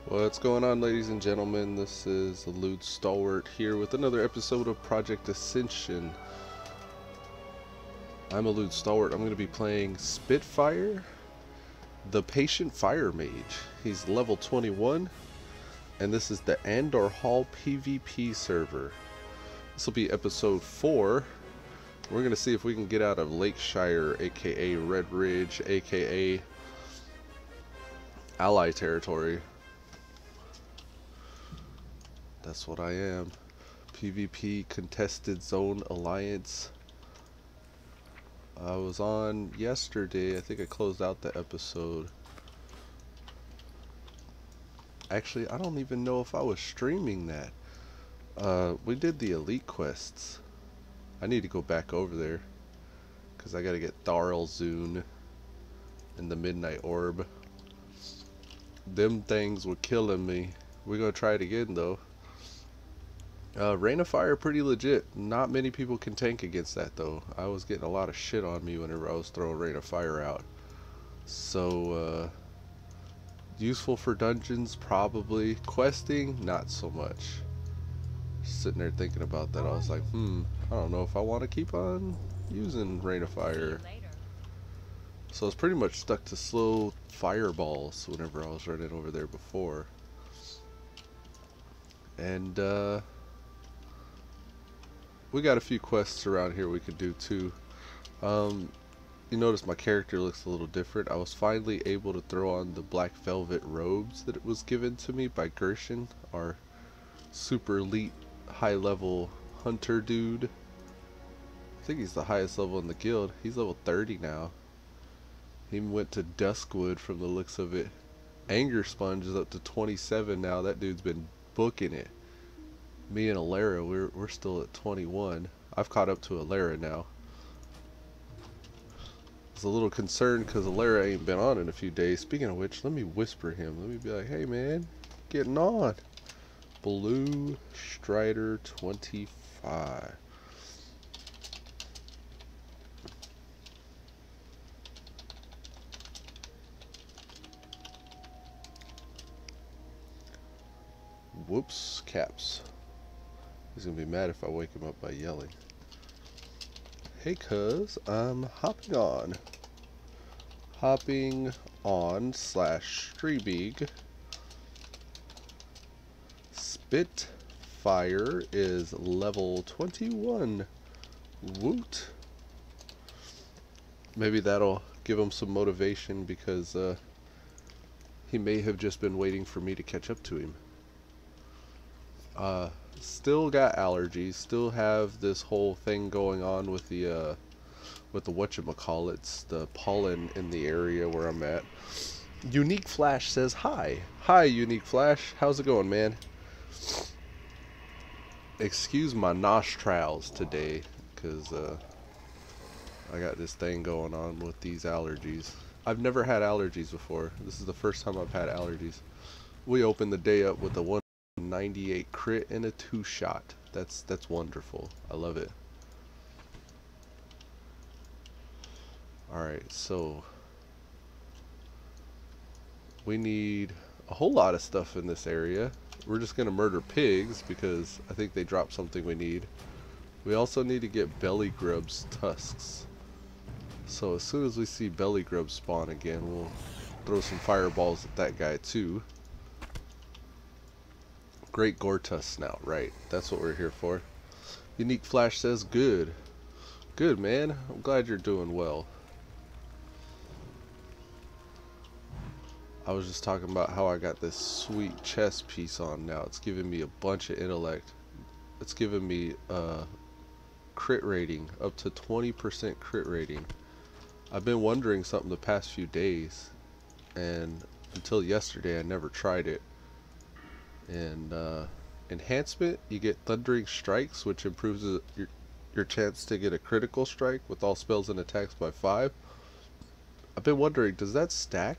What's going on, ladies and gentlemen? This is Elude Stalwart here with another episode of Project Ascension. I'm Elude Stalwart. I'm going to be playing Spitfire, the Patient Fire Mage. He's level 21, and this is the Andorhal PvP server. This will be episode 4. We're going to see if we can get out of Lakeshire, aka Red Ridge, aka Ally territory. That's what I am. PvP Contested Zone Alliance. I was on yesterday. I think I closed out the episode. Actually, I don't even know if I was streaming that. We did the elite quests. I need to go back over there because I gotta get Tharl Zune and the Midnight Orb. Them things were killing me. We're gonna try it again though. Rain of Fire pretty legit. Not many people can tank against that though. I was getting a lot of shit on me whenever I was throwing Rain of Fire out. So useful for dungeons probably. Questing not so much. Just sitting there thinking about that, I was like, I don't know if I want to keep on using Rain of Fire. So I was pretty much stuck to slow fireballs whenever I was running over there before. And we got a few quests around here we could do too. You notice my character looks a little different. I was finally able to throw on the black velvet robes that it was given to me by Gershon, our super elite high level hunter dude. I think he's the highest level in the guild. He's level 30 now. He went to Duskwood from the looks of it. Anger Sponge is up to 27 now. That dude's been booking it. Me and Alara, we're still at 21. I've caught up to Alara now. I was a little concerned because Alara ain't been on in a few days. Speaking of which, let me whisper him. Let me be like, hey man, getting on. Blue Strider 25. Whoops, caps. He's gonna be mad if I wake him up by yelling. Hey cuz, I'm hopping on slash Streebig. Spitfire is level 21. Woot. Maybe that'll give him some motivation because he may have just been waiting for me to catch up to him. Still got allergies, still have this whole thing going on with the whatchamacallits, the pollen in the area where I'm at. Unique Flash says hi. Hi Unique Flash, how's it going, man? Excuse my nostrils today, cause I got this thing going on with these allergies. I've never had allergies before. This is the first time I've had allergies. We opened the day up with a 198 crit and a 2-shot. That's wonderful. I love it. Alright, so we need a whole lot of stuff in this area. We're just gonna murder pigs because I think they dropped something we need. We also need to get belly grubs tusks. So as soon as we see belly grubs spawn again, we'll throw some fireballs at that guy too. Great Gortus snout, right? That's what we're here for. Unique Flash says good. Good, man. I'm glad you're doing well. I was just talking about how I got this sweet chest piece on now. It's giving me a bunch of intellect. It's giving me crit rating, up to 20% crit rating. I've been wondering something the past few days, and until yesterday I never tried it. And enhancement, you get Thundering Strikes, which improves your chance to get a critical strike with all spells and attacks by 5. I've been wondering, does that stack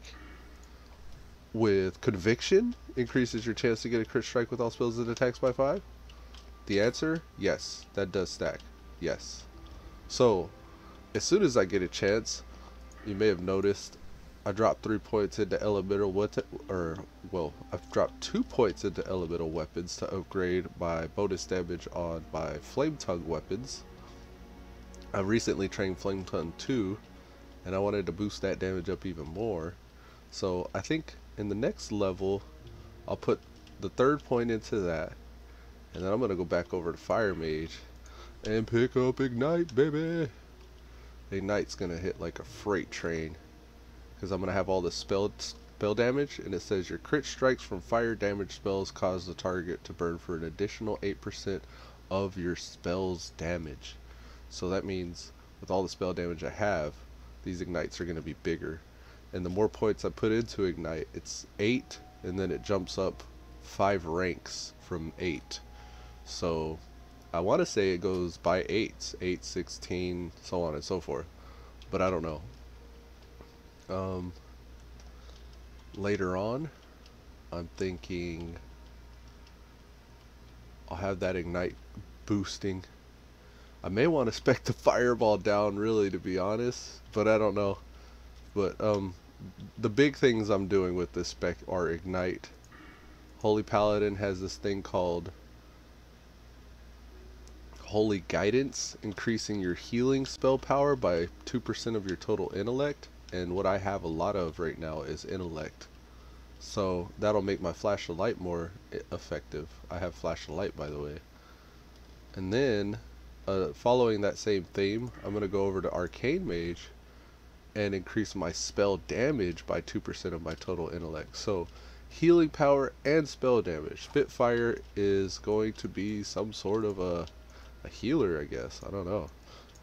with Conviction? Increases your chance to get a crit strike with all spells and attacks by 5? The answer, yes, that does stack. Yes. So, as soon as I get a chance, you may have noticed I dropped 3 points into elemental I've dropped 2 points into elemental weapons to upgrade my bonus damage on my flame tongue weapons. I've recently trained flame tongue 2, and I wanted to boost that damage up even more. So I think in the next level, I'll put the 3rd point into that, and then I'm gonna go back over to Fire Mage and pick up Ignite, baby. Ignite's gonna hit like a freight train, because I'm gonna have all the spell damage, and it says your crit strikes from fire damage spells cause the target to burn for an additional 8% of your spell's damage. So that means with all the spell damage I have, these ignites are gonna be bigger. And the more points I put into ignite, it's 8, and then it jumps up 5 ranks from 8. So I want to say it goes by 8s, 8, 16, so on and so forth, but I don't know. Later on, I'm thinking I'll have that ignite boosting. I may want to spec the fireball down, really, to be honest, but I don't know. But the big things I'm doing with this spec are ignite. Holy Paladin has this thing called Holy Guidance, increasing your healing spell power by 2% of your total intellect. And what I have a lot of right now is intellect, so that'll make my flash of light more effective. I have flash of light, by the way. And then following that same theme, I'm gonna go over to Arcane Mage and increase my spell damage by 2% of my total intellect. So healing power and spell damage. Spitfire is going to be some sort of a healer, I guess. I don't know.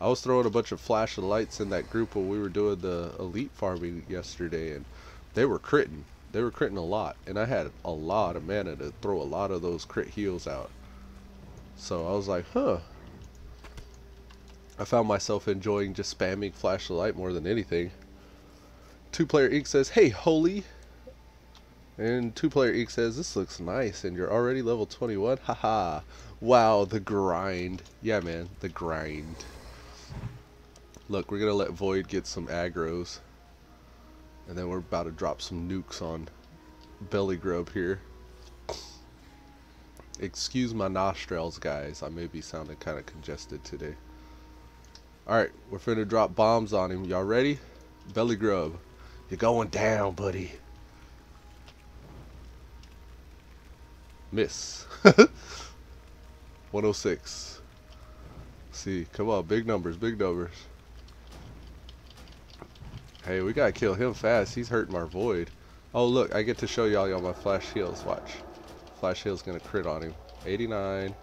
I was throwing a bunch of flash of lights in that group when we were doing the elite farming yesterday, and they were critting. They were critting a lot, and I had a lot of mana to throw a lot of those crit heals out. So I was like, huh. I found myself enjoying just spamming flash of light more than anything. 2-Player Ink says, hey, Holy. And 2-Player Ink says, this looks nice, and you're already level 21? Haha. Wow, the grind. Yeah, man, the grind. Look, we're gonna let Void get some aggros, and then we're about to drop some nukes on Belly Grub here. Excuse my nostrils, guys. I may be sounding kind of congested today. Alright, we're finna drop bombs on him. Y'all ready? Belly Grub, you're going down, buddy. Miss. 106. See, come on, big numbers, big numbers. Hey, we gotta kill him fast. He's hurting our Void. Oh, look, I get to show y'all my flash heals. Watch. Flash heal's gonna crit on him. 89,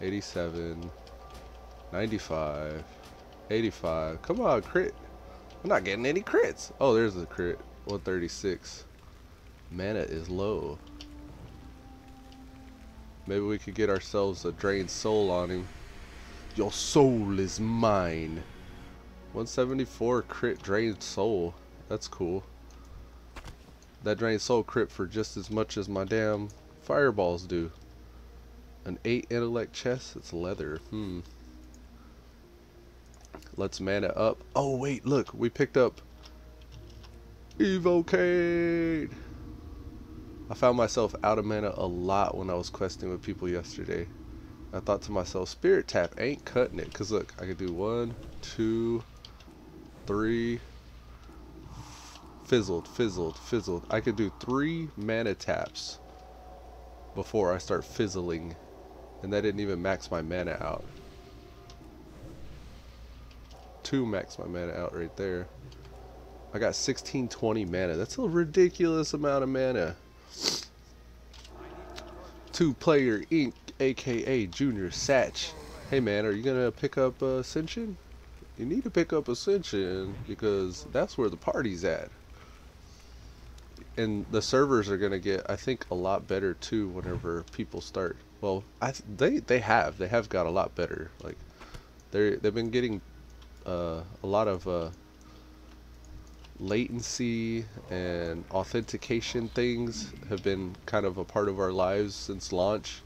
87, 95, 85. Come on, crit. I'm not getting any crits. Oh, there's the crit. 136. Mana is low. Maybe we could get ourselves a drained soul on him. Your soul is mine. 174 crit drained soul. That's cool. That drained soul crit for just as much as my damn fireballs do. An 8 intellect chest. It's leather. Let's mana up. Oh wait, look, we picked up Evocate. I found myself out of mana a lot when I was questing with people yesterday. I thought to myself, Spirit Tap ain't cutting it, cause look, I could do 1, 2, 3, fizzled. I could do 3 mana taps before I start fizzling, and that didn't even max my mana out. 2 max my mana out right there. I got 1620 mana. That's a ridiculous amount of mana. 2-Player Ink, aka Junior Satch. Hey man, are you gonna pick up Ascension? You need to pick up Ascension because that's where the party's at. And the servers are gonna get, I think, a lot better too whenever people start. Well, they have got a lot better. Like they've been getting a lot of latency and authentication things have been kind of a part of our lives since launch,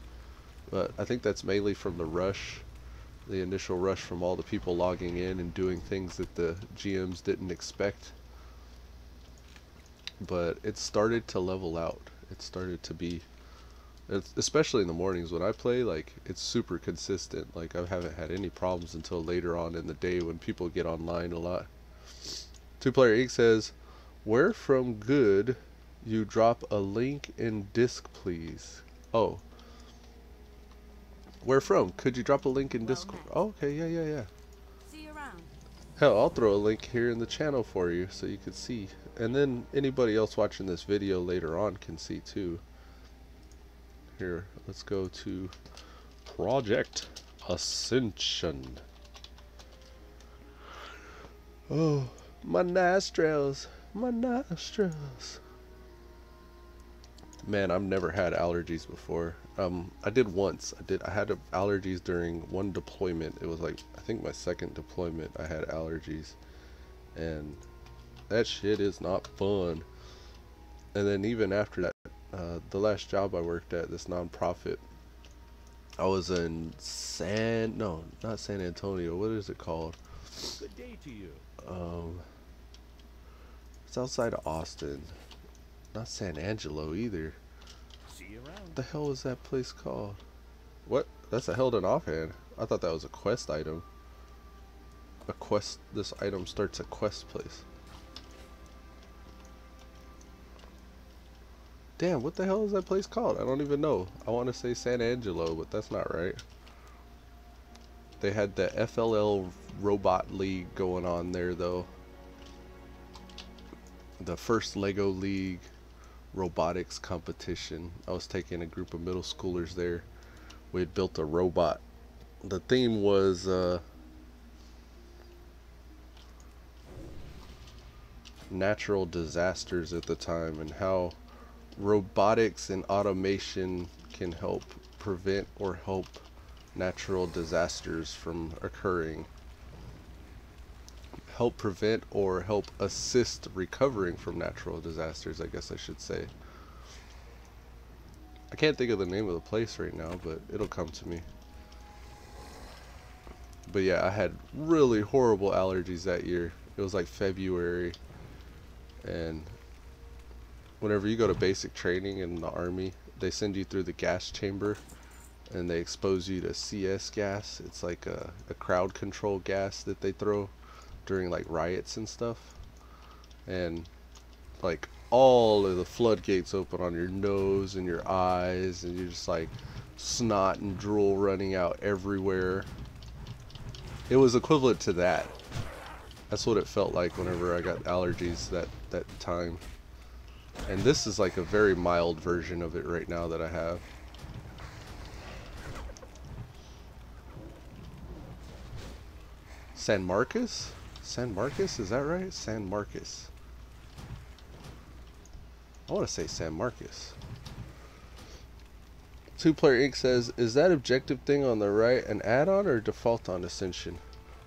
but I think that's mainly from the rush, the initial rush from all the people logging in and doing things that the GMs didn't expect. but it started to level out. It started to be, especially in the mornings when I play, like it's super consistent. Like I haven't had any problems until later on in the day when people get online a lot. Two Player Inc says, "Where from good you drop a link in disc, please." Oh, where from? Could you drop a link in Discord? Oh, okay, yeah. See you around. Hell, I'll throw a link here in the channel for you so you can see. And then anybody else watching this video later on can see too. Here, let's go to Project Ascension. Oh, my nostrils, my nostrils. Man, I've never had allergies before. I did once. I had allergies during one deployment. It was like, I think my second deployment I had allergies. And that shit is not fun. And then even after that, the last job I worked at, this non-profit, I was in not San Antonio. What is it called? Good day to you. It's outside of Austin. Not San Angelo either. See you around. What the hell is that place called? What? That's a held in offhand. I thought that was a quest item. A quest. This item starts a quest place. Damn, what the hell is that place called? I don't even know. I want to say San Angelo, but that's not right. They had the FLL Robot League going on there, though. The first Lego League robotics competition. I was taking a group of middle schoolers there. We had built a robot. The theme was natural disasters at the time, and how robotics and automation can help prevent or help natural disasters from occurring. Help prevent or help assist recovering from natural disasters, I guess I should say. I can't think of the name of the place right now, but it'll come to me. But yeah, I had really horrible allergies that year. It was like February, and whenever you go to basic training in the Army, they send you through the gas chamber and they expose you to CS gas. It's like a crowd control gas that they throw during like riots and stuff, and like all of the floodgates open on your nose and your eyes, and you're just like snot and drool running out everywhere. It was equivalent to that. That's what it felt like whenever I got allergies that time. And this is like a very mild version of it right now that I have. San Marcos? San Marcos, is that right? San Marcos. I want to say San Marcos. Two Player Inc says, is that objective thing on the right an add-on or default on Ascension?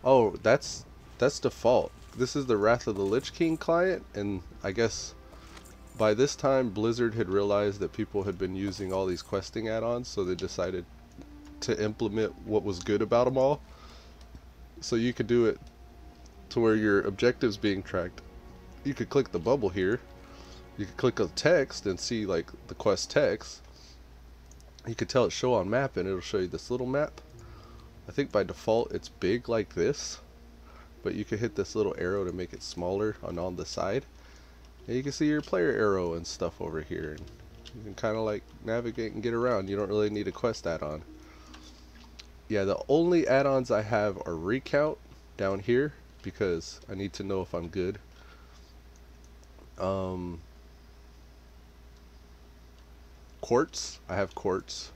Oh, that's default. This is the Wrath of the Lich King client, and I guess by this time Blizzard had realized that people had been using all these questing add-ons, so they decided to implement what was good about them all. So you could do it to where your objectives being tracked. You could click the bubble here. You could click a text and see like the quest text. You could tell it show on map, and it'll show you this little map. I think by default it's big like this, but you could hit this little arrow to make it smaller on the side, and you can see your player arrow and stuff over here, and you can kind of like navigate and get around. You don't really need a quest add-on. Yeah, the only add-ons I have are recount down here, because I need to know if I'm good. Quartz, I have Quartz.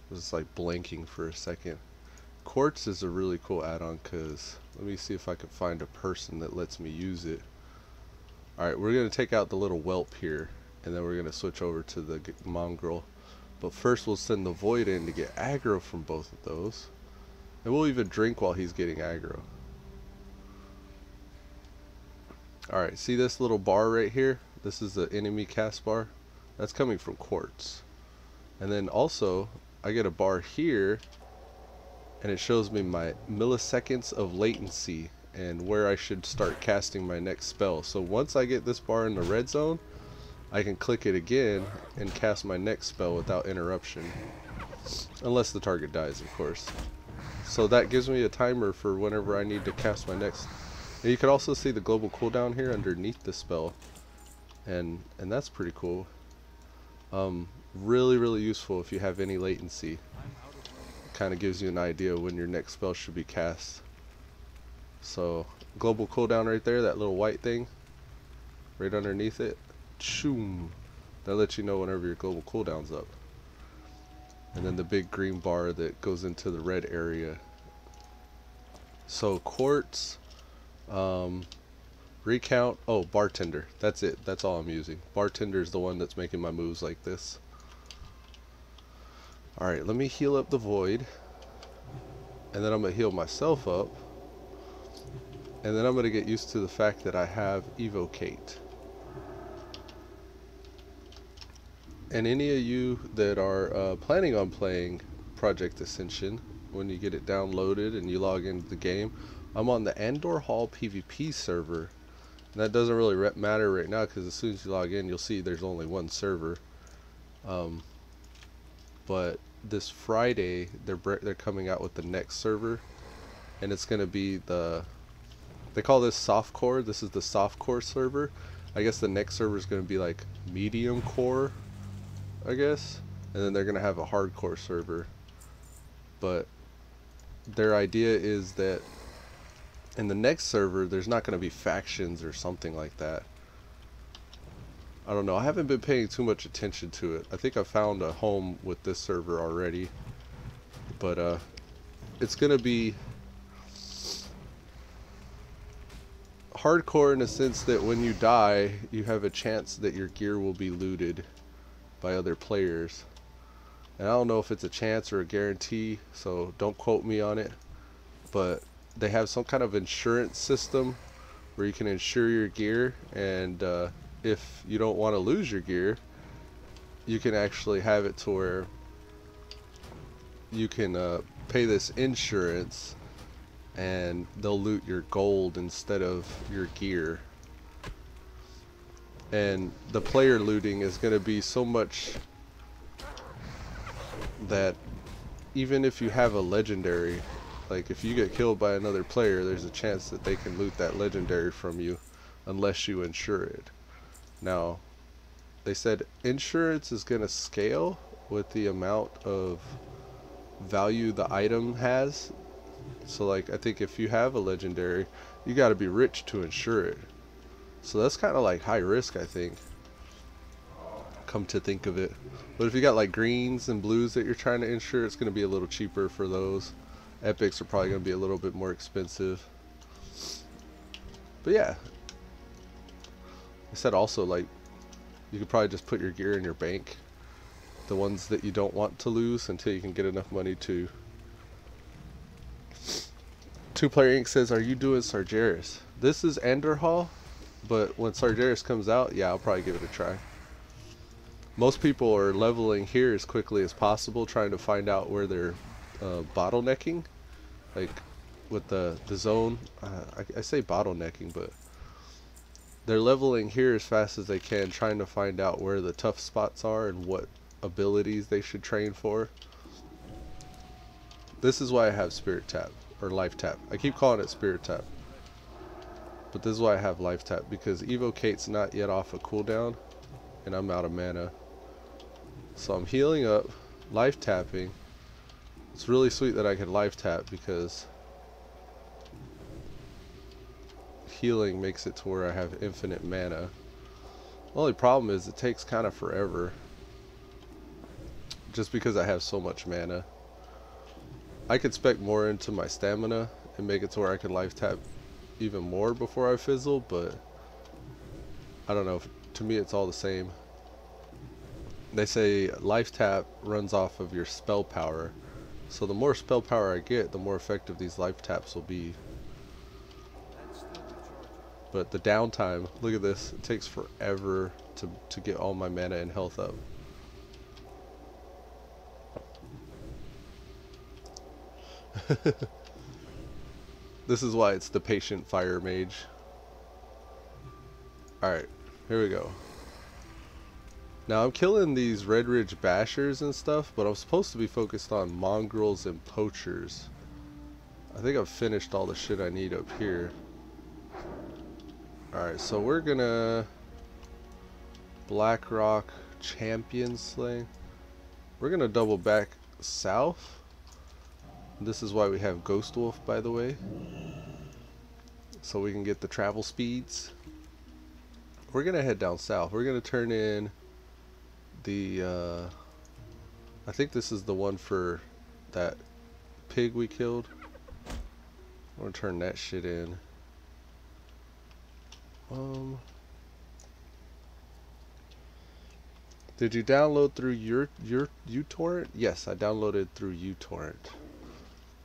I was like blanking for a second. Quartz is a really cool add-on, because let me see if I can find a person that lets me use it. Alright, we're going to take out the little whelp here, and then we're going to switch over to the mongrel. But first we'll send the void in to get aggro from both of those. And we'll even drink while he's getting aggro. Alright, see this little bar right here? This is the enemy cast bar. That's coming from Quartz. And then also, I get a bar here, and it shows me my milliseconds of latency and where I should start casting my next spell. So once I get this bar in the red zone, I can click it again and cast my next spell without interruption. Unless the target dies, of course. So that gives me a timer for whenever I need to cast my next. And you can also see the global cooldown here underneath the spell. And that's pretty cool. Really useful if you have any latency. Kind of gives you an idea when your next spell should be cast. So global cooldown right there, that little white thing right underneath it. Choom. That lets you know whenever your global cooldown's up. And then the big green bar that goes into the red area. So quartz, recount, oh, bartender. That's it. That's all I'm using. Bartender is the one that's making my moves like this. Alright, let me heal up the void. And then I'm going to heal myself up. And then I'm going to get used to the fact that I have evocate. And any of you that are planning on playing Project Ascension, when you get it downloaded and you log into the game, I'm on the Andorhal PvP server. And that doesn't really matter right now because as soon as you log in, you'll see there's only one server. But this Friday, they're coming out with the next server, and it's going to be they call this softcore. This is the softcore server. I guess the next server is going to be like medium core, I guess, and then they're gonna have a hardcore server. But their idea is that in the next server there's not gonna be factions or something like that. I don't know, I haven't been paying too much attention to it. I think I found a home with this server already, but it's gonna be hardcore in the sense that when you die you have a chance that your gear will be looted by other players. And I don't know if it's a chance or a guarantee, so don't quote me on it, but they have some kind of insurance system where you can insure your gear, and if you don't want to lose your gear, you can actually have it to where you can pay this insurance and they'll loot your gold instead of your gear. And the player looting is going to be so much that even if you have a legendary, like if you get killed by another player, there's a chance that they can loot that legendary from you unless you insure it. Now, they said insurance is going to scale with the amount of value the item has. So like I think if you have a legendary, you got to be rich to insure it. So that's kind of like high risk, I think, come to think of it. But if you got like greens and blues that you're trying to insure, it's going to be a little cheaper for those. Epics are probably going to be a little bit more expensive. But yeah, I said also, like, you could probably just put your gear in your bank, the ones that you don't want to lose, until you can get enough money to. Two Player Inc. says, are you doing Sargeras? This is Andorhal, but when Sargeras comes out, yeah, I'll probably give it a try. Most people are leveling here as quickly as possible, trying to find out where they're bottlenecking, like with the zone. I say bottlenecking, but they're leveling here as fast as they can, trying to find out where the tough spots are and what abilities they should train for. This is why I have Spirit Tap, or Life Tap. I keep calling it Spirit Tap, but this is why I have Life Tap, because Evocate's not yet off a cooldown, and I'm out of mana. So I'm healing up, Life Tapping. It's really sweet that I can Life Tap, because healing makes it to where I have infinite mana. The only problem is it takes kind of forever, just because I have so much mana. I could spec more into my stamina and make it to where I can Life Tap even more before I fizzle, but I don't know. To me, it's all the same. They say Life Tap runs off of your spell power, so the more spell power I get, the more effective these Life Taps will be. But the downtime, look at this, it takes forever to get all my mana and health up. This is why it's the patient fire mage. Alright, here we go. Now I'm killing these Red Ridge Bashers and stuff, but I'm supposed to be focused on mongrels and poachers. I think I've finished all the shit I need up here. Alright, so we're gonna Blackrock Champion Slaying. We're gonna double back south. This is why we have Ghost Wolf, by the way. So we can get the travel speeds. We're gonna head down south. We're gonna turn in the I think this is the one for that pig we killed. I'm gonna turn that shit in. Did you download through your uTorrent? Yes, I downloaded through uTorrent.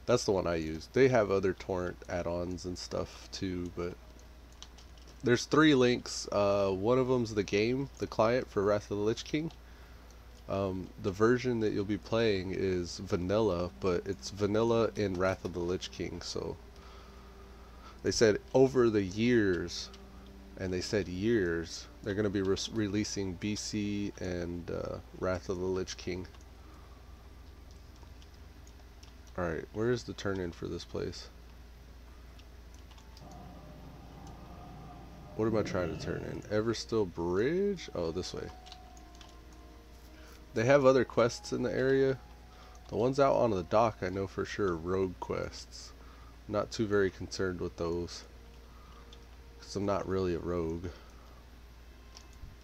That's the one I use. They have other torrent add-ons and stuff too, but there's 3 links. One of them's the game, the client for Wrath of the Lich King. The version that you'll be playing is vanilla, but it's vanilla in Wrath of the Lich King. So they said over the years, and they said years, they're going to be releasing BC and Wrath of the Lich King. Alright, where is the turn-in for this place? What am I trying to turn in? Everstill Bridge? Oh, this way. They have other quests in the area. The ones out on the dock I know for sure are rogue quests. Not too very concerned with those, because I'm not really a rogue.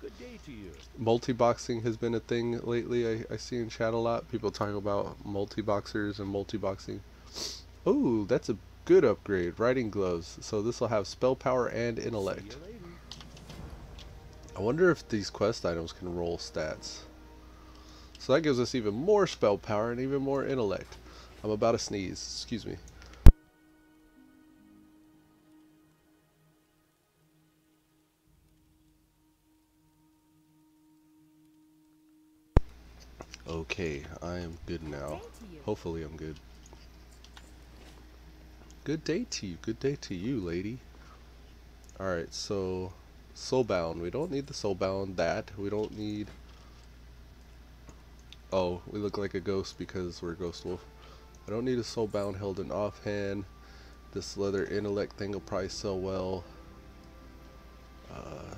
Good day to you. Multi-boxing has been a thing lately. I see in chat a lot. People talking about multi-boxers and multi-boxing. Oh, that's a good upgrade. Riding gloves. So this will have spell power and intellect. See you later. I wonder if these quest items can roll stats. So that gives us even more spell power and even more intellect. I'm about to sneeze. Excuse me. Okay, I am good now. Hopefully I'm good. Good day to you. Good day to you, lady. Alright, so Soulbound. We don't need the Soulbound. That. We don't need... Oh, we look like a ghost because we're a Ghost Wolf. I don't need a Soulbound held in offhand. This leather intellect thing will probably sell well.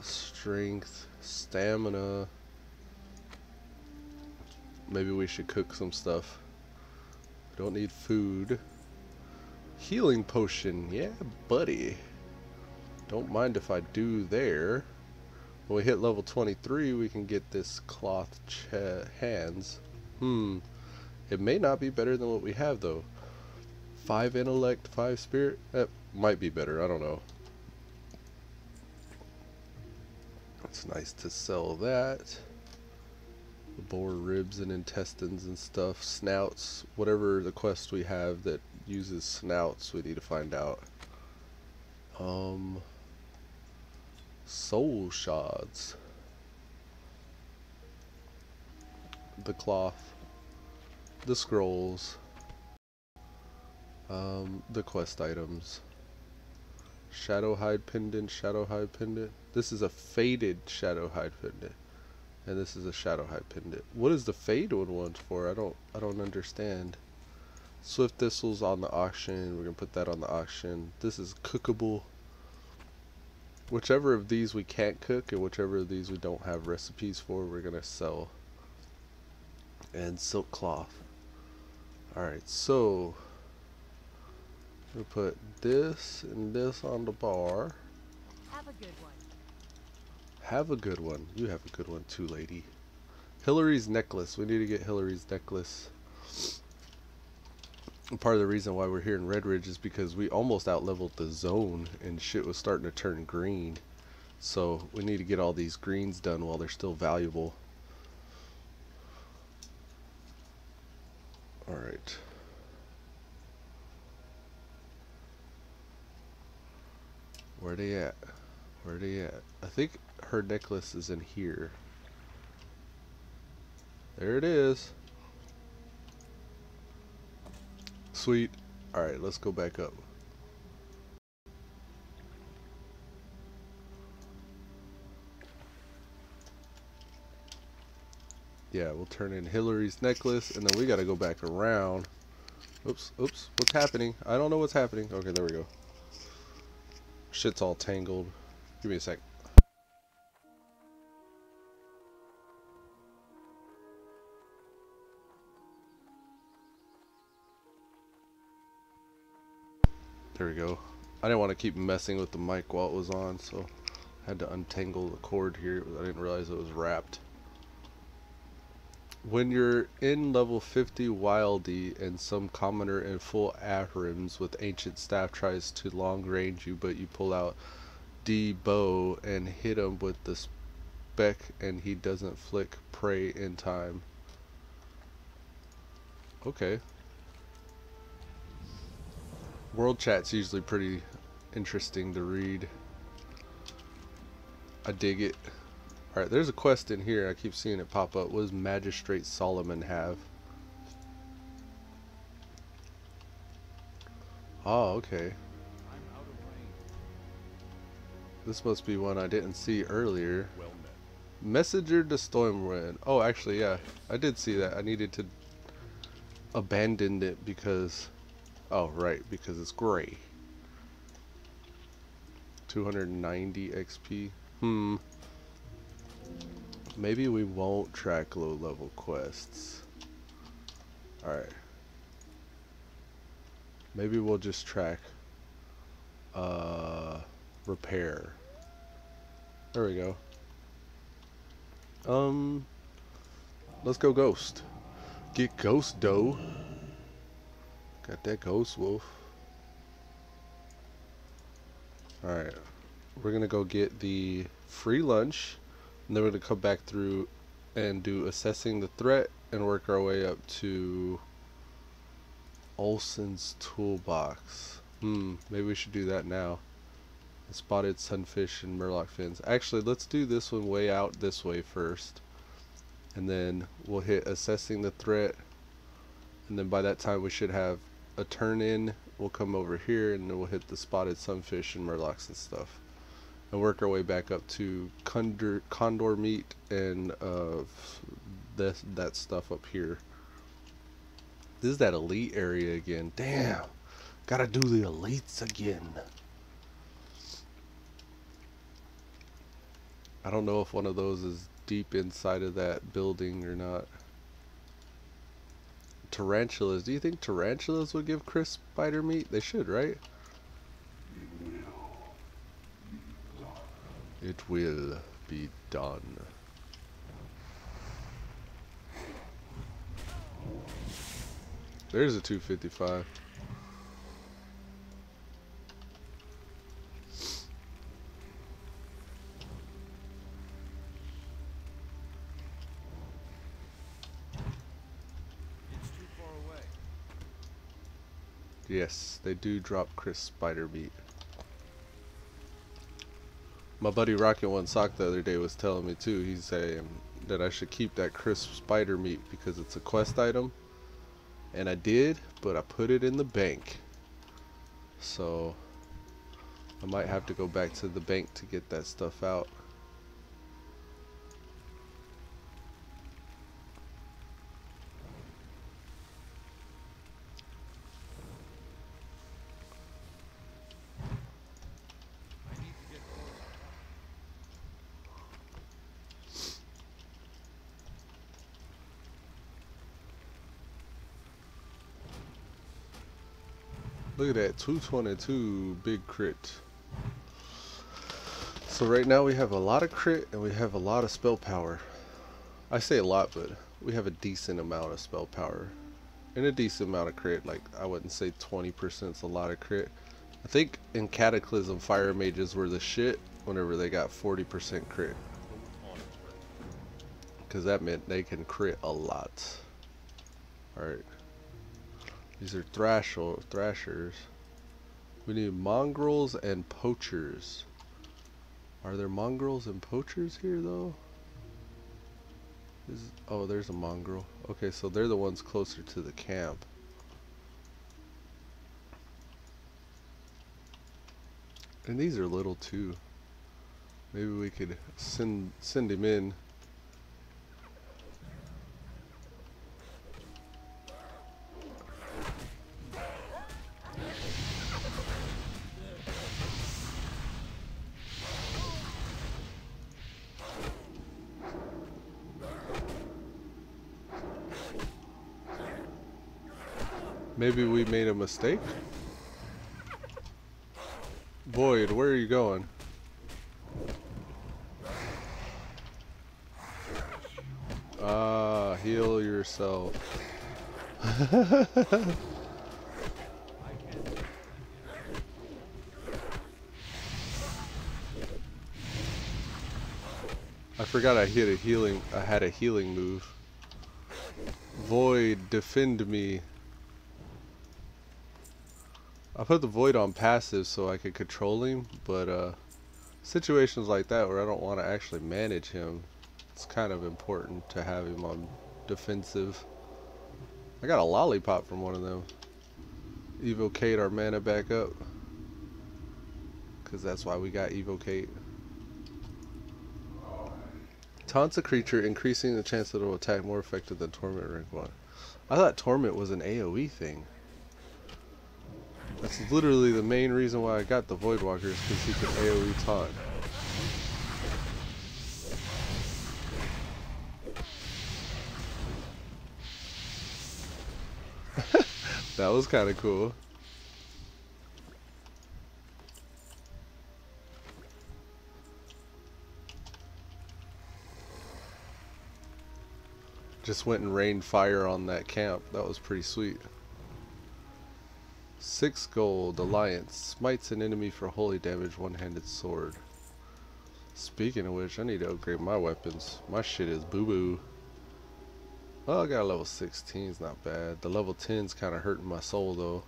Strength, stamina. Maybe we should cook some stuff. We don't need food. Healing potion, yeah, buddy. Don't mind if I do there. When we hit level 23, we can get this cloth hands. It may not be better than what we have though. 5 intellect, 5 spirit. That might be better. I don't know. It's nice to sell that. The boar ribs and intestines and stuff. Snouts. Whatever the quest we have that uses snouts, we need to find out. Soul shards. The cloth. The scrolls. The quest items. Shadow hide pendant, shadow hide pendant. This is a faded shadow hide pendant. And this is a shadow hide pendant. What is the faded one for? I don't understand. Swift thistles on the auction. We're gonna put that on the auction. This is cookable. Whichever of these we can't cook and whichever of these we don't have recipes for, we're gonna sell. And silk cloth. Alright, so we'll put this and this on the bar. Have a good one. Have a good one. You have a good one too, lady. Hillary's necklace. We need to get Hillary's necklace. And part of the reason why we're here in Red Ridge is because we almost out-leveled the zone and shit was starting to turn green. So we need to get all these greens done while they're still valuable. Alright. Where they at? Where they at? I think her necklace is in here. There it is. Sweet. Alright, let's go back up. Yeah, we'll turn in Hillary's necklace, and then we gotta go back around. Oops, oops, what's happening? I don't know what's happening. Okay, there we go. Shit's all tangled. Give me a sec. There we go. I didn't want to keep messing with the mic while it was on, so I had to untangle the cord here. I didn't realize it was wrapped. When you're in level 50 Wildy and some commoner in full Ahrims with ancient staff tries to long range you, but you pull out D bow and hit him with the spec and he doesn't flick prey in time. Okay. World chat's usually pretty interesting to read. I dig it. Alright, there's a quest in here. I keep seeing it pop up. What does Magistrate Solomon have? Oh, okay. This must be one I didn't see earlier. Well met. Messenger to Stormwind. Oh, actually, yeah. I did see that. I needed to abandon it because... Oh, right. Because it's gray. 290 XP. Maybe we won't track low-level quests. Alright. Maybe we'll just track... repair. There we go. Let's go ghost. Get ghost dough. Got that ghost wolf. Alright. We're gonna go get the free lunch. And then we're gonna come back through and do assessing the threat and work our way up to Olson's toolbox. Maybe we should do that now. Spotted sunfish and murloc fins. Actually, let's do this one way out this way first. And then we'll hit assessing the threat. And then by that time we should have a turn in. We'll come over here and then we'll hit the spotted sunfish and murlocs and stuff. And work our way back up to condor meat and that stuff up here. This is that elite area again. Damn. Gotta do the elites again. I don't know if one of those is deep inside of that building or not. Tarantulas. Do you think tarantulas would give Chris spider meat? They should, right? It will be done. There's a 255. Yes, they do drop crisp spider meat. My buddy Rocket One Sock the other day was telling me too. He's saying that I should keep that crisp spider meat because it's a quest item. And I did, but I put it in the bank. So I might have to go back to the bank to get that stuff out. Look at that, 222 big crit. So right now we have a lot of crit and we have a lot of spell power. I say a lot, but we have a decent amount of spell power. And a decent amount of crit, like I wouldn't say 20% is a lot of crit. I think in Cataclysm, Fire Mages were the shit whenever they got 40% crit. Because that meant they can crit a lot. Alright. These are thrashers. We need mongrels and poachers. Are there mongrels and poachers here though? Oh, there's a mongrel. Okay, so they're the ones closer to the camp. And these are little too. Maybe we could send him in. Maybe we made a mistake? Void, where are you going? Ah, heal yourself. I forgot I had a healing move. Void, defend me. I put the Void on passive so I could control him, but situations like that where I don't want to actually manage him, it's kind of important to have him on defensive. I got a lollipop from one of them. Evocate our mana back up, because that's why we got Evocate. Taunts a creature, increasing the chance that it will attack more effective than Torment rank 1. I thought Torment was an AoE thing. That's literally the main reason why I got the Voidwalker, is because he could AoE taunt. That was kind of cool. Just went and rained fire on that camp. That was pretty sweet. 6 gold. Alliance. Smites an enemy for holy damage. One-handed sword. Speaking of which, I need to upgrade my weapons. My shit is boo-boo. Oh, I got a level 16. It's not bad. The level 10's kind of hurting my soul, though.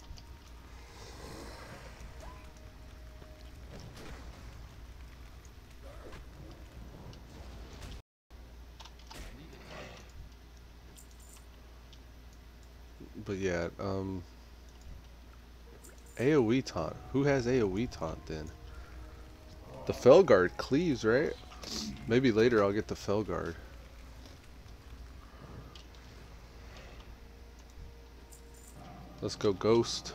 But yeah, AoE taunt. Who has AoE taunt then? The Felguard cleaves, right? Maybe later I'll get the Felguard. Let's go Ghost.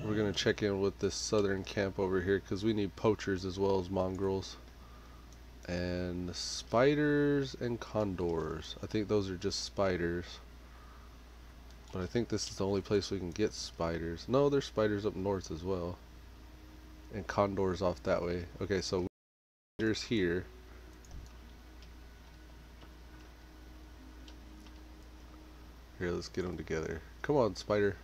We're gonna check in with this southern camp over here because we need poachers as well as mongrels. And spiders and condors. I think those are just spiders. But I think this is the only place we can get spiders. No, there's spiders up north as well. And condors off that way. Okay, so spiders here. Here, let's get them together. Come on, spider.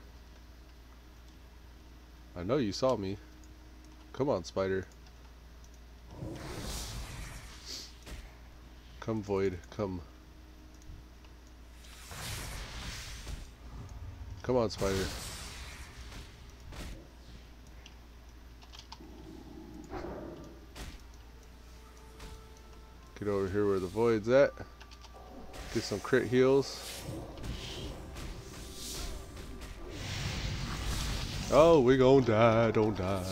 I know you saw me. Come on, spider. Come, Void. Come. Come on, spider. Get over here where the Void's at. Get some crit heals. Oh, we gon' die. Don't die.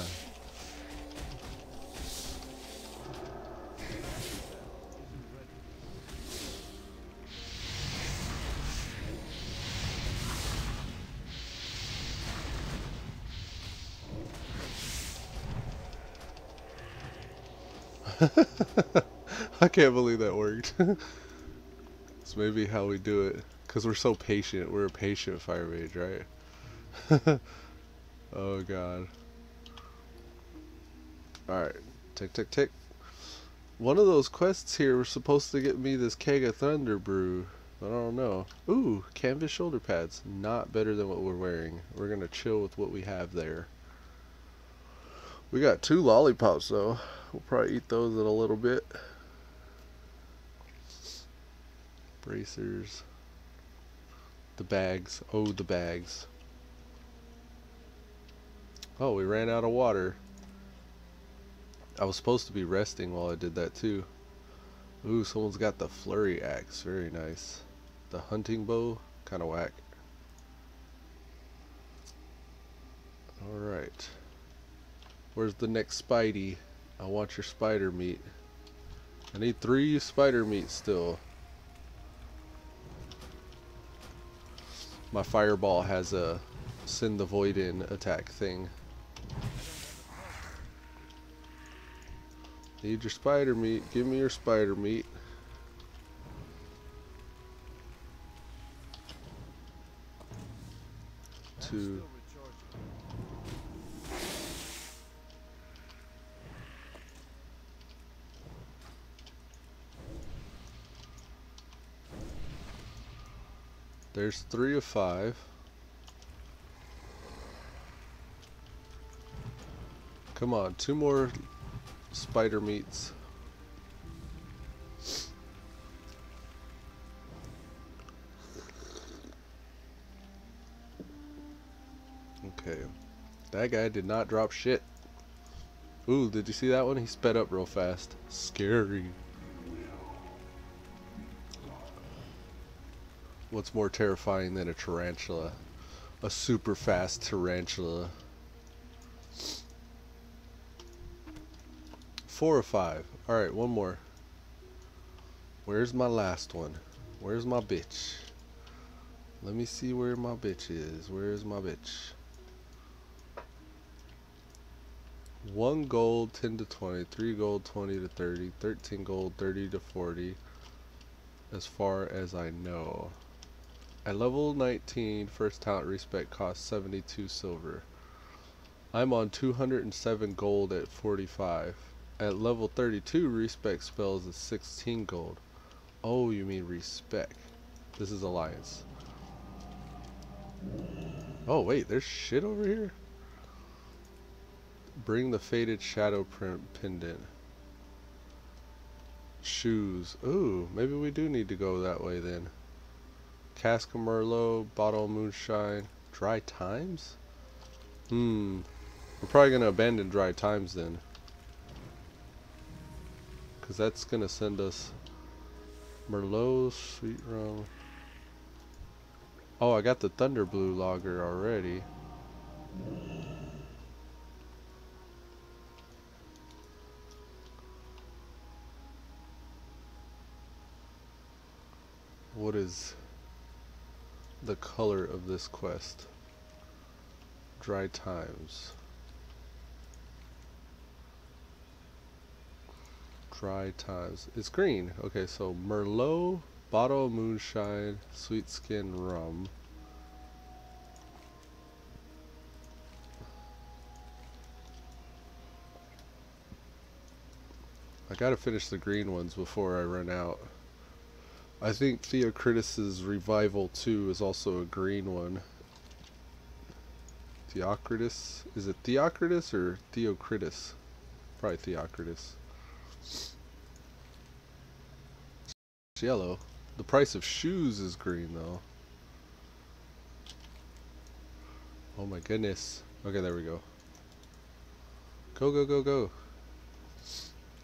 I can't believe that worked. It's maybe how we do it. Because we're so patient. We're a patient fire mage, right? Oh god. Alright. Tick, tick, tick. One of those quests here was supposed to get me this keg of Thunder Brew. But I don't know. Ooh, canvas shoulder pads. Not better than what we're wearing. We're going to chill with what we have there. We got 2 lollipops though. We'll probably eat those in a little bit. Bracers. The bags. Oh, the bags. Oh, we ran out of water. I was supposed to be resting while I did that too. Ooh, someone's got the flurry axe. Very nice. The hunting bow. Kind of whack. Alright. Where's the next Spidey? I want your spider meat. I need 3 spider meat still. My fireball has a send the void in attack thing. Need your spider meat. Give me your spider meat. 2. There's 3 of 5. Come on, 2 more spider meats. Okay. That guy did not drop shit. Ooh, did you see that one? He sped up real fast. Scary. What's more terrifying than a tarantula? A super fast tarantula. 4 of 5. Alright, one more. Where's my last one? Where's my bitch? Let me see where my bitch is. Where's my bitch? 1 gold, 10 to 20. 3 gold, 20 to 30. 13 gold, 30 to 40. As far as I know. At level 19, first talent respec costs 72 silver. I'm on 207 gold at 45. At level 32, respec spells is 16 gold. Oh, you mean respec. This is alliance. Oh wait, there's shit over here? Bring the faded shadow pendant. Shoes. Ooh, maybe we do need to go that way then. Cask of Merlot, bottle of moonshine, dry times? We're probably gonna abandon dry times then. Cause that's gonna send us Merlot, sweet rum. Oh, I got the Thunder Blue lager already. What is the color of this quest? Dry times. Dry times. It's green. Okay, so Merlot, bottle of moonshine, sweet skin rum. I gotta finish the green ones before I run out. I think Theocritus's Revival 2 is also a green one. Theocritus? Is it Theocritus or Theocritus? Probably Theocritus. It's yellow. The price of shoes is green though. Oh my goodness. Okay, there we go. Go, go, go, go.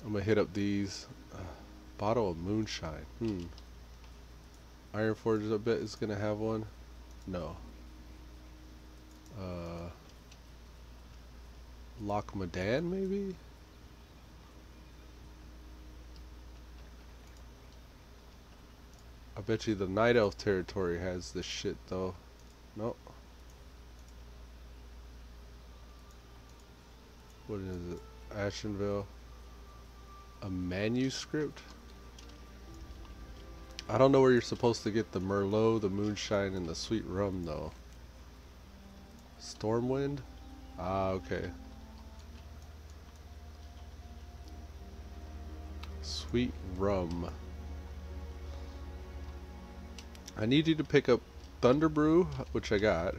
I'm gonna hit up these. Bottle of moonshine. Ironforge, I bet, is gonna have one. No. Loch Madan, maybe? I bet you the Night Elf territory has this shit, though. Nope. What is it? Ashenville. A manuscript? I don't know where you're supposed to get the Merlot, the moonshine, and the sweet rum, though. Stormwind? Ah, okay. Sweet rum. I need you to pick up Thunder Brew, which I got.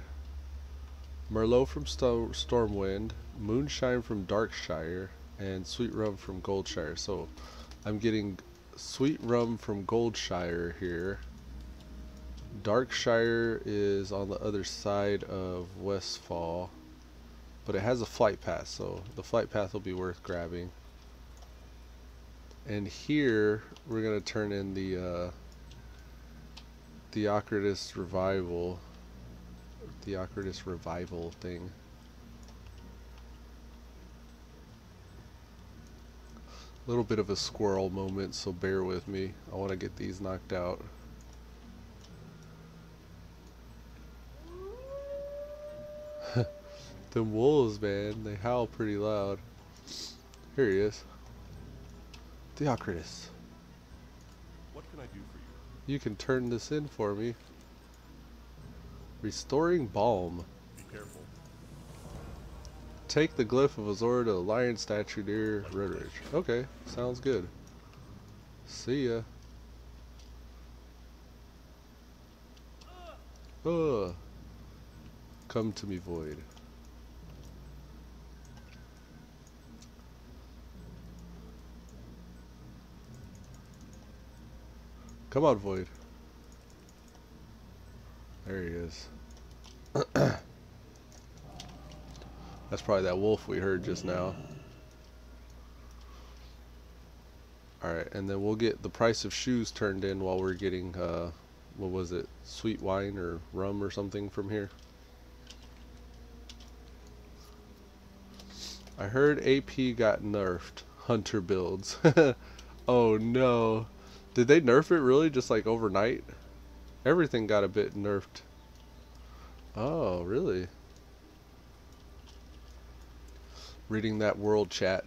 Merlot from Stormwind. Moonshine from Darkshire. And sweet rum from Goldshire. So, I'm getting sweet rum from Goldshire here. Darkshire is on the other side of Westfall, but it has a flight path, so the flight path will be worth grabbing. And here we're gonna turn in the Theocritus revival thing. A little bit of a squirrel moment, so bear with me. I want to get these knocked out. Them wolves, man, they howl pretty loud. Here he is. Theocritus. What can I do for you? You can turn this in for me. Restoring balm. Be careful. Take the glyph of Azor to the lion statue near Red Ridge. Okay, sounds good. See ya. Come to me, Void. Come on, Void. There he is. That's probably that wolf we heard just now. Alright, and then we'll get the price of shoes turned in while we're getting, what was it? Sweet wine or rum or something from here. I heard AP got nerfed. Hunter builds. Oh no. Did they nerf it really just like overnight? Everything got a bit nerfed. Oh, really? Reading that world chat.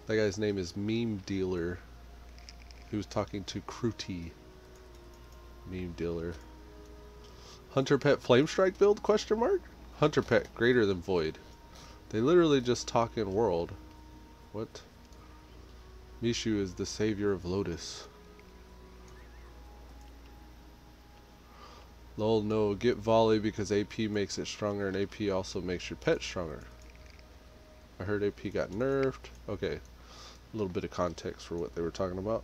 That guy's name is Meme Dealer. He was talking to Kruti. Meme Dealer. Hunter Pet Flame Strike build? Question mark? Hunter Pet greater than Void. They literally just talk in world. What? Mishu is the savior of Lotus. Lol, no, get volley because AP makes it stronger and AP also makes your pet stronger. I heard AP got nerfed. Okay, a little bit of context for what they were talking about.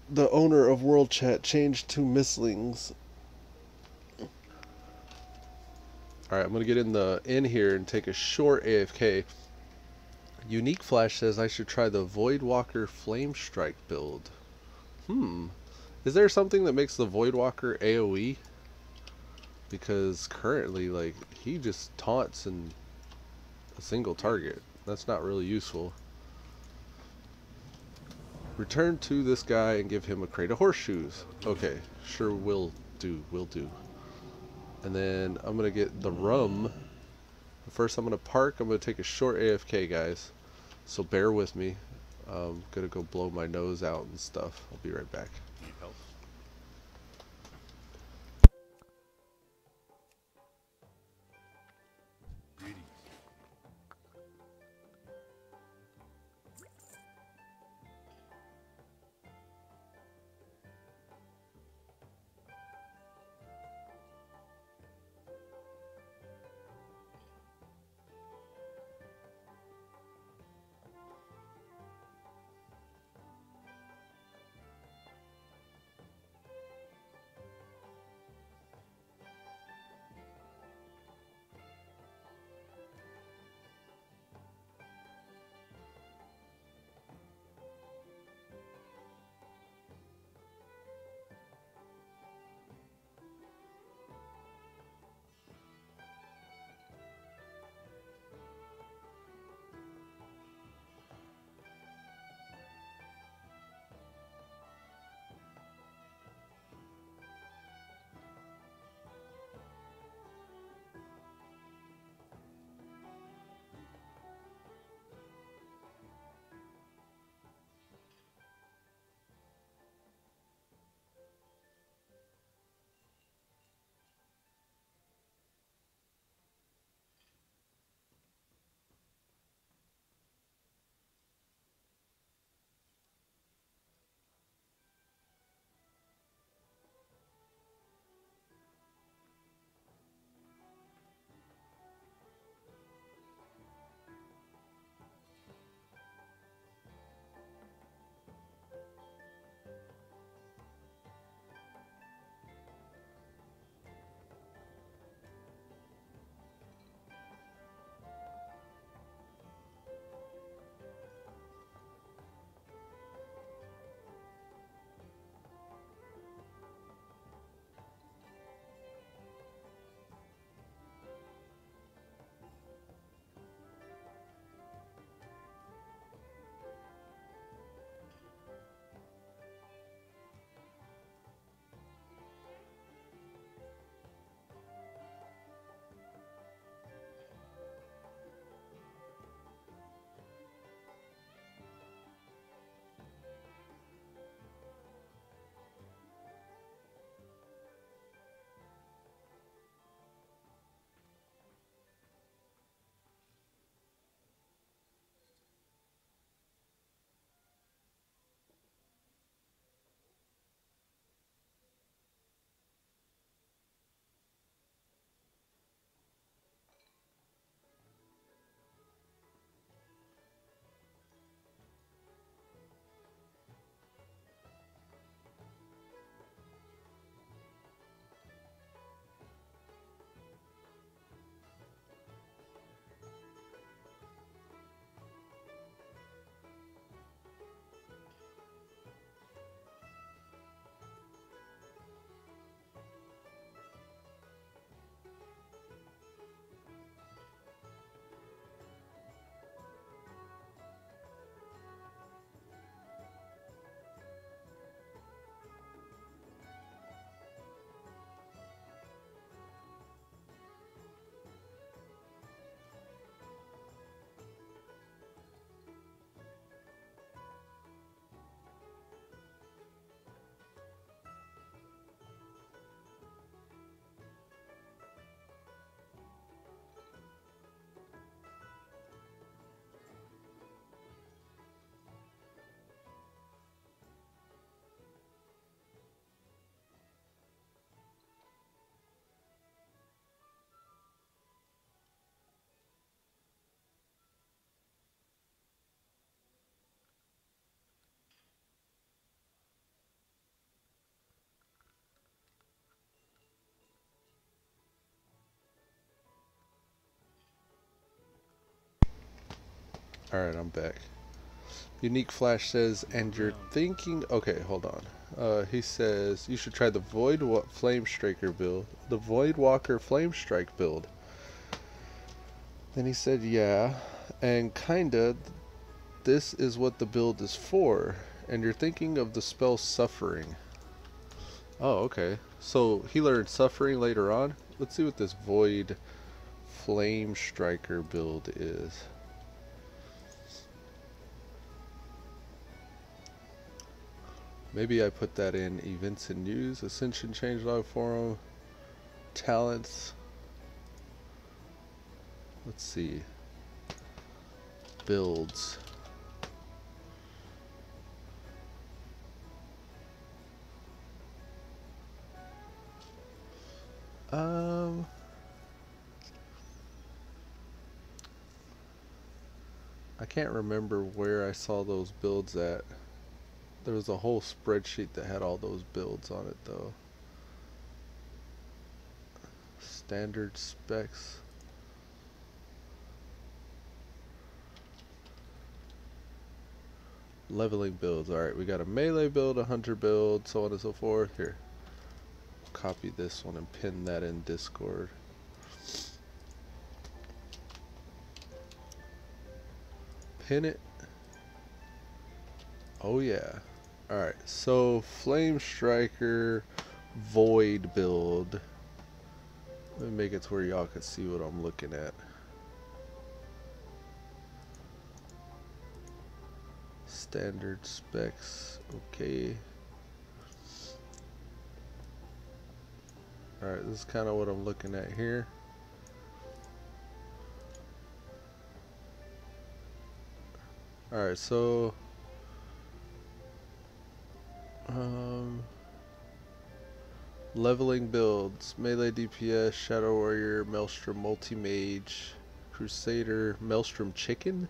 The owner of World Chat changed to Misslings. Alright, I'm going to get in here and take a short AFK. Unique Flash says I should try the Voidwalker Flame Strike build. Is there something that makes the Voidwalker AoE? Because currently, like, he just taunts in a single target. That's not really useful. Return to this guy and give him a crate of horseshoes. Okay, sure, will do. And then I'm going to get the rum. First I'm going to park. I'm going to take a short AFK, guys. So bear with me. I'm going to go blow my nose out and stuff. I'll be right back. Need help? Greetings. Alright, I'm back. Unique Flash says, and you're thinking... Okay, hold on. He says, you should try the Flame Striker build. The Void Walker Flame Strike build. Then he said, yeah. And kinda, this is what the build is for. And you're thinking of the spell Suffering. Oh, okay. So, he learned Suffering later on? Let's see what this Void Flame Striker build is. Maybe I put that in events and news. Ascension changelog forum. Talents. Let's see. Builds. I can't remember where I saw those builds at. There was a whole spreadsheet that had all those builds on it though. Standard specs. Leveling builds. Alright, we got a melee build, a hunter build, so on and so forth. Here. Copy this one and pin that in Discord. Pin it. Oh yeah. Alright, so Flame Striker Void build. Let me make it to where y'all can see what I'm looking at. Standard specs. Okay. Alright, this is kind of what I'm looking at here. Alright, so leveling builds, melee DPS, Shadow Warrior, Maelstrom Multi-Mage, Crusader, Maelstrom Chicken,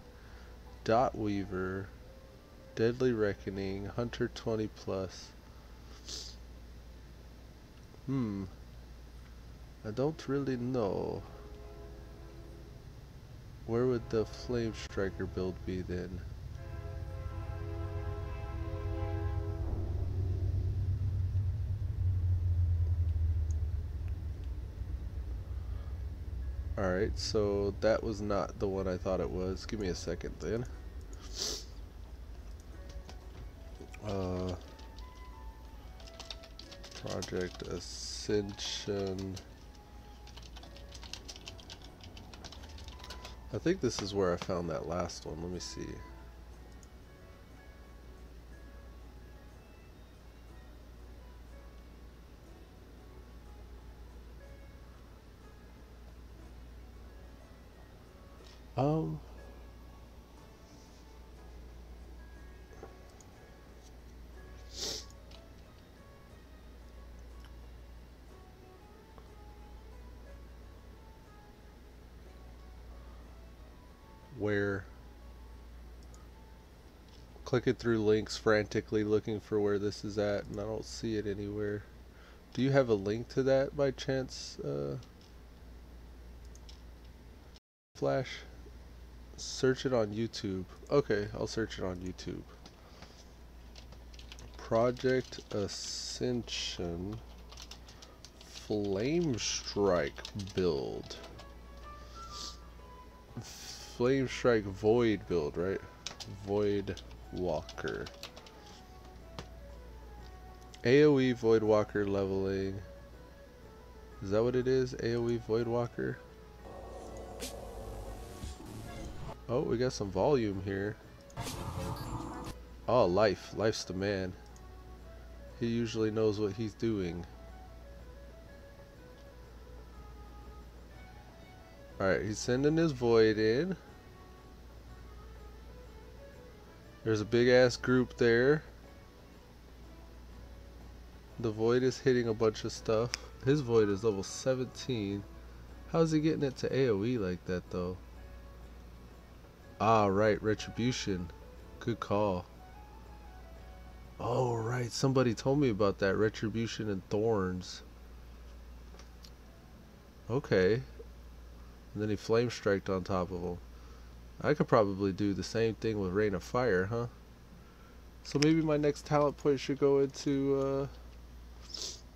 Dot Weaver, Deadly Reckoning, Hunter 20 plus. I don't really know. Where would the Flame Striker build be then? Alright, so that was not the one I thought it was. Give me a second then. Project Ascension. I think this is where I found that last one. Let me see. Where? Clicking through links frantically looking for where this is at, and I don't see it anywhere. Do you have a link to that by chance, Flash? Search it on YouTube. Okay, I'll search it on YouTube. Project Ascension Flame Strike build. Flame Strike Void build, right? Void Walker. AoE Void Walker leveling. Is that what it is? AoE Void Walker? Oh, we got some volume here. Oh, Life. Life's the man. He usually knows what he's doing. Alright, he's sending his Void in. There's a big ass group there. The Void is hitting a bunch of stuff. His Void is level 17. How's he getting it to AoE like that though? Ah, right, Retribution. Good call. Oh, right, somebody told me about that. Retribution and Thorns. Okay. And then he flame striked on top of him. I could probably do the same thing with Rain of Fire, huh? So maybe my next talent point should go into,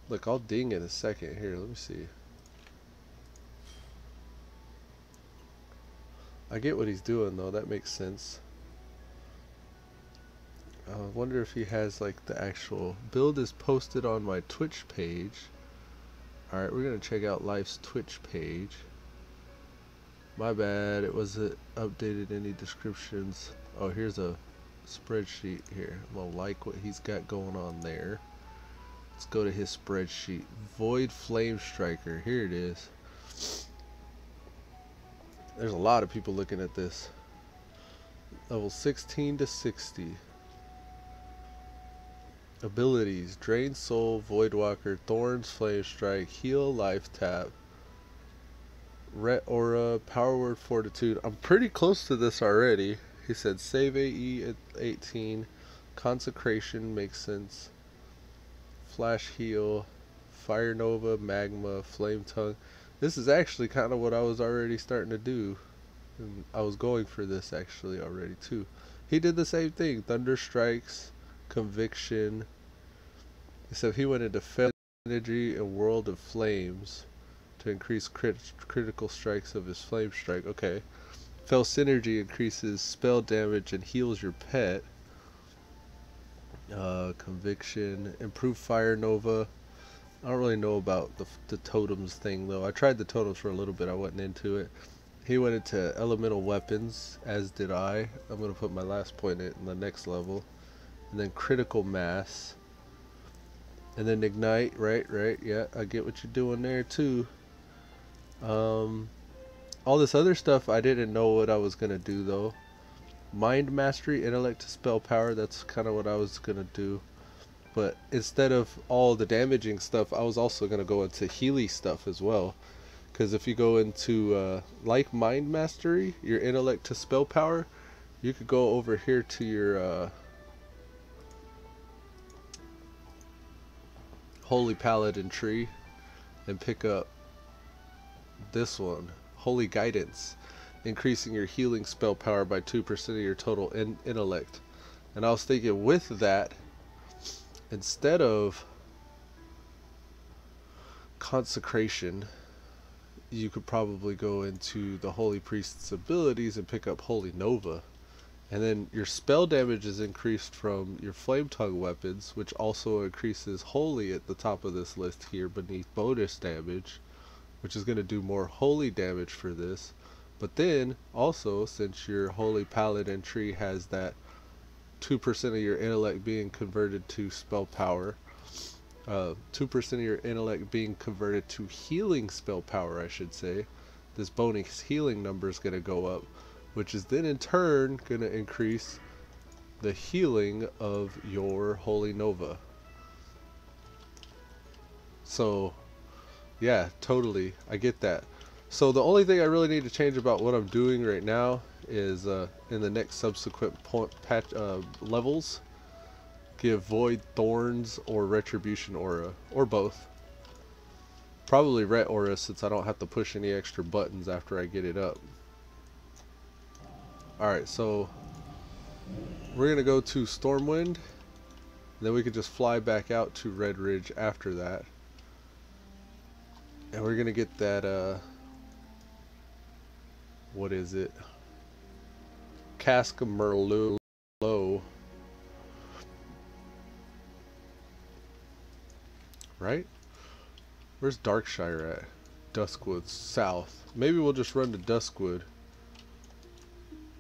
look, I'll ding in a second here. Let me see. I get what he's doing, though. That makes sense. I wonder if he has, like, the actual build is posted on my Twitch page. Alright, we're going to check out Life's Twitch page. My bad, it wasn't updated any descriptions. Oh, here's a spreadsheet here. I'm gonna like what he's got going on there. Let's go to his spreadsheet. Void Flame Striker, here it is. There's a lot of people looking at this. Level 16 to 60. Abilities: Drain Soul, Voidwalker, Thorns, Flame Strike, Heal, Life Tap, Ret Aura, Power Word, Fortitude. I'm pretty close to this already. He said save AE at 18. Consecration makes sense. Flash Heal, Fire Nova, Magma, Flame Tongue. This is actually kind of what I was already starting to do. And I was going for this actually already too. He did the same thing. Thunder Strikes, Conviction. Except he went into Fed Energy and World of Flames to increase critical strikes of his Flame Strike. Okay. Fell Synergy increases spell damage and heals your pet. Conviction. Improve Fire Nova. I don't really know about the totems thing though. I tried the totems for a little bit. I wasn't into it. He went into Elemental Weapons, as did I. I'm going to put my last point in the next level. And then Critical Mass. And then Ignite, right, yeah, I get what you're doing there too. All this other stuff, I didn't know what I was going to do though. Mind Mastery, Intellect to Spell Power, that's kind of what I was going to do. But instead of all the damaging stuff, I was also going to go into Healy stuff as well. Because if you go into, like Mind Mastery, your Intellect to Spell Power, you could go over here to your, Holy Paladin tree and pick up this one, Holy Guidance, increasing your healing spell power by 2% of your total intellect. And I was thinking with that, instead of Consecration, you could probably go into the Holy Priest's abilities and pick up Holy Nova. And then your spell damage is increased from your Flame Tongue weapons, which also increases Holy at the top of this list here beneath bonus damage, which is going to do more Holy damage for this. But then, also, since your Holy Paladin tree has that 2% of your intellect being converted to spell power, 2% of your intellect being converted to healing spell power, I should say, this bonus healing number is going to go up, which is then in turn going to increase the healing of your Holy Nova. So, yeah, totally, I get that. So the only thing I really need to change about what I'm doing right now is in the next subsequent levels, give Void Thorns or Retribution Aura, or both. Probably Ret Aura since I don't have to push any extra buttons after I get it up. Alright, so we're going to go to Stormwind, then we can just fly back out to Red Ridge after that. And we're going to get that, what is it? Cask of Merlot. Right? Where's Darkshire at? Duskwood, south. Maybe we'll just run to Duskwood.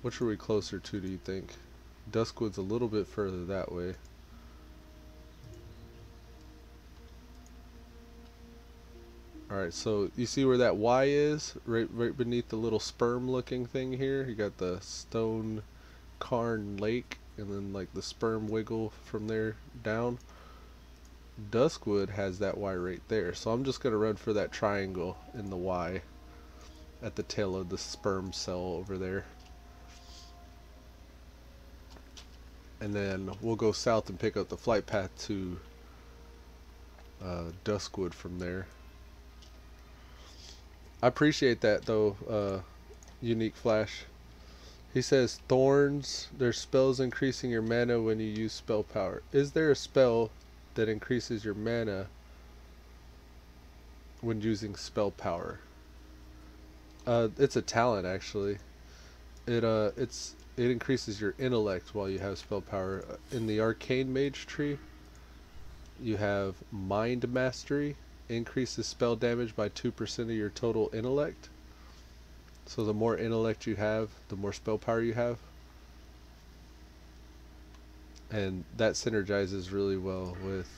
Which are we closer to, do you think? Duskwood's a little bit further that way. Alright, so you see where that Y is? Right beneath the little sperm looking thing here. You got the Stone Cairn Lake and then like the sperm wiggle from there down. Duskwood has that Y right there. So I'm just going to run for that triangle in the Y at the tail of the sperm cell over there. And then we'll go south and pick up the flight path to Duskwood from there. I appreciate that though, Unique Flash. He says thorns, there's spells increasing your mana when you use spell power. Is there a spell that increases your mana when using spell power? It's a talent actually. It increases your intellect while you have spell power. In the arcane mage tree, you have mind mastery, increases spell damage by 2% of your total intellect. So the more intellect you have, the more spell power you have. And that synergizes really well with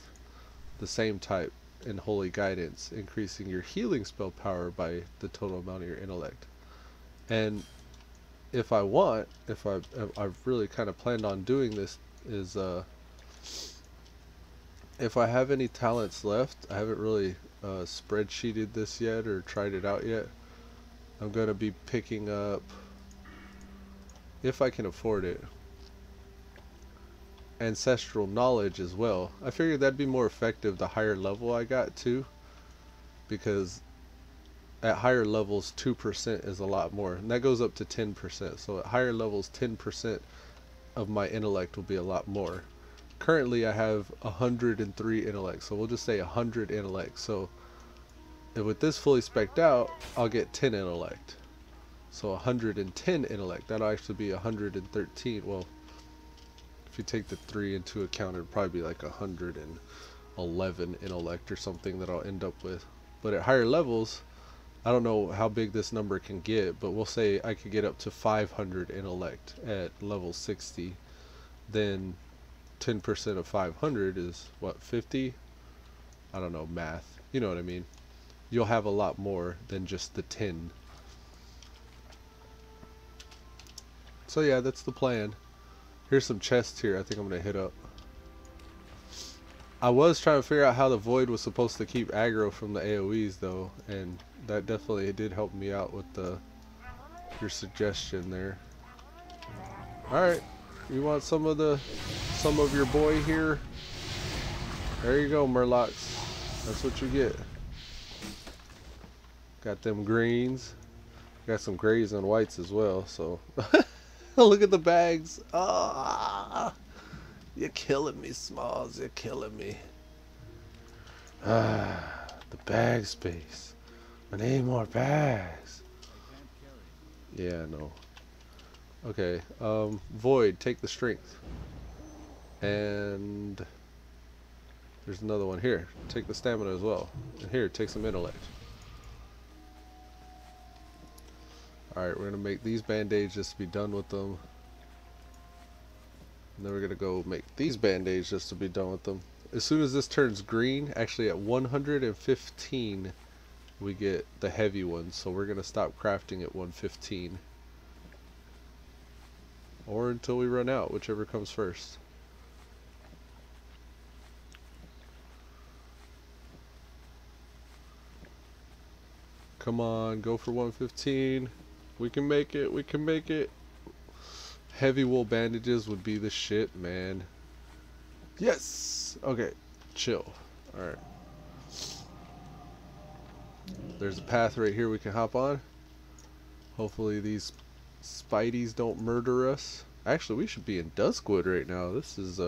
the same type in Holy Guidance, increasing your healing spell power by the total amount of your intellect. And if I want, I've really kind of planned on doing this, is if I have any talents left, I haven't really spreadsheeted this yet or tried it out yet. I'm going to be picking up, if I can afford it, ancestral knowledge as well. I figured that'd be more effective the higher level I got too, because at higher levels 2% is a lot more, and that goes up to 10%. So at higher levels 10% of my intellect will be a lot more. Currently I have 103 intellect, so we'll just say 100 intellect. So with this fully spec'd out, I'll get 10 intellect. So 110 intellect. That'll actually be 113. Well, if you take the 3 into account, it'd probably be like 111 intellect or something that I'll end up with. But at higher levels, I don't know how big this number can get, but we'll say I could get up to 500 intellect at level 60. Then 10% of 500 is what, 50? I don't know math. You know what I mean? You'll have a lot more than just the 10. So yeah, that's the plan. Here's some chests here I think I'm going to hit up. I was trying to figure out how the Void was supposed to keep aggro from the AoEs though, and that definitely did help me out with your suggestion there. Alright, you want some of your boy here? There you go, Murlocs. That's what you get. Got them greens. Got some grays and whites as well, so look at the bags. Ah, you're killing me, Smalls. You're killing me. Ah, the bag space. I need more bags. Yeah, no. Okay, Void, take the strength. And there's another one here. Take the stamina as well. And here, take some intellect. Alright, we're going to make these band-aids just to be done with them. And then we're going to go make these band-aids just to be done with them. As soon as this turns green, actually at 115, we get the heavy ones. So we're going to stop crafting at 115. Or until we run out, whichever comes first. Come on, go for 115. We can make it, we can make it. Heavy wool bandages would be the shit, man. Yes! Okay, chill. Alright. There's a path right here we can hop on. Hopefully these Spideys don't murder us. Actually, we should be in Duskwood right now. This is,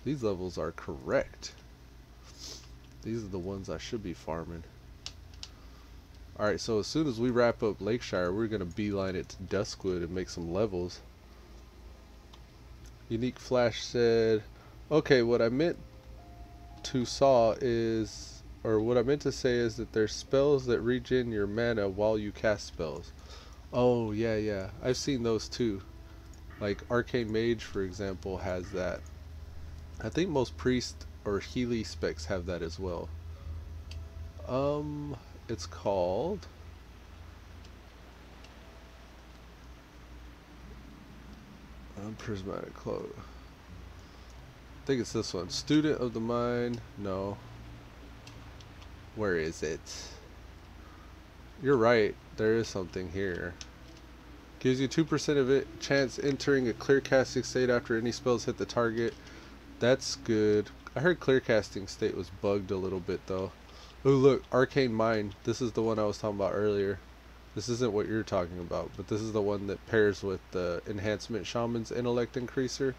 these levels are correct. These are the ones I should be farming. Alright, so as soon as we wrap up Lakeshire, we're going to beeline it to Duskwood and make some levels. Unique Flash said, okay, what I meant to say is that there's spells that regen your mana while you cast spells. Oh, yeah. I've seen those too. Like Arcane Mage, for example, has that. I think most Priest or Healy specs have that as well. It's called Prismatic Cloak. I think it's this one. Student of the Mind. No. Where is it? You're right. There is something here. Gives you 2% of it chance entering a clear casting state after any spells hit the target. That's good. I heard clear casting state was bugged a little bit though. Oh look, Arcane Mind. This is the one I was talking about earlier. This isn't what you're talking about, but this is the one that pairs with the Enhancement Shaman's Intellect Increaser.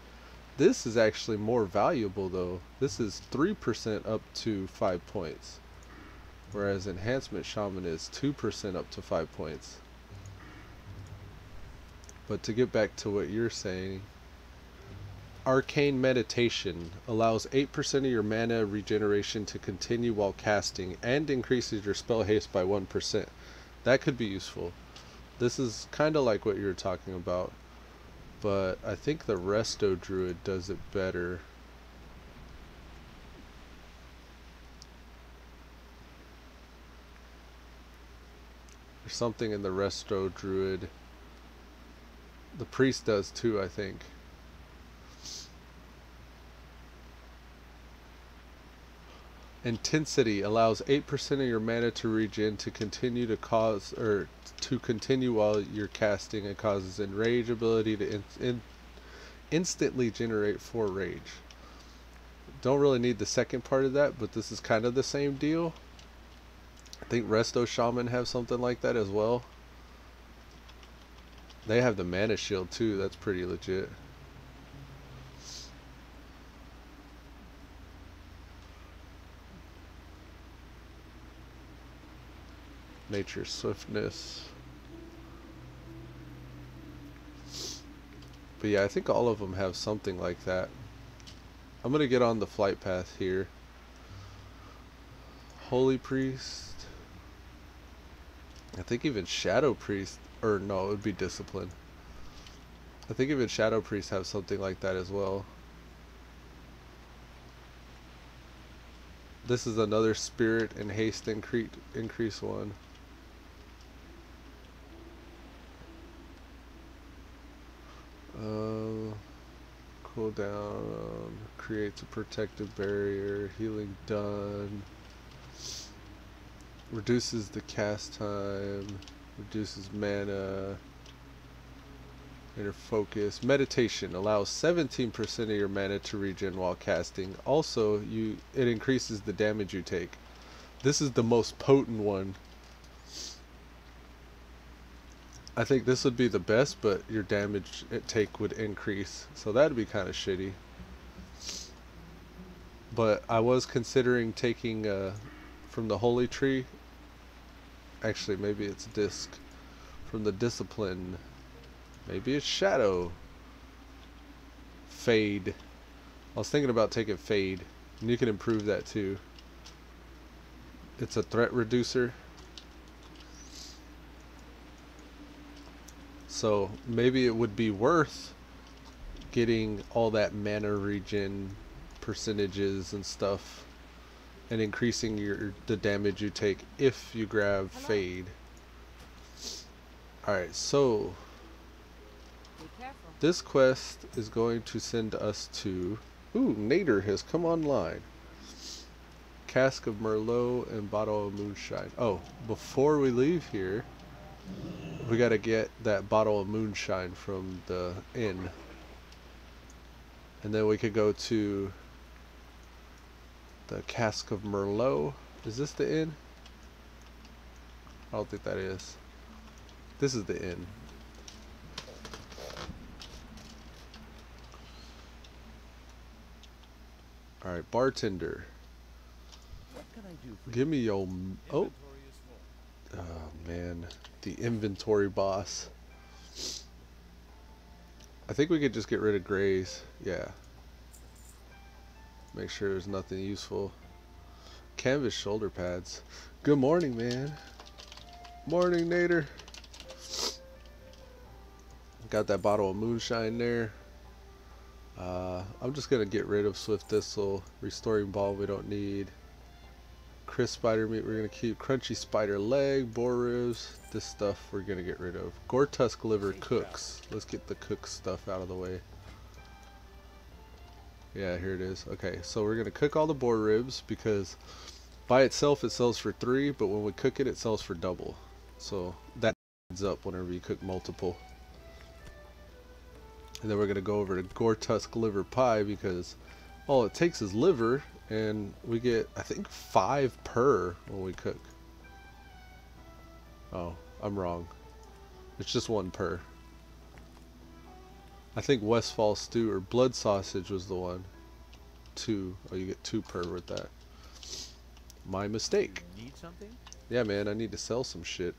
This is actually more valuable though. This is 3% up to 5 points. Whereas Enhancement Shaman is 2% up to 5 points. But to get back to what you're saying, Arcane Meditation allows 8% of your mana regeneration to continue while casting and increases your spell haste by 1%. That could be useful. This is kind of like what you're talking about, but I think the Resto Druid does it better. There's something in the Resto Druid. The Priest does too, I think. Intensity allows 8% of your mana to regen to continue to continue while you're casting, and causes enrage ability to instantly generate 4 rage. Don't really need the second part of that, but this is kind of the same deal. I think Resto Shaman have something like that as well. They have the mana shield too. That's pretty legit. Nature Swiftness. But yeah, I think all of them have something like that. I'm gonna get on the flight path here. Holy Priest. I think even Shadow Priest, or no, it would be Discipline. I think even Shadow Priest have something like that as well. This is another Spirit and Haste increase one. Cooldown, creates a protective barrier, healing done, reduces the cast time, reduces mana, inner focus. Meditation allows 17% of your mana to regen while casting. Also, it increases the damage you take. This is the most potent one. I think this would be the best, but your damage take would increase, so that'd be kind of shitty. But I was considering taking from the Holy Tree. Actually, maybe it's Disc. From the Discipline. Maybe it's Shadow. Fade. I was thinking about taking Fade, and you can improve that too. It's a threat reducer. So maybe it would be worth getting all that mana regen percentages and stuff and increasing the damage you take if you grab Fade. Alright, so this quest is going to send us to... Ooh, Nader has come online. Cask of Merlot and bottle of moonshine. Oh, before we leave here, we gotta get that bottle of moonshine from the inn. And then we could go to the Cask of Merlot. Is this the inn? I don't think that is. This is the inn. Alright, bartender. What can I do for Give me your... Oh, Inventory is full. oh man. The inventory boss. I think we could just get rid of grays. Yeah. Make sure there's nothing useful. Canvas shoulder pads. Good morning, man. Morning, Nader. Got that bottle of moonshine there. I'm just gonna get rid of Swift Thistle. Restoring ball we don't need. Crisp spider meat we're gonna keep. Crunchy spider leg, boar ribs. This stuff we're gonna get rid of. Gore-tusk liver cooks. Let's get the cook stuff out of the way. Yeah, here it is. Okay, so we're gonna cook all the boar ribs because by itself it sells for 3, but when we cook it, it sells for double. So that adds up whenever you cook multiple. And then we're gonna go over to Gore-tusk liver pie because all it takes is liver, and we get I think 5 per when we cook. Oh, I'm wrong. It's just 1 per. I think Westfall stew or blood sausage was the one. 2. Oh, you get 2 per with that. My mistake. You need something? Yeah, man, I need to sell some shit.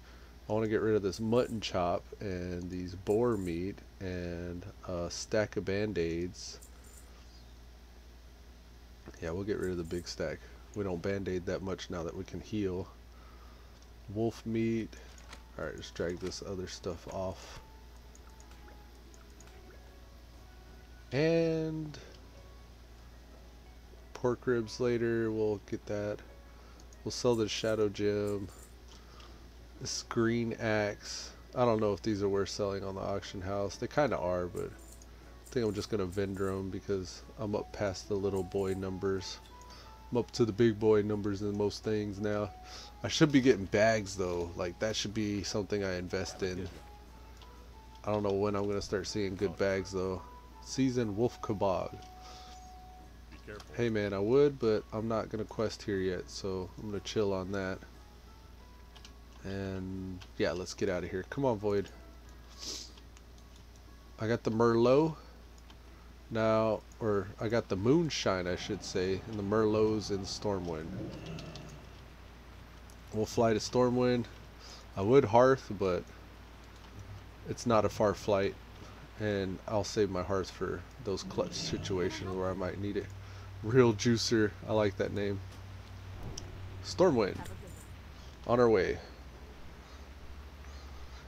I want to get rid of this mutton chop and these boar meat and a stack of band-aids. Yeah, we'll get rid of the big stack. We don't band-aid that much now that we can heal. Wolf meat. Alright, just drag this other stuff off. And pork ribs later, we'll get that. We'll sell the shadow gem. This green axe. I don't know if these are worth selling on the auction house. They kind of are, but I think I'm just going to vendor them because I'm up past the little boy numbers. I'm up to the big boy numbers in most things now. I should be getting bags though. Like that should be something I invest in. I don't know when I'm going to start seeing good bags though. Seasoned wolf kebab. Be careful. Hey man, I would, but I'm not going to quest here yet, so I'm going to chill on that. And yeah, let's get out of here. Come on, Void. I got the Merlot now, or I got the Moonshine, I should say, and the Merlots in Stormwind. We'll fly to Stormwind. I would Hearth, but it's not a far flight, and I'll save my Hearth for those clutch situations where I might need it. Real Juicer, I like that name. Stormwind, on our way.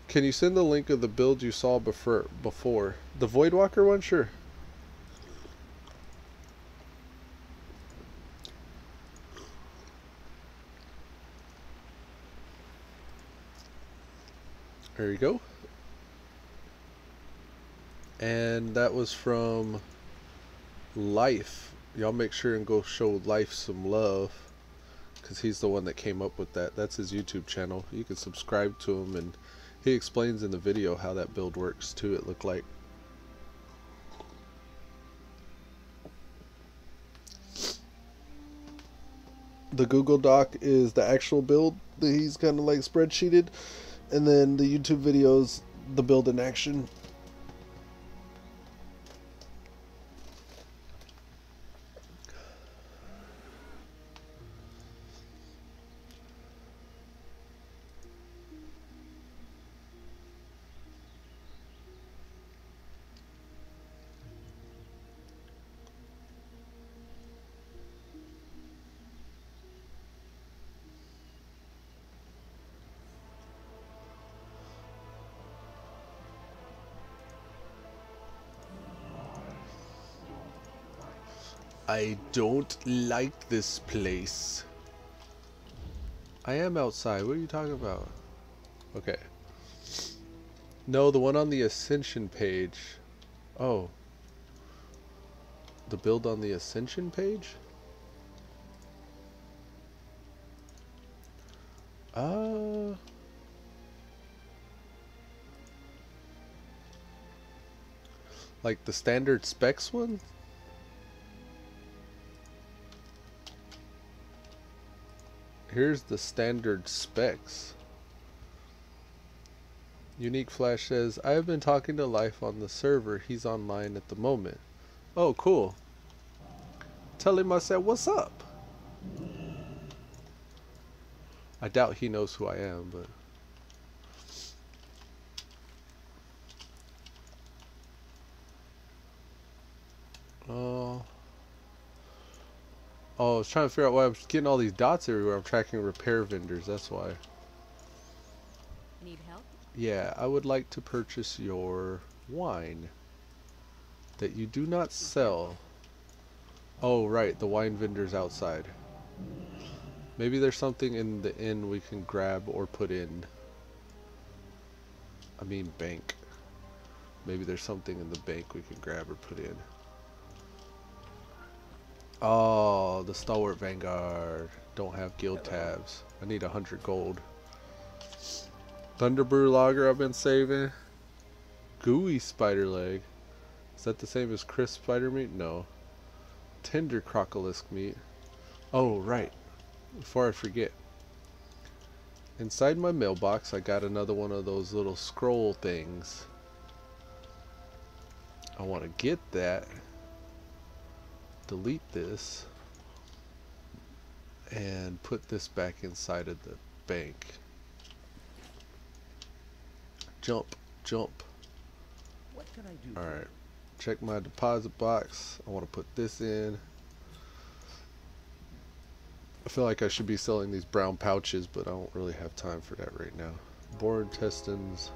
Can you send the link of the build you saw before? The Voidwalker one? Sure. There you go. And that was from Life. Y'all make sure and go show Life some love, because he's the one that came up with that. That's his YouTube channel. You can subscribe to him, and he explains in the video how that build works too, it looked like. The Google Doc is the actual build that he's kind of like spreadsheeted, and then the YouTube videos, the build in action. I don't like this place. I am outside. What are you talking about? Okay. No, the one on the Ascension page. Oh. The build on the Ascension page? Like the standard specs one? Here's the standard specs. Unique Flash says, I have been talking to Life on the server. He's online at the moment. Oh, cool. Tell him I said, what's up? I doubt he knows who I am, but... Oh, I was trying to figure out why I'm getting all these dots everywhere. I'm tracking repair vendors, that's why. Need help? Yeah, I would like to purchase your wine that you do not sell. Oh, right, the wine vendor's outside. Maybe there's something in the inn we can grab or put in. I mean bank. Maybe there's something in the bank we can grab or put in. Oh, the Stalwart Vanguard. Don't have guild tabs. I need 100 gold. Thunderbrew Lager I've been saving. Gooey spider leg. Is that the same as crisp spider meat? No. Tender crocolisk meat. Oh, right. Before I forget. Inside my mailbox, I got another one of those little scroll things. I want to get that, delete this, and put this back inside of the bank. Jump, jump. What can I do? Alright, check my deposit box. I want to put this in. I feel like I should be selling these brown pouches, but I don't really have time for that right now. Boar intestines.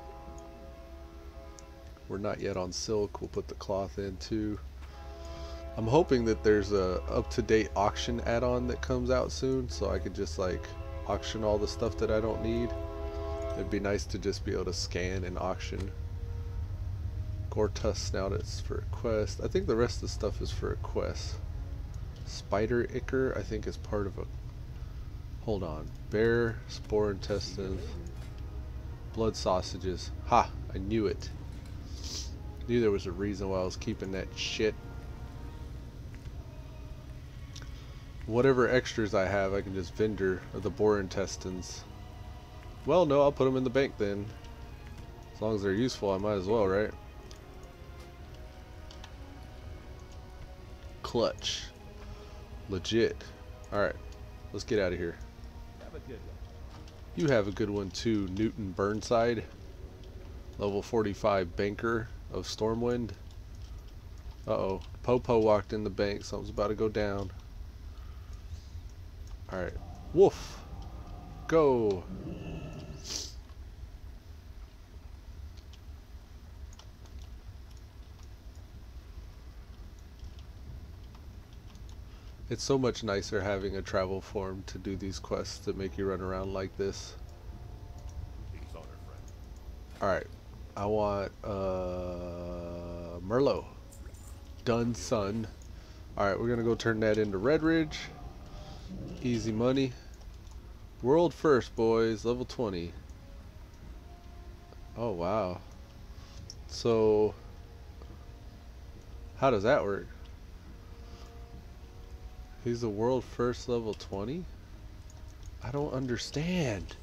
We're not yet on silk. We'll put the cloth in too. I'm hoping that there's a up-to-date auction add-on that comes out soon, so I could just like auction all the stuff that I don't need. It'd be nice to just be able to scan and auction. Gortusk snout is for a quest. I think the rest of the stuff is for a quest. Spider ichor I think is part of a... Hold on. Bear, spore intestines, blood sausages. Ha! I knew it. Knew there was a reason why I was keeping that shit. Whatever extras I have, I can just vendor the boar intestines. Well, no, I'll put them in the bank then. As long as they're useful, I might as well, right? Clutch. Legit. Alright, let's get out of here. Have a good one. You have a good one too, Newton Burnside. Level 45 banker of Stormwind. Uh-oh. Popo walked in the bank. Something's about to go down. Alright. Woof. Go. It's so much nicer having a travel form to do these quests that make you run around like this. Peace on her, friend. Alright. I want Merlot. Done, son. Alright, we're gonna go turn that into Red Ridge. Easy money. World first, boys. Level 20. Oh, wow. So, how does that work? He's the world first level 20? I don't understand.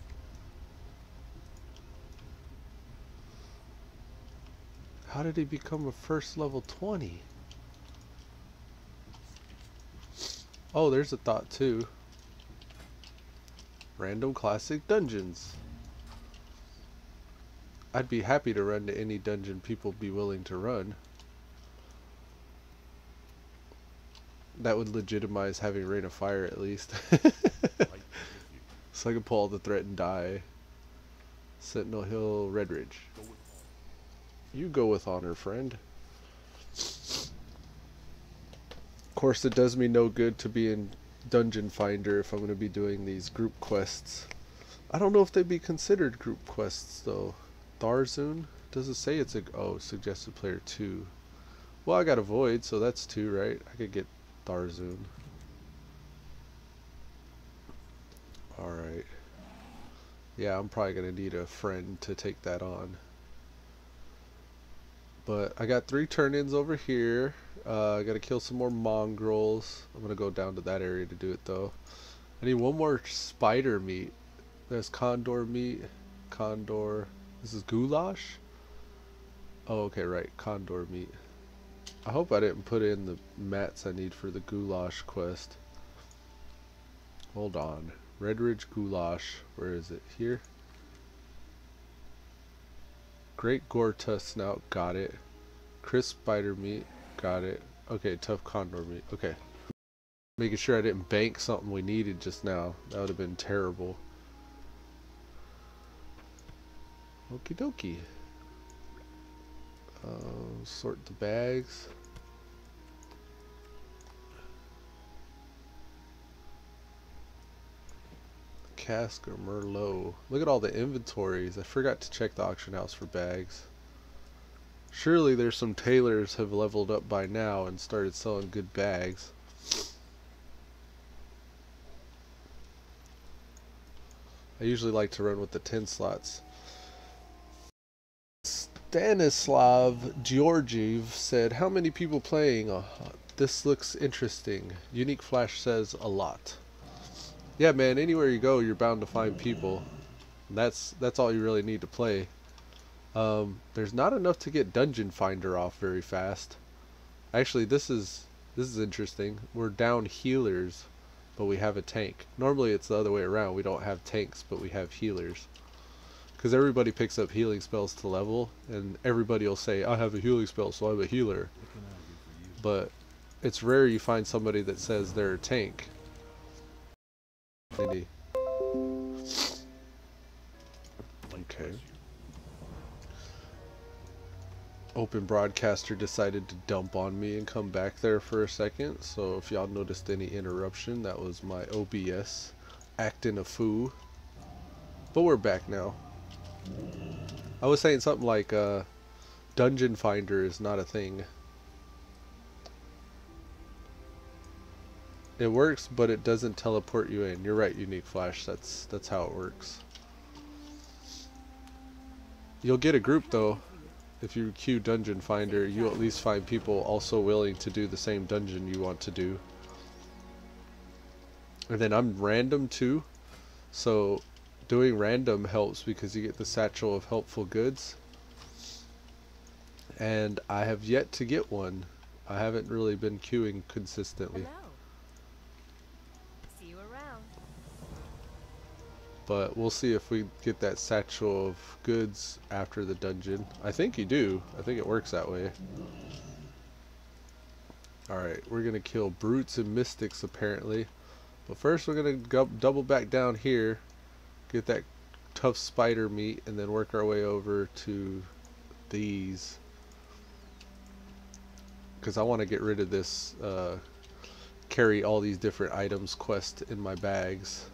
How did he become a first level 20? Oh, there's a thought too. Random classic dungeons. I'd be happy to run to any dungeon people be willing to run. That would legitimize having Rain of Fire at least. So I can pull all the threat and die. Sentinel Hill, Red Ridge. You go with honor, friend. Of course, it does me no good to be in Dungeon Finder if I'm going to be doing these group quests. I don't know if they'd be considered group quests though. Tharzun? Does it say it's a... Oh, suggested player 2. Well, I got a Void, so that's 2, right? I could get Tharzun. Alright. Yeah, I'm probably going to need a friend to take that on. But I got 3 turn-ins over here. I got to kill some more mongrels. I'm going to go down to that area to do it though. I need one more spider meat. There's condor meat. Condor. This is goulash? Oh, okay, right. Condor meat. I hope I didn't put in the mats I need for the goulash quest. Hold on. Red Ridge goulash. Where is it? Here? Great Gortusk snout. Got it. Crisp spider meat. Got it. Okay, tough condor meat. Okay. Making sure I didn't bank something we needed just now. That would have been terrible. Okie dokie. Sort the bags. Cask or Merlot. Look at all the inventories. I forgot to check the auction house for bags. Surely there's some tailors have leveled up by now and started selling good bags. I usually like to run with the 10 slots. Stanislav Georgiev said, how many people playing? This looks interesting. Unique Flash says a lot. Yeah, man, anywhere you go, you're bound to find people. That's all you really need to play. There's not enough to get Dungeon Finder off very fast. Actually, this is interesting. We're down healers, but we have a tank. Normally it's the other way around. We don't have tanks, but we have healers. Because everybody picks up healing spells to level, and everybody will say, I have a healing spell, so I'm a healer. But it's rare you find somebody that says they're a tank. Okay. Open Broadcaster decided to dump on me and come back there for a second, so if y'all noticed any interruption, that was my OBS acting a fool. But we're back now. I was saying something like Dungeon Finder is not a thing. It works, but it doesn't teleport you in. You're right, Unique Flash. That's how it works. You'll get a group though. If you queue Dungeon Finder, you at least find people also willing to do the same dungeon you want to do. And then I'm random too, so doing random helps because you get the satchel of helpful goods. And I have yet to get one. I haven't really been queuing consistently. Hello. See you around. But we'll see if we get that satchel of goods after the dungeon. I think you do. I think it works that way. Alright, we're going to kill brutes and mystics apparently. But first we're going to double back down here, get that tough spider meat, and then work our way over to these. Because I want to get rid of this carry all these different items quest in my bags.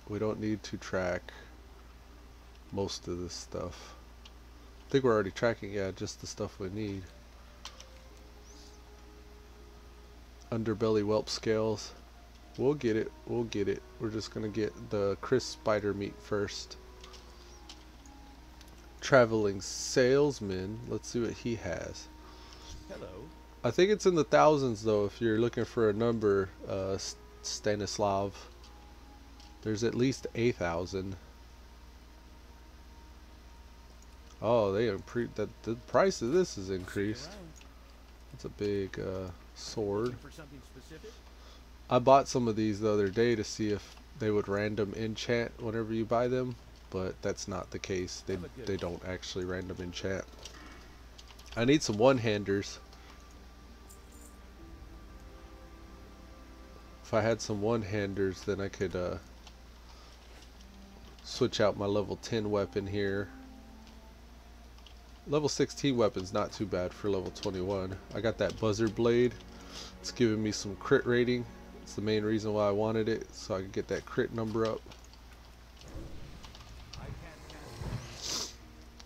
We don't need to track most of this stuff. I think we're already tracking, yeah, just the stuff we need. Underbelly whelp scales. We'll get it, we'll get it. We're just gonna get the crisp spider meat first. Traveling salesman, let's see what he has. Hello. I think it's in the thousands though if you're looking for a number, Stanislav. There's at least 8,000. Oh, the price of this is increased. That's a big sword. I bought some of these the other day to see if they would random enchant whenever you buy them, but that's not the case. They don't actually random enchant. I need some one-handers. If I had some one-handers, then I could switch out my level 10 weapon here. Level 16 weapon's not too bad for level 21. I got that buzzard blade. It's giving me some crit rating. It's the main reason why I wanted it, so I could get that crit number up.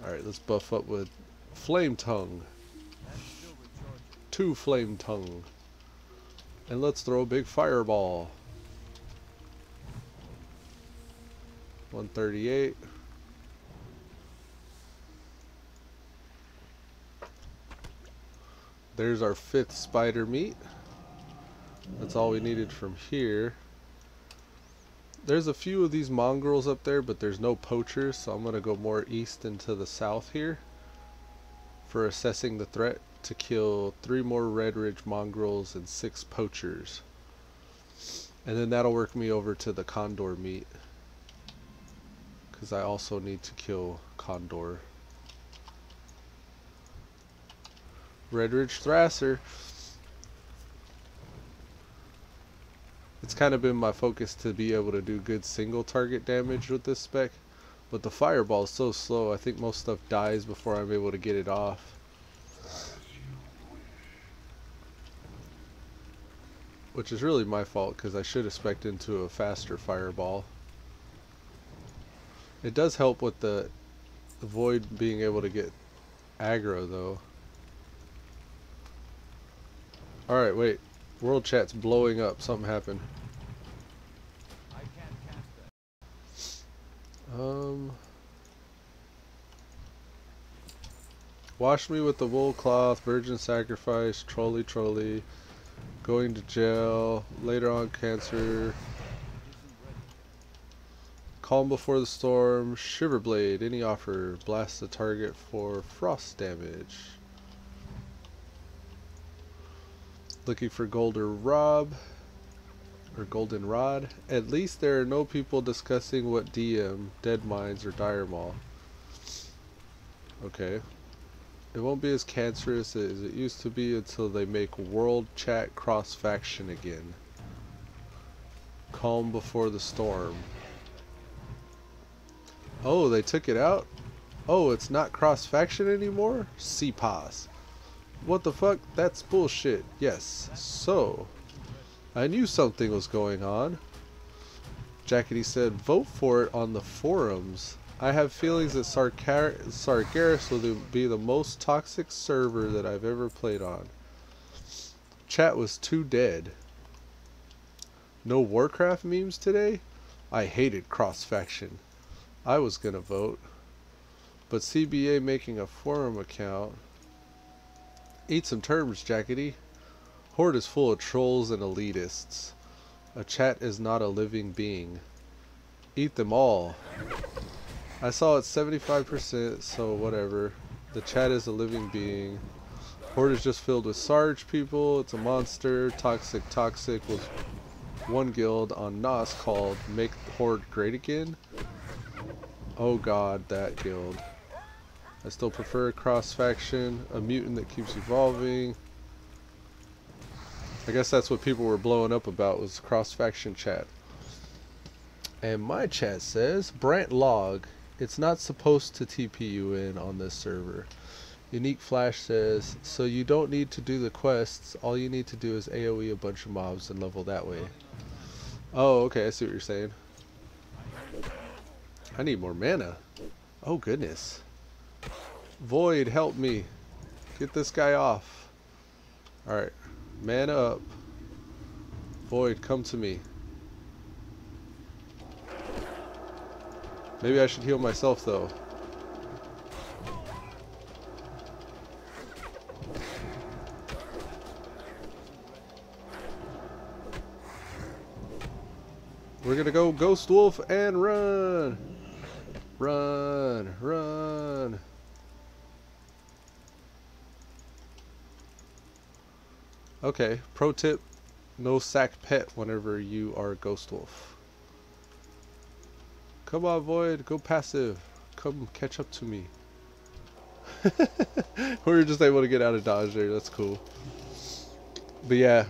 Alright, let's buff up with Flame Tongue. 2 Flame Tongue. And let's throw a big fireball. 138. There's our 5th spider meat. That's all we needed from here. There's a few of these mongrels up there, but there's no poachers, so I'm going to go more east into the south here for assessing the threat to kill 3 more Red Ridge mongrels and 6 poachers. And then that'll work me over to the condor meat, because I also need to kill condor. Red Ridge Thrasser. It's kind of been my focus to be able to do good single target damage with this spec, but the fireball is so slow. I think most stuff dies before I'm able to get it off. Which is really my fault, because I should have spec'd into a faster fireball. It does help with the void being able to get aggro though. Alright, wait. World chat's blowing up. Something happened. Wash me with the wool cloth, virgin sacrifice, trolley, going to jail, later on cancer, Calm Before the Storm, Shiverblade, any offer, blast the target for frost damage. Looking for Golden Rod. At least there are no people discussing what DM, Dead Mines, or Dire Maul. Okay. It won't be as cancerous as it used to be until they make World Chat cross-faction again. Calm Before the Storm. Oh, they took it out? Oh, it's not cross-faction anymore? CPAS. What the fuck? That's bullshit. Yes. So, I knew something was going on. Jackety said, vote for it on the forums. I have feelings that Sargeras will be the most toxic server that I've ever played on. Chat was too dead. No Warcraft memes today? I hated cross-faction. I was gonna vote. But CBA making a forum account. Eat some terms, Jackety. Horde is full of trolls and elitists. A chat is not a living being. Eat them all. I saw it 75%, so whatever. The chat is a living being. Horde is just filled with Sarge people. It's a monster. Toxic with one guild on NOS called Make Horde Great Again. Oh god, that guild. I still prefer cross-faction. A mutant that keeps evolving. I guess that's what people were blowing up about, was cross-faction chat. And my chat says, Brant Log, it's not supposed to TP you in on this server. Unique Flash says, so you don't need to do the quests, all you need to do is AoE a bunch of mobs and level that way. Oh, okay, I see what you're saying. I need more mana. Oh goodness. Void, help me. Get this guy off. Alright, mana up. Void, come to me. Maybe I should heal myself though. We're gonna go Ghost Wolf and run! Run! Run! Okay, pro tip, no sack pet whenever you are Ghost Wolf. Come on, Void, go passive. Come catch up to me. We were just able to get out of dodge there, that's cool. But yeah,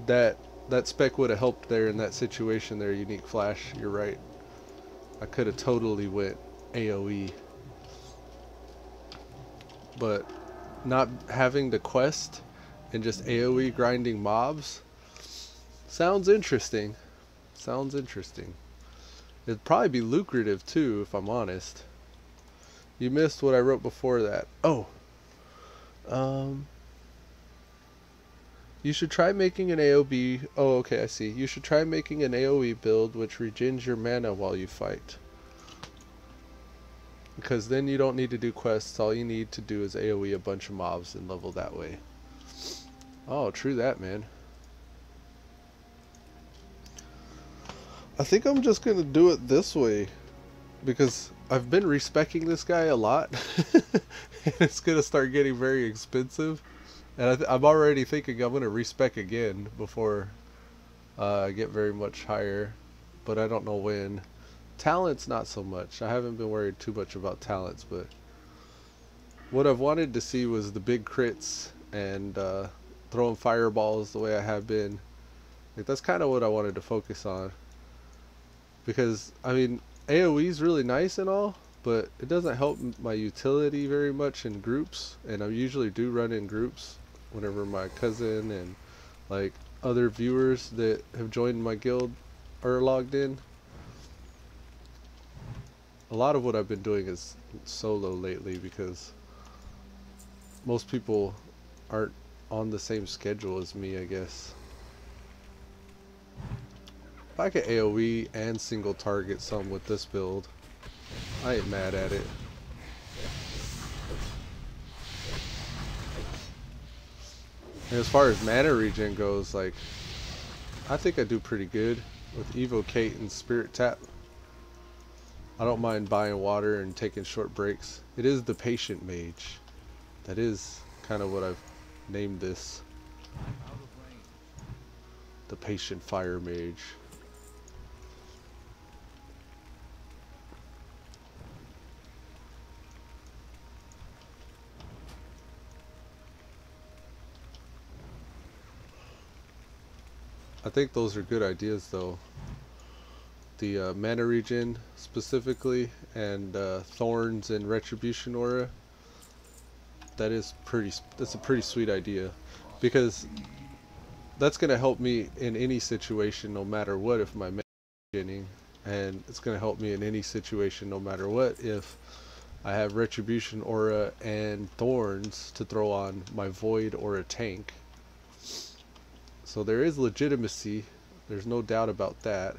that spec would have helped there in that situation there, Unique Flash, you're right. I could have totally went AoE. But not having the quest and just AoE grinding mobs sounds interesting. Sounds interesting. It'd probably be lucrative too, if I'm honest. You missed what I wrote before that. Oh. You should try making an AoE. Oh, okay, I see. You should try making an AoE build which regens your mana while you fight. Because then you don't need to do quests. All you need to do is AoE a bunch of mobs and level that way. Oh, true that, man. I think I'm just gonna do it this way because I've been respecking this guy a lot and it's gonna start getting very expensive, and I'm already thinking I'm gonna respec again before I get very much higher, but I don't know when. Talents not so much. I haven't been worried too much about talents, but what I've wanted to see was the big crits and throwing fireballs the way I have been. Like, that's kind of what I wanted to focus on. Because, I mean, AoE is really nice and all, but it doesn't help my utility very much in groups. And I usually do run in groups whenever my cousin and, like, other viewers that have joined my guild are logged in. A lot of what I've been doing is solo lately because most people aren't on the same schedule as me, I guess. If I could AoE and single target some with this build, I ain't mad at it. And as far as mana regen goes, like, I think I do pretty good with Evocate and Spirit Tap. I don't mind buying water and taking short breaks. It is the patient mage. That is kind of what I've named this. The patient fire mage. I think those are good ideas though. The mana regen specifically, and thorns and retribution aura. That's a pretty sweet idea, because that's gonna help me in any situation no matter what if my mana is beginning, and it's gonna help me in any situation no matter what if I have retribution aura and thorns to throw on my void or a tank. So there is legitimacy, there's no doubt about that.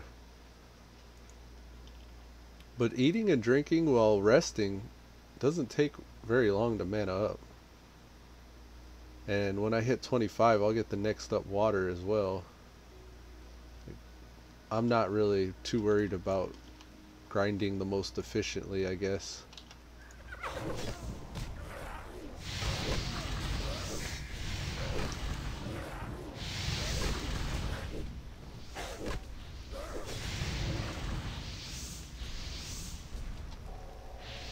But eating and drinking while resting doesn't take very long to mana up. And when I hit 25, I'll get the next up water as well. I'm not really too worried about grinding the most efficiently, I guess.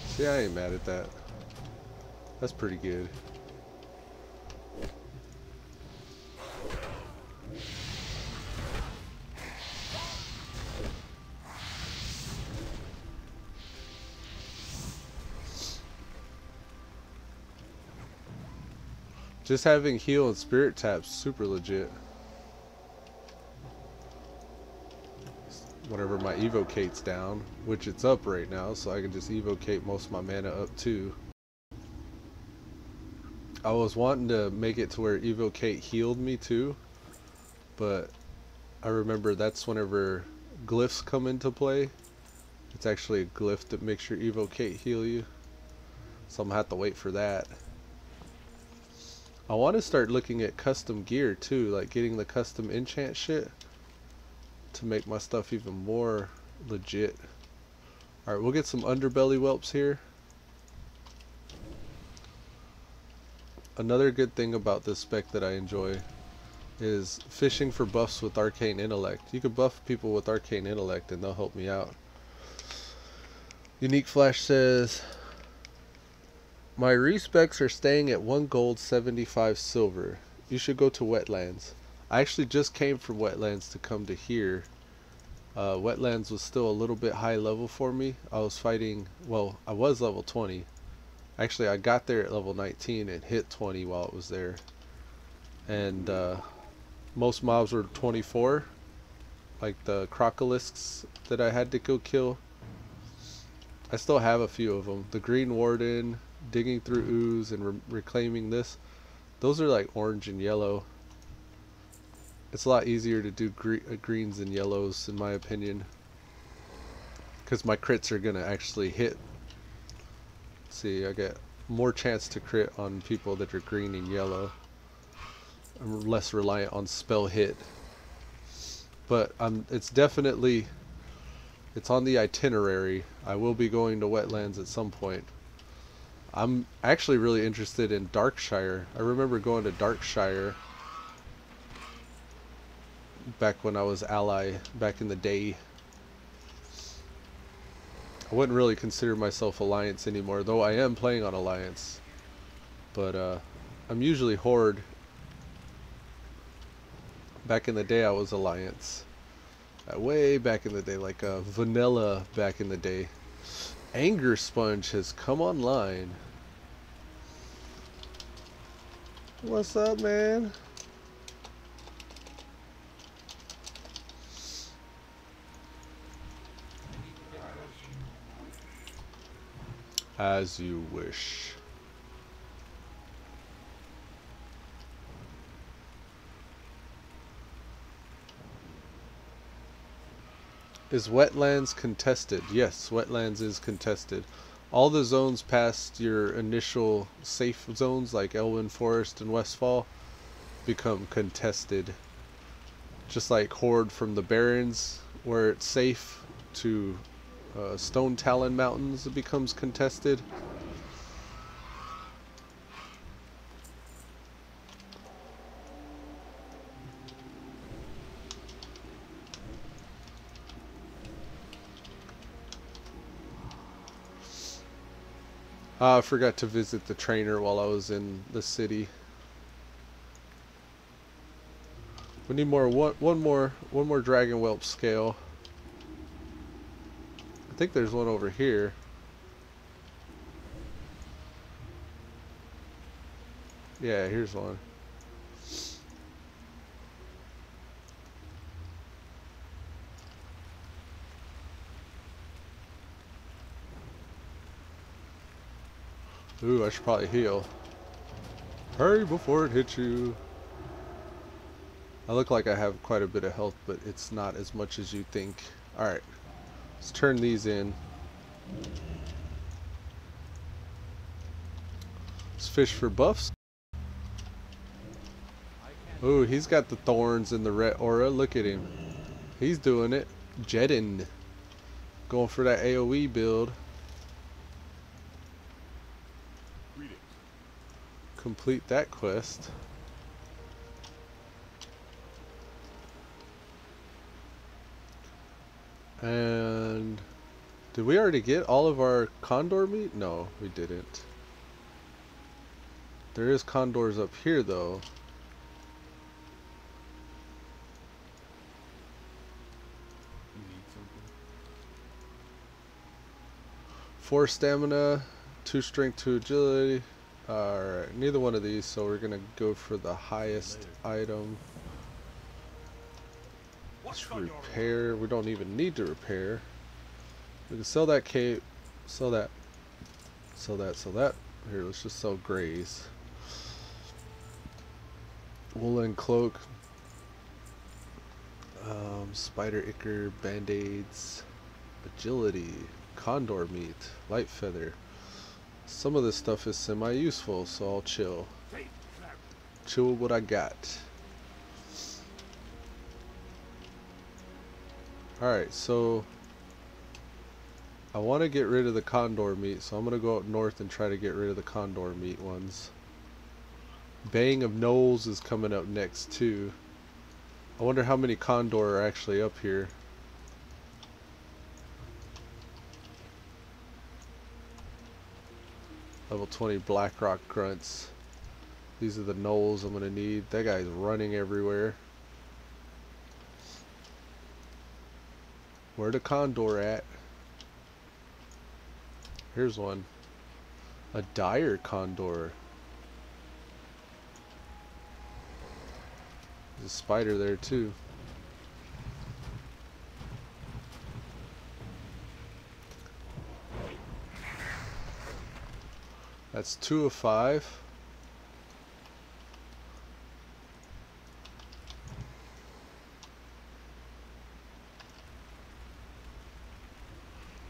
See, I ain't mad at that. That's pretty good. Just having heal and spirit taps super legit. Whenever my evocate's down, which it's up right now, so I can just evocate most of my mana up too. I was wanting to make it to where evocate healed me too, but I remember that's whenever glyphs come into play. It's actually a glyph that makes your evocate heal you, so I'm gonna have to wait for that. I want to start looking at custom gear too, like getting the custom enchant shit to make my stuff even more legit. Alright, we'll get some underbelly whelps here. Another good thing about this spec that I enjoy is fishing for buffs with arcane intellect. You can buff people with arcane intellect and they'll help me out. Unique Flash says, my respecs are staying at 1 gold, 75 silver. You should go to Wetlands. I actually just came from Wetlands to come to here. Wetlands was still a little bit high level for me. I was fighting, well, I was level 20. Actually, I got there at level 19 and hit 20 while it was there. And most mobs were 24. Like the crocolisks that I had to go kill. I still have a few of them. The Green Warden, digging through ooze and reclaiming this. Those are like orange and yellow. It's a lot easier to do greens and yellows in my opinion, because my crits are gonna actually hit. See, I get more chance to crit on people that are green and yellow. I'm less reliant on spell hit, but it's definitely, it's on the itinerary. I will be going to Wetlands at some point. I'm actually really interested in Darkshire. I remember going to Darkshire back when I was ally back in the day. I wouldn't really consider myself Alliance anymore, though I am playing on Alliance. But I'm usually Horde. Back in the day I was Alliance. Way back in the day, like vanilla back in the day. Anger Sponge has come online. What's up, man? As you wish. Is Wetlands contested? Yes, Wetlands is contested. All the zones past your initial safe zones like Elwyn Forest and Westfall become contested. Just like Horde from the Barrens, where it's safe, to Stone Talon Mountains becomes contested. I forgot to visit the trainer while I was in the city. We need one more dragon whelp scale. I think there's one over here. Yeah, here's one. Ooh, I should probably heal. Hurry before it hits you. I look like I have quite a bit of health, but it's not as much as you think. Alright, let's turn these in. Let's fish for buffs. Ooh, he's got the thorns and the red aura. Look at him. He's doing it. Jetting. Going for that AoE build. Greetings. Complete that quest. And did we already get all of our condor meat? No, we didn't. There is condors up here though. You need something? 4 stamina, 2 strength, 2 agility. Alright, neither one of these, so we're gonna go for the highest item. Let's repair. We don't even need to repair. We can sell that cape, sell that, sell that, sell that. Here, let's just sell grays. Woolen cloak, spider ichor, band-aids, agility, condor meat, light feather. Some of this stuff is semi-useful, so I'll chill. Chill with what I got. Alright, so I want to get rid of the condor meat, so I'm going to go up north and try to get rid of the condor meat ones. Baying of Knolls is coming up next too. I wonder how many condor are actually up here. Level 20 Blackrock Grunts. These are the Knolls I'm going to need. That guy's running everywhere. Where the condor at? Here's one. A dire condor. There's a spider there too. That's 2 of 5.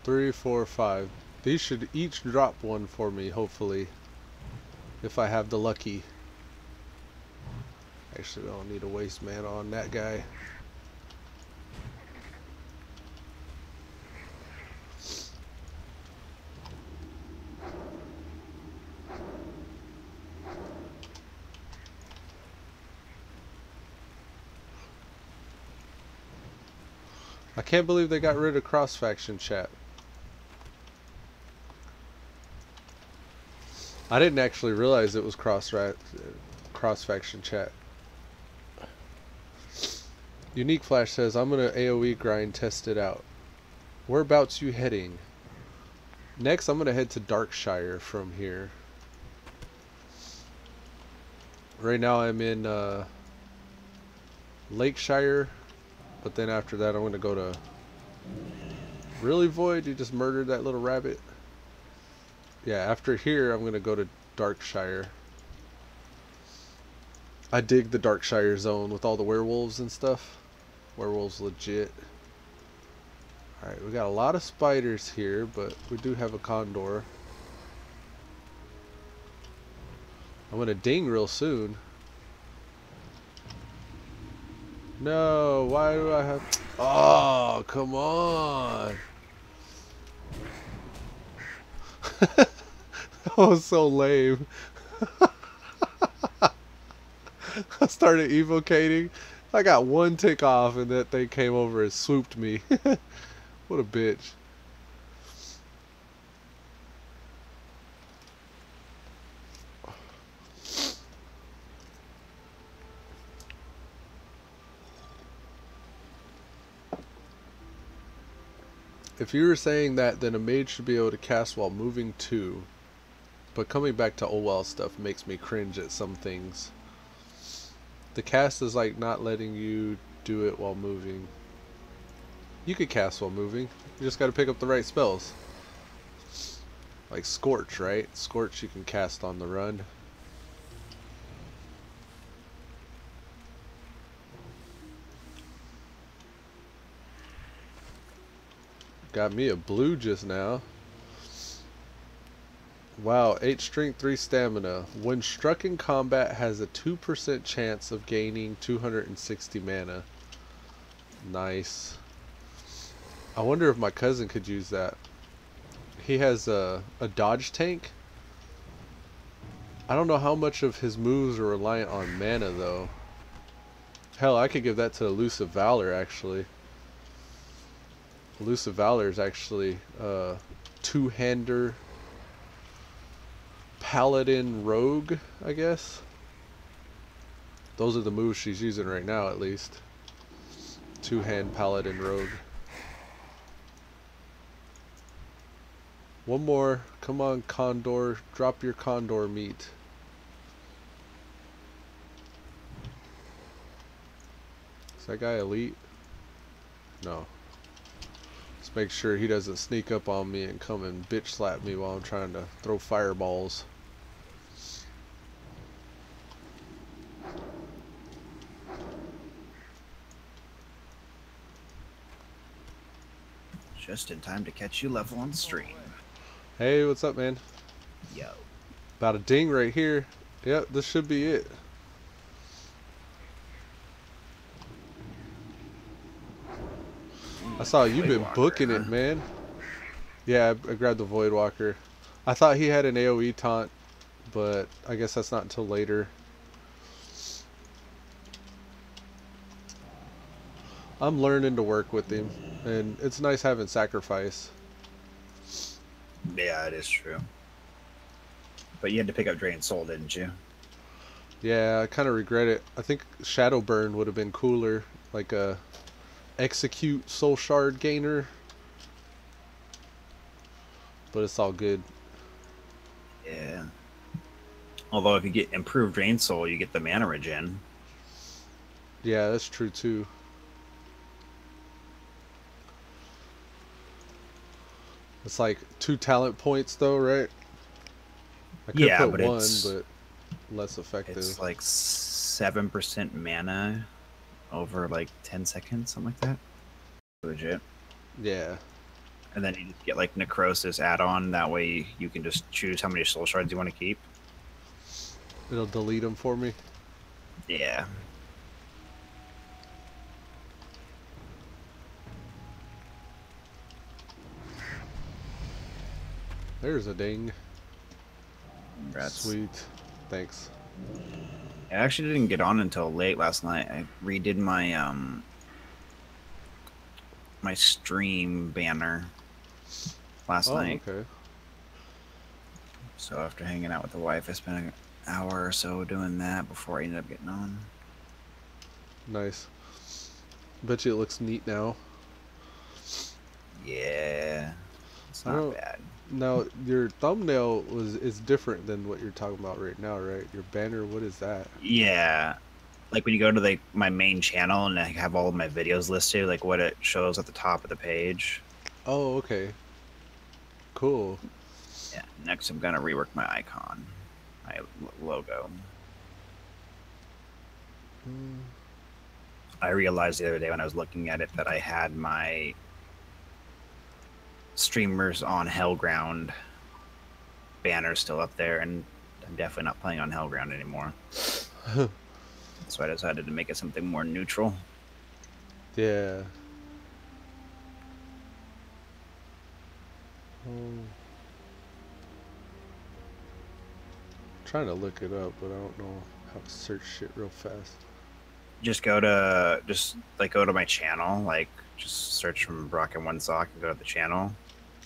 Three, 4, 5. These should each drop one for me, hopefully. If I have the lucky. Actually, I don't need to waste mana on that guy. I can't believe they got rid of cross-faction chat. I didn't actually realize it was cross-faction chat. Unique Flash says, I'm gonna AoE grind, test it out. Whereabouts you heading? Next, I'm gonna head to Darkshire from here. Right now I'm in Lakeshire, but then after that I'm gonna go to... Really, Void? You just murdered that little rabbit? Yeah, after here I'm gonna go to Darkshire. I dig the Darkshire zone with all the werewolves and stuff. Werewolves legit. Alright, we got a lot of spiders here, but we do have a condor. I'm gonna ding real soon. No, why do I have... Oh, come on! That was so lame. I started evocating. I got one tick off and that thing came over and swooped me. What a bitch. If you were saying that, then a mage should be able to cast while moving too. But coming back to OL stuff makes me cringe at some things. The cast is like not letting you do it while moving. You could cast while moving. You just gotta pick up the right spells. Like Scorch, right? Scorch you can cast on the run. Got me a blue just now. Wow, 8 strength, 3 stamina. When struck in combat has a 2% chance of gaining 260 mana. Nice. I wonder if my cousin could use that. He has a dodge tank. I don't know how much of his moves are reliant on mana though. Hell, I could give that to Elusive Valor actually. Elusive Valor is actually two-hander Paladin Rogue, I guess. Those are the moves she's using right now at least. Two-hand Paladin Rogue. One more. Come on, Condor. Drop your Condor meat. Is that guy elite? No. Let's make sure he doesn't sneak up on me and come and bitch slap me while I'm trying to throw fireballs. Just in time to catch you level on stream. Hey, what's up, man? Yo. About a ding right here. Yep, this should be it. I saw you've been booking it, man. Yeah, I grabbed the Void Walker. I thought he had an AoE taunt, but I guess that's not until later. I'm learning to work with him, and it's nice having sacrifice. Yeah, it is true. But you had to pick up Drain Soul, didn't you? Yeah, I kind of regret it. I think Shadow Burn would have been cooler, like a execute Soul Shard gainer. But it's all good. Yeah. Although if you get improved Drain Soul, you get the mana regen. Yeah, that's true too. It's like 2 talent points though, right? I could Yeah, put but one, it's, but less effective. it's like 7% mana over like 10 seconds, something like that. Legit. Yeah. And then you just get like Necrosis add-on. That way you can just choose how many Soul Shards you want to keep. It'll delete them for me. Yeah. There's a ding. Congrats. Sweet. Thanks. I actually didn't get on until late last night. I redid my my stream banner last night. Okay. So after hanging out with the wife, I spent an hour or so doing that before I ended up getting on. Nice. Bet you it looks neat now. Yeah, it's I not don't- bad. Now your thumbnail is different than what you're talking about right now, right? Your banner, what is that? Yeah, like when you go to my main channel and I have all of my videos listed, like what it shows at the top of the page. Oh, okay. Cool. Yeah. Next, I'm gonna rework my icon, my logo. I realized the other day when I was looking at it that I had my streamers on Hellground banner still up there, and I'm definitely not playing on Hellground anymore. So I decided to make it something more neutral. Yeah. trying to look it up, but I don't know how to search shit real fast. Just go to my channel, like just search from Brock and One Sock and go to the channel.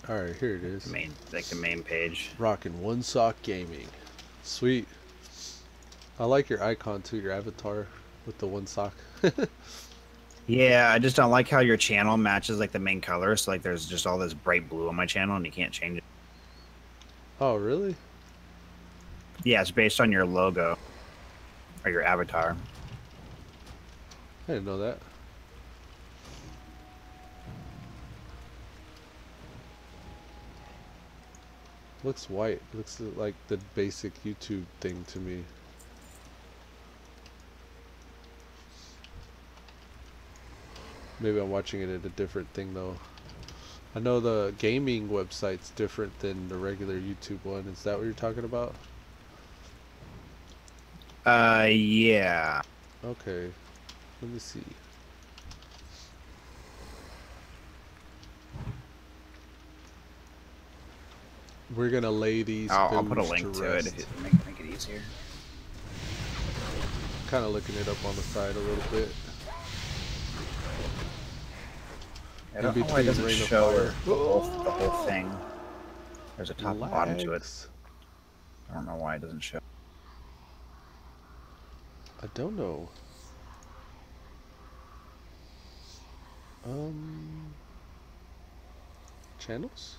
Alright, here it is. The main page. Rockin' One Sock Gaming. Sweet. I like your icon too, your avatar with the one sock. Yeah, I just don't like how your channel matches like the main color. So like there's just all this bright blue on my channel and you can't change it. Oh, really? Yeah, it's based on your logo or your avatar. I didn't know that. Looks white. Looks like the basic YouTube thing to me. Maybe I'm watching it at a different thing though. I know the gaming website's different than the regular YouTube one. Is that what you're talking about? Yeah. Okay. Let me see. We're gonna lay these. I'll put a link to it if you make it easier. Kind of looking it up on the side a little bit. I don't know why it doesn't show the whole thing. There's a top and bottom to it. I don't know why it doesn't show. I don't know. Channels?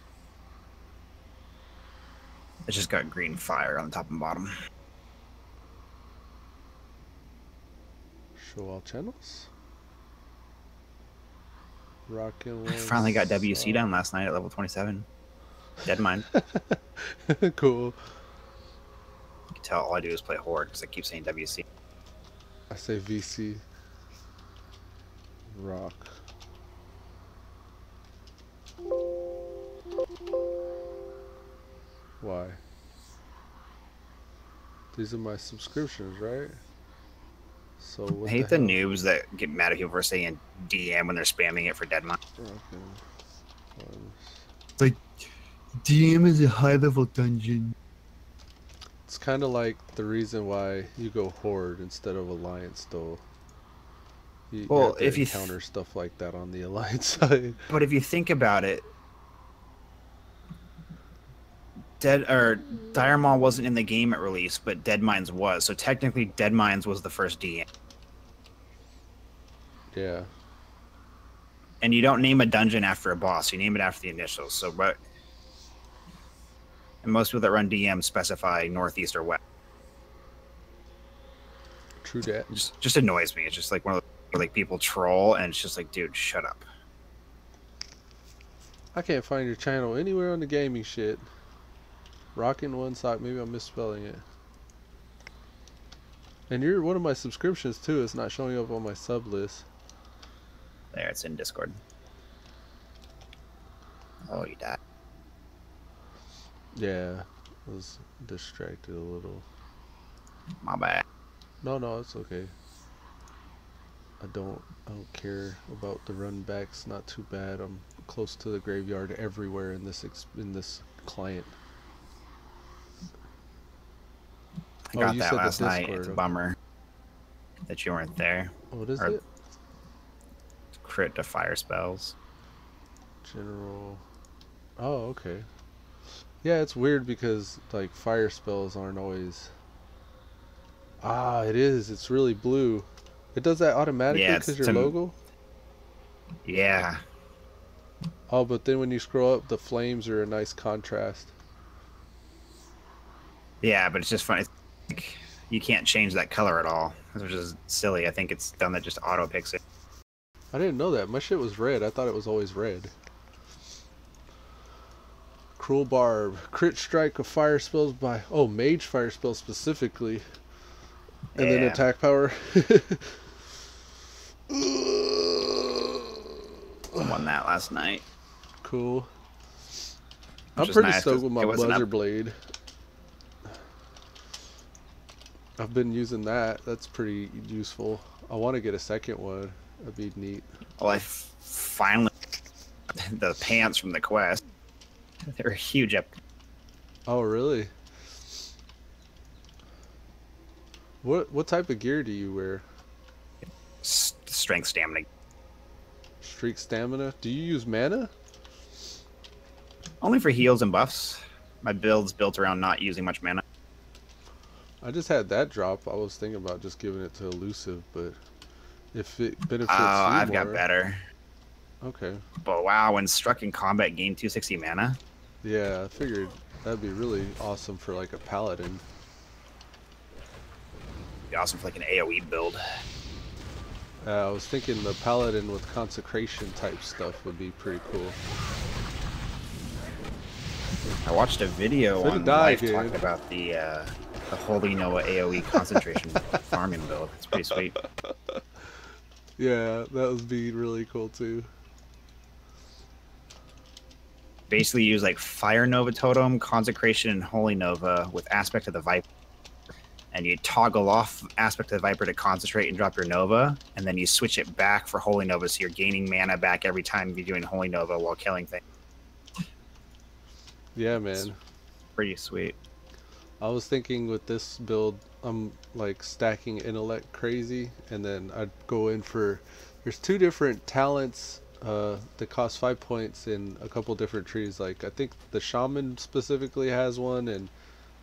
It's just got green fire on the top and bottom. Show all channels? Rockin' I finally got WC down last night at level 27. Dead mind. Cool. You can tell all I do is play Horde because I keep saying WC. I say VC. Rock. Why? These are my subscriptions, right? So what I hate the noobs that get mad at people for saying DM when they're spamming it for dead mind. Like, DM is a high level dungeon. It's kind of like the reason why you go Horde instead of Alliance, though. You have to encounter stuff like that on the Alliance side. But if you think about it, Dire Maul wasn't in the game at release, but Dead Mines was. So technically, Dead Mines was the first DM. Yeah. And you don't name a dungeon after a boss; you name it after the initials. So, but and most people that run DM specify northeast or west. True that. It just annoys me. It's just like one of the like people troll, and it's just like, dude, shut up. I can't find your channel anywhere on the gaming shit. Rockin' One Sock, maybe I'm misspelling it. And you're one of my subscriptions too. It's not showing up on my sub list. There, it's in Discord. Oh, you died. Yeah, I was distracted a little. My bad. No, it's okay. I don't care about the run backs. Not too bad. I'm close to the graveyard everywhere in this client. I got that last night. It's a bummer that you weren't there. What is it? Crit to fire spells. General. Oh, okay. Yeah, it's weird because like fire spells aren't always. Ah, it is. It's really blue. It does that automatically because your logo? Yeah. Oh, but then when you scroll up, the flames are a nice contrast. Yeah, but it's just funny. Like, you can't change that color at all, which is silly. I think it's done that just auto picks it. I didn't know that. My shit was red. I thought it was always red. Cruel Barb. Crit strike of fire spells by... Oh, Mage fire spells specifically. And then attack power. Won that last night. Cool. I'm pretty stoked with my Buzzer Blade. I've been using that. That's pretty useful. I want to get a second one. That'd be neat. Well, I finally... the pants from the quest. They're a huge up. Oh, really? What type of gear do you wear? Strength, stamina. Streak stamina? Do you use mana? Only for heals and buffs. My build's built around not using much mana. I just had that drop. I was thinking about just giving it to elusive, but if it benefits Oh, you I've more. got better. Okay. But wow, when struck in combat, gain 260 mana. Yeah, I figured that'd be really awesome for like a paladin. Be awesome for like an AoE build. I was thinking the paladin with consecration type stuff would be pretty cool. I watched a video Finna on die, live dude. talking about the Holy Noah AoE concentration farming build. It's pretty sweet. Yeah, that would be really cool too. Basically use like Fire Nova Totem, Consecration, and Holy Nova with Aspect of the Viper. And you toggle off Aspect of the Viper to concentrate and drop your Nova, and then you switch it back for Holy Nova, so you're gaining mana back every time you're doing Holy Nova while killing things. Yeah, man. Pretty sweet. I was thinking with this build, I'm like stacking intellect crazy, and then I'd go in for. There's 2 different talents that cost 5 points in a couple different trees. Like I think the shaman specifically has one, and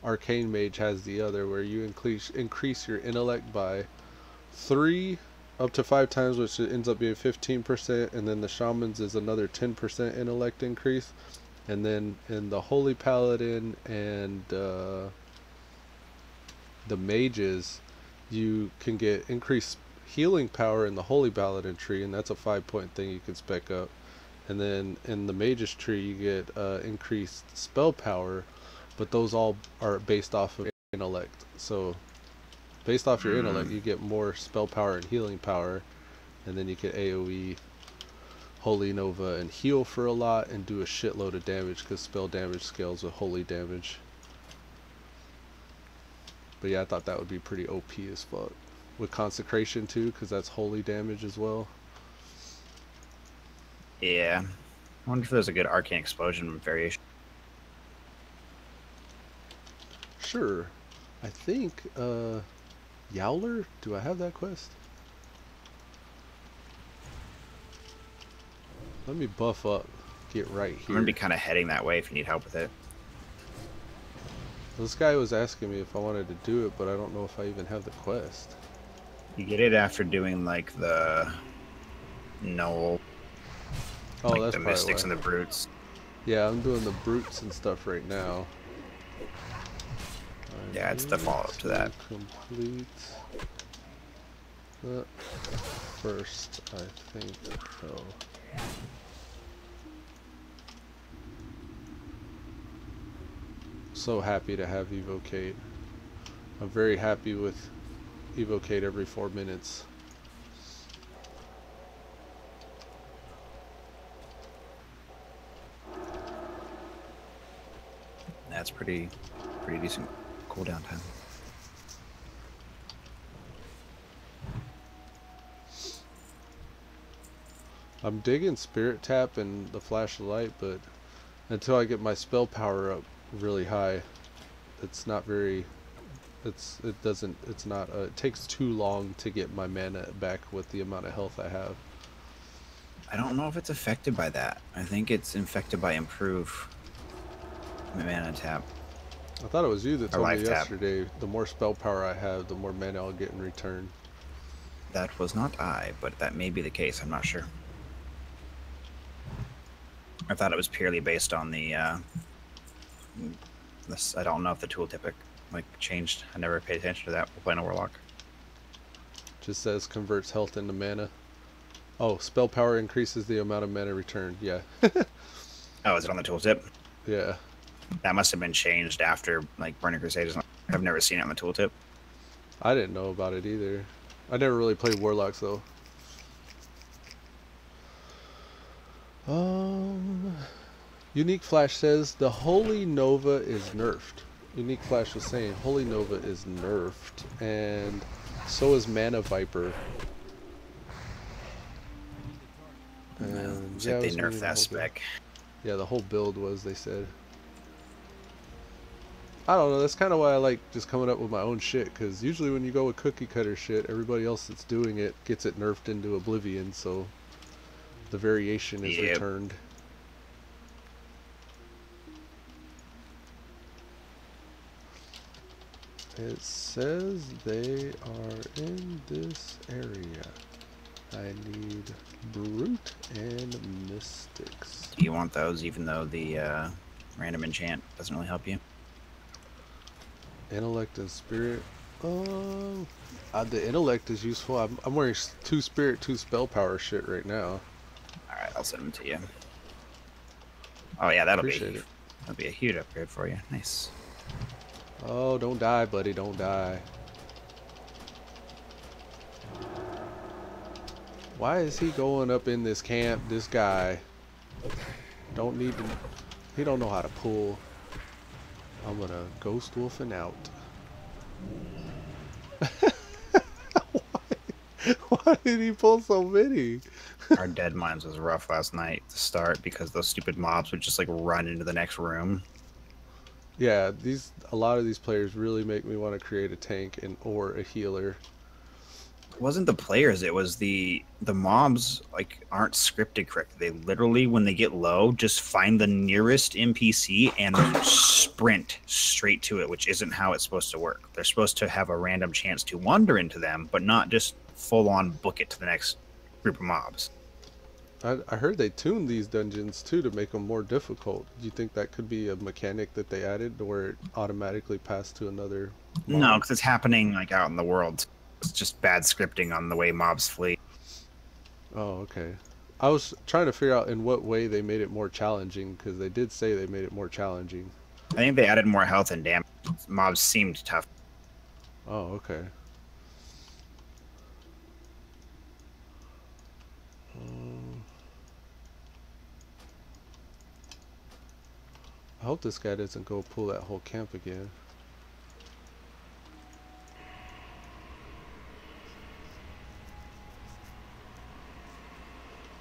arcane mage has the other, where you increase your intellect by 3 up to 5 times, which ends up being 15%, and then the shaman's is another 10% intellect increase. And then in the Holy Paladin and the Mages, you can get increased healing power in the Holy Paladin tree, and that's a 5-point thing you can spec up. And then in the Mages tree, you get increased spell power, but those all are based off of intellect. So based off your intellect, you get more spell power and healing power, and then you get AoE Holy Nova and heal for a lot and do a shitload of damage, because spell damage scales with holy damage. But yeah, I thought that would be pretty OP as fuck. With consecration too, because that's holy damage as well. Yeah. I wonder if there's a good Arcane Explosion variation. Sure. I think Yowler? Do I have that quest? Let me buff up. Get right here. I'm going to be kind of heading that way if you need help with it. This guy was asking me if I wanted to do it, but I don't know if I even have the quest. You get it after doing like the Knoll. Oh, like that's the probably Mystics why. and the Brutes. Yeah, I'm doing the brutes and stuff right now. Yeah, it's the follow-up to that. Complete the first, I think. So. So happy to have Evocate. I'm very happy with Evocate every 4 minutes. That's pretty decent cooldown time. I'm digging Spirit Tap and the Flash of Light, but until I get my spell power up really high, it's not very. It takes too long to get my mana back with the amount of health I have. I don't know if it's affected by that. I think it's infected by improve mana tap. I thought it was you that told me life tap. yesterday, the more spell power I have, the more mana I'll get in return. That was not I, but that may be the case. I'm not sure. I thought it was purely based on the. I don't know if the tooltip changed. I never paid attention to that while playing a Warlock. Just says converts health into mana. Oh, spell power increases the amount of mana returned. Yeah. Oh, is it on the tooltip? Yeah. That must have been changed after Burning Crusade. I've never seen it on the tooltip. I didn't know about it either. I never really played Warlocks though. Unique Flash says the Holy Nova is nerfed. Unique Flash was saying Holy Nova is nerfed, and so is Mana Viper. And They it was nerfed the that whole spec. build. Yeah, the whole build was, they said. I don't know. That's kind of why I like just coming up with my own shit. Because usually when you go with cookie cutter shit, everybody else that's doing it gets it nerfed into oblivion. So the variation is Yep. returned. It says they are in this area. I need Brute and Mystics. Do you want those, even though the random enchant doesn't really help you? Intellect and Spirit. The Intellect is useful. I'm wearing 2 Spirit, 2 Spell Power shit right now. Alright, I'll send them to you. Oh yeah, that'll Appreciate it. be a huge upgrade for you. Nice. Oh, don't die, buddy. Don't die. Why is he going up in this camp? This guy don't need to. He don't know how to pull. I'm gonna ghost wolfing out. Why did he pull so many? Our dead mines was rough last night to start because those stupid mobs would just like run into the next room. Yeah, a lot of these players really make me want to create a tank or a healer. It wasn't the players, it was the mobs like aren't scripted correctly. They literally, when they get low, just find the nearest NPC and sprint straight to it, which isn't how it's supposed to work. They're supposed to have a random chance to wander into them, but not just full on book it to the next group of mobs. I heard they tuned these dungeons too to make them more difficult. Do you think that could be a mechanic that they added where it automatically passed to another mob? No, because it's happening like out in the world. It's just bad scripting on the way mobs flee. Oh, okay. I was trying to figure out in what way they made it more challenging, because they did say they made it more challenging. I think they added more health and damage. Mobs seemed tough. Oh, okay. I hope this guy doesn't go pull that whole camp again.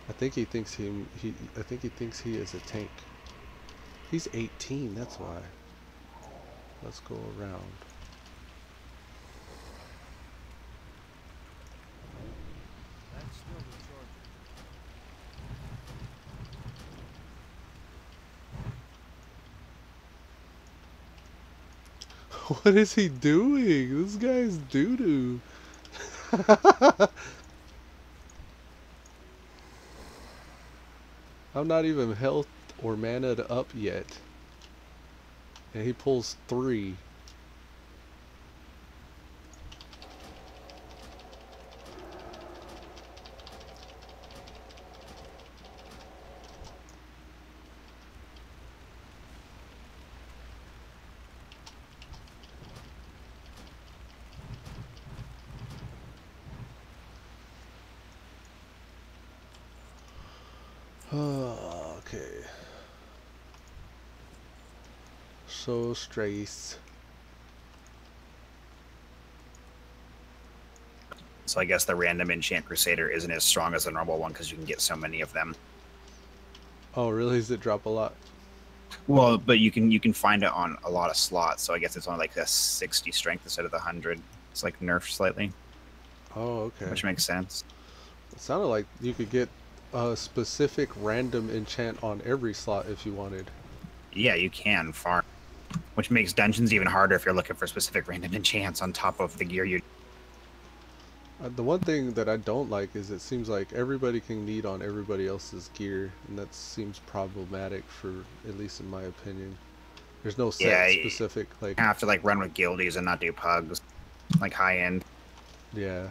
I think he thinks I think he thinks he is a tank. He's 18, that's why. Let's go around. That's still the charger. What is he doing? This guy's doo-doo. I'm not even health or mana'd up yet. And he pulls 3. Okay. So stress. So I guess the random enchant crusader isn't as strong as the normal one because you can get so many of them. Oh, really? Does it drop a lot? Well, but you can find it on a lot of slots. So I guess it's only like a 60 strength instead of the 100. It's like nerfed slightly. Oh, okay. Which makes sense. It sounded like you could get a specific random enchant on every slot if you wanted. Yeah, you can farm. Which makes dungeons even harder if you're looking for specific random enchants on top of the gear you... The one thing that I don't like is it seems like everybody can need on everybody else's gear, and that seems problematic for, at least in my opinion. There's no set specific, like... You have to like run with guildies and not do pugs. Like high end. Yeah.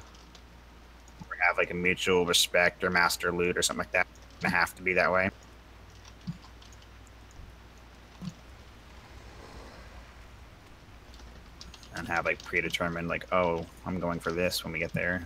Or have like a mutual respect or master loot or something like that. It have to be that way. And have like predetermined like, oh, I'm going for this when we get there.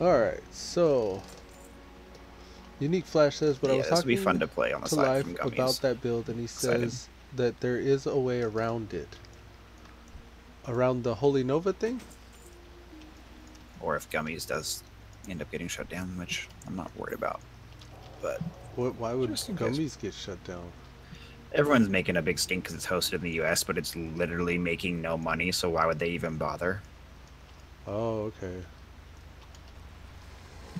Alright, so... Unique Flash says, but I Yeah, was this would be talking fun to play on the to side Live from gummies. about that build, and he Excited. says that there is a way around it. Around the Holy Nova thing? Or if gummies does end up getting shut down, which I'm not worried about. But Why would just in case. gummies get shut down? Everyone's making a big stink because it's hosted in the US, but it's literally making no money, so why would they even bother? Oh, okay.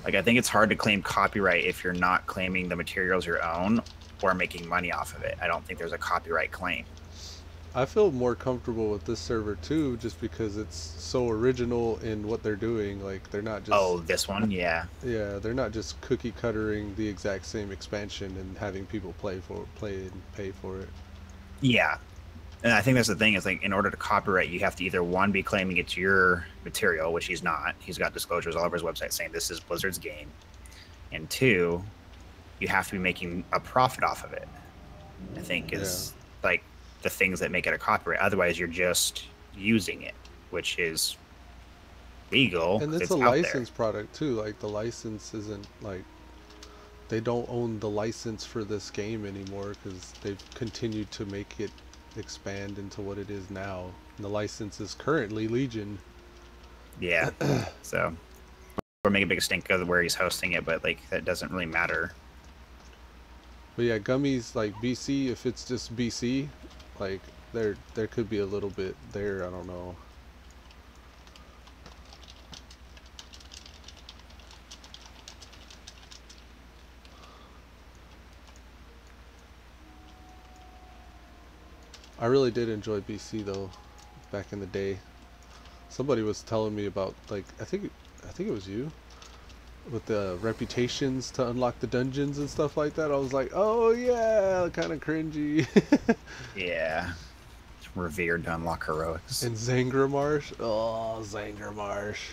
Like, I think it's hard to claim copyright if you're not claiming the materials your own or making money off of it. I don't think there's a copyright claim. I feel more comfortable with this server too, just because it's so original in what they're doing. Like, they're not just... Oh, this one? Yeah. Yeah, they're not just cookie cuttering the exact same expansion and having people play and pay for it. Yeah. And I think that's the thing is, like, in order to copyright, you have to either, one, be claiming it's your material, which he's not. He's got disclosures all over his website saying this is Blizzard's game. And two, you have to be making a profit off of it. I think is, like, the things that make it a copyright. Otherwise, you're just using it, which is legal. And it's a licensed product too. Like, the license isn't like... They don't own the license for this game anymore because they've continued to make it expand into what it is now. And the license is currently Legion. Yeah. So we're making a big stink of where he's hosting it, but like that doesn't really matter. But yeah, gummies like BC, if it's just BC, like there could be a little bit there, I don't know. I really did enjoy BC though, back in the day. Somebody was telling me about, like, I think it was you, with the reputations to unlock the dungeons and stuff like that. I was like, oh yeah, kind of cringy. Yeah. It's revered to unlock heroics. And Zangarmarsh, oh Zangarmarsh.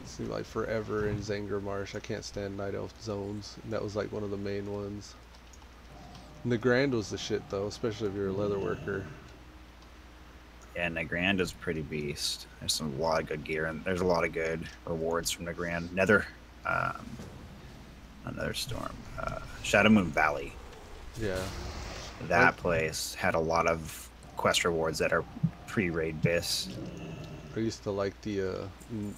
It seemed like forever in Zangarmarsh. I can't stand Night Elf zones, and that was like one of the main ones. And the Grand was the shit though, especially if you're a leather worker. Yeah, and the Grand is pretty beast. There's a lot of good gear, and there's a lot of good rewards from the Grand. Another storm. Shadow Moon Valley. Yeah. That place had a lot of quest rewards that are pre-raid bis. I used to like the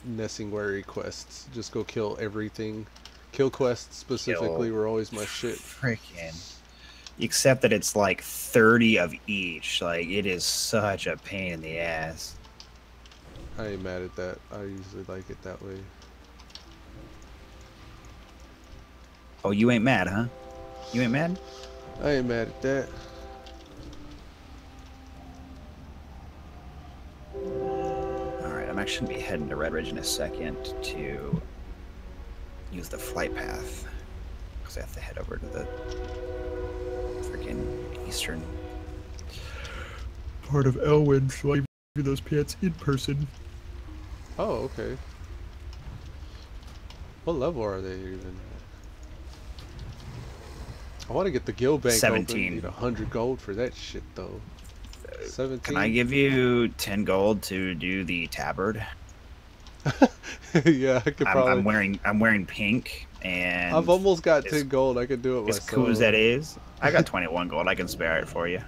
Nessingwary quests. Just go kill everything. Kill quests specifically were always my shit. Freaking. Except that it's like 30 of each. Like, it is such a pain in the ass. I ain't mad at that. I usually like it that way. Oh, you ain't mad, huh? You ain't mad? I ain't mad at that. Alright, I'm actually going to be heading to Red Ridge in a second to use the flight path. Because I have to head over to the freaking eastern Part of Elwyn, so I give you those pants in person. Oh, okay. What level are they even? I want to get the guild bank 17. open. Need 100 gold for that shit though. 17. Can I give you 10 gold to do the tabard? Yeah, I could probably. I'm wearing pink, and I've almost got 10 gold. I could do it as myself. cool as that is, I got 21 gold. I can spare it for you.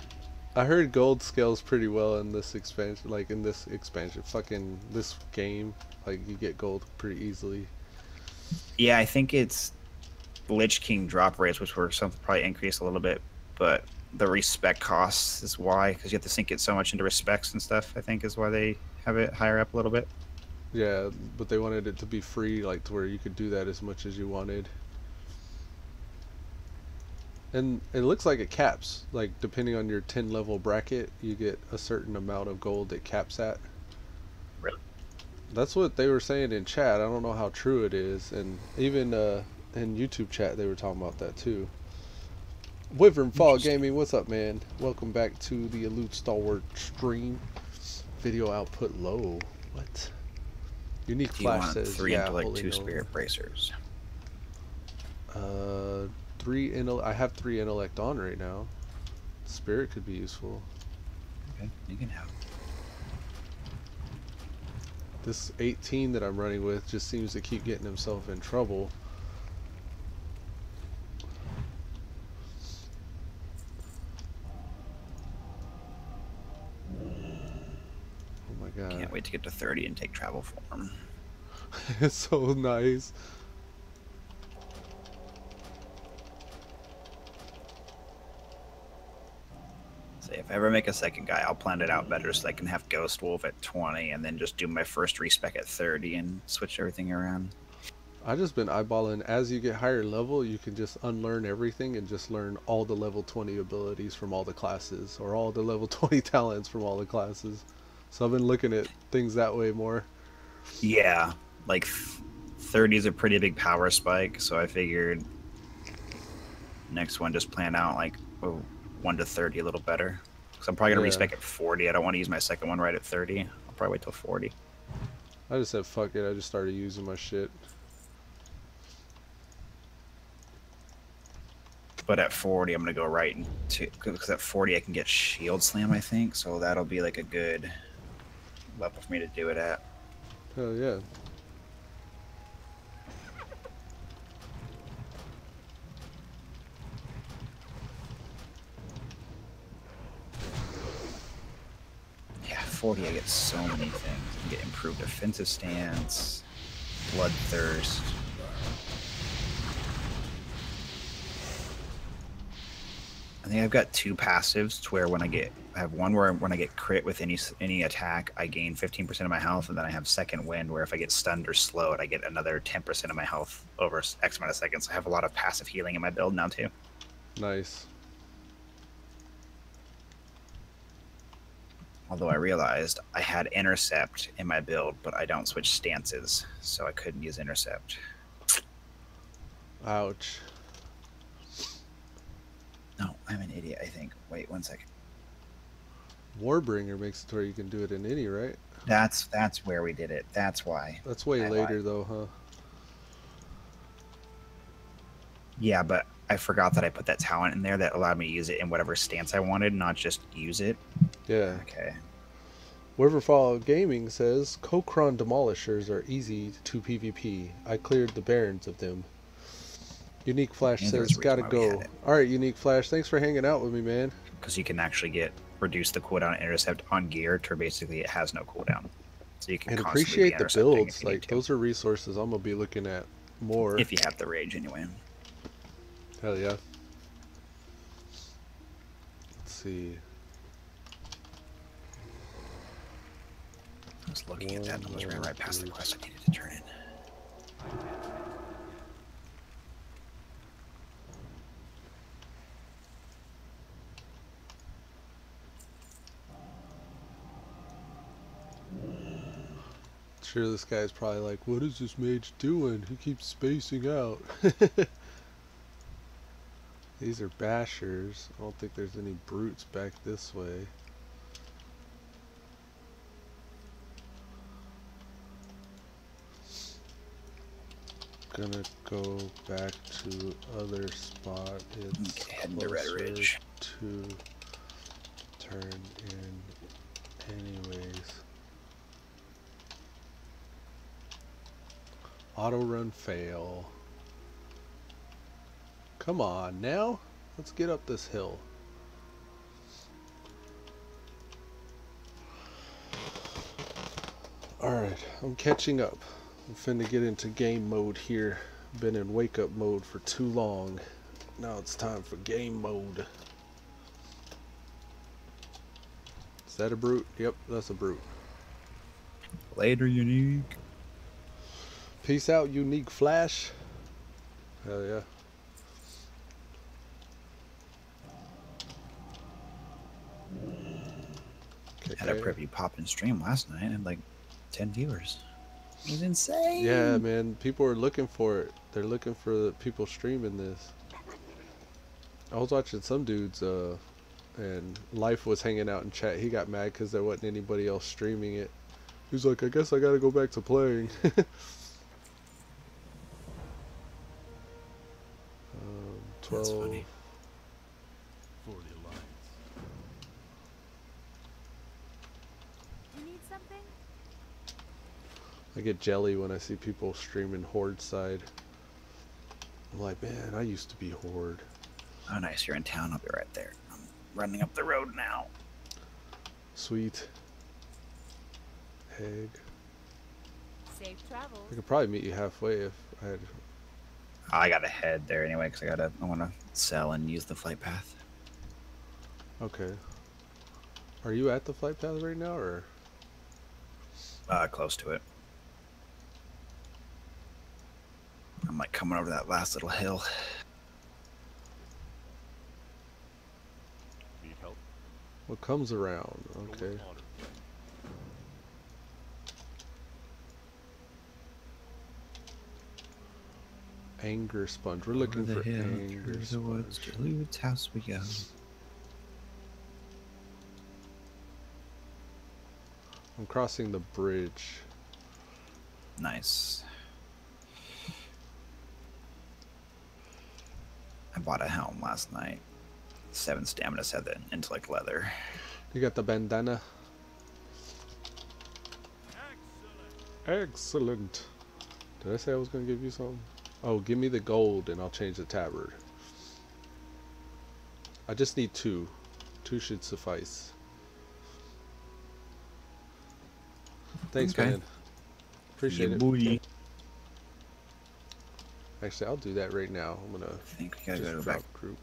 I heard gold scales pretty well in this expansion. Like in this expansion, fucking this game. Like you get gold pretty easily. Yeah, I think it's Lich King drop rates, which were some probably increased a little bit, but the respect costs is why, because you have to sink it so much into respects and stuff. I think is why they have it higher up a little bit. Yeah, but they wanted it to be free, like to where you could do that as much as you wanted. And it looks like it caps, like depending on your 10 level bracket, you get a certain amount of gold it caps at. Really? That's what they were saying in chat. I don't know how true it is, and even in YouTube chat they were talking about that too. Wyvern Fall Gaming, what's up, man? Welcome back to the Elude Stalwart stream. Video output low. What? Unique Do you Flash want says 3 yeah, intellect, holy 2 no. spirit bracers? 3 intellect. I have 3 intellect on right now. Spirit could be useful. Okay, you can have. This 18 that I'm running with just seems to keep getting himself in trouble. God. Can't wait to get to 30 and take travel form. It's so nice. So if I ever make a second guy, I'll plan it out better so I can have Ghost Wolf at 20 and then just do my first respec at 30 and switch everything around. I just been eyeballing, as you get higher level, you can just unlearn everything and just learn all the level 20 abilities from all the classes, or all the level 20 talents from all the classes. So I've been looking at things that way more. Yeah, like 30 is a pretty big power spike, so I figured next one just plan out like 1 to 30 a little better. Because I'm probably going to respec at 40. I don't want to use my second one right at 30. I'll probably wait till 40. I just said fuck it, I just started using my shit. But at 40, I'm going to go right into... Because at 40, I can get Shield Slam, I think. So that'll be like a good level for me to do it at. Hell yeah. Yeah, 40, I get so many things. I get improved defensive stance, bloodthirst. I think I've got 2 passives to where I have one where when I get crit with any attack, I gain 15% of my health, and then I have second wind where if I get stunned or slowed, I get another 10% of my health over X amount of seconds. I have a lot of passive healing in my build now too. Nice. Although I realized I had intercept in my build, but I don't switch stances, so I couldn't use intercept. Ouch. No, I'm an idiot, I think. Wait 1 second. Warbringer makes it to where you can do it in any, right? That's where we did it. That's why. That's way later though, huh? Yeah, but I forgot that I put that talent in there that allowed me to use it in whatever stance I wanted, not just use it. Yeah. Okay. Riverfall Gaming says, Kokron Demolishers are easy to PvP. I cleared the barons of them. Unique Flash Yeah, says, there's a reason gotta why we had go. it. Alright, Unique Flash, thanks for hanging out with me, man. Because you can actually reduce the cooldown intercept on gear to basically it has no cooldown. So you can And constantly appreciate be the intercepting builds. if you need Like, to. those are resources I'm gonna be looking at more. If you have the rage anyway. Hell yeah. Let's see. I was looking at that and almost ran right past the quest I needed to turn in. Sure, this guy's probably like, what is this mage doing? He keeps spacing out. These are bashers. I don't think there's any brutes back this way. Gonna go back to other spot. It's Heading to Red closer Ridge. to turn in anyways. Auto run fail. Come on now. Let's get up this hill. Alright, I'm catching up. I'm finna get into game mode here. Been in wake up mode for too long. Now it's time for game mode. Is that a brute? Yep, that's a brute. Later, Unique. Peace out, Unique Flash. Hell yeah. Had a pretty poppin' stream last night and like 10 viewers. It was insane. Yeah, man. People are looking for it. They're looking for the people streaming this. I was watching some dudes, and Life was hanging out in chat. He got mad because there wasn't anybody else streaming it. He was like, I guess I gotta go back to playing. 12. That's funny. For the alliance. You need something? I get jelly when I see people streaming Horde side. I'm like, man, I used to be Horde. Oh, nice. You're in town. I'll be right there. I'm running up the road now. Sweet. egg. Safe travels. I could probably meet you halfway if I had. I gotta head there anyway because I want to sell and use the flight path. Okay. Are you at the flight path right now, or? Close to it. I'm like coming over that last little hill. Need help? What comes around? Go with Okay. honor. Anger sponge. We're Over looking the for hill, anger through the woods, sponge. to Elude's house we go. I'm crossing the bridge. Nice. I bought a helm last night. 7 stamina, 7 intellect leather. You got the bandana. Excellent. Did I say I was gonna give you something? Oh, give me the gold and I'll change the tabard. I just need 2. 2 should suffice. Thanks, Okay. man. Appreciate Yeah, it. boy. Actually, I'll do that right now. I'm gonna I think we gotta just go drop back. group.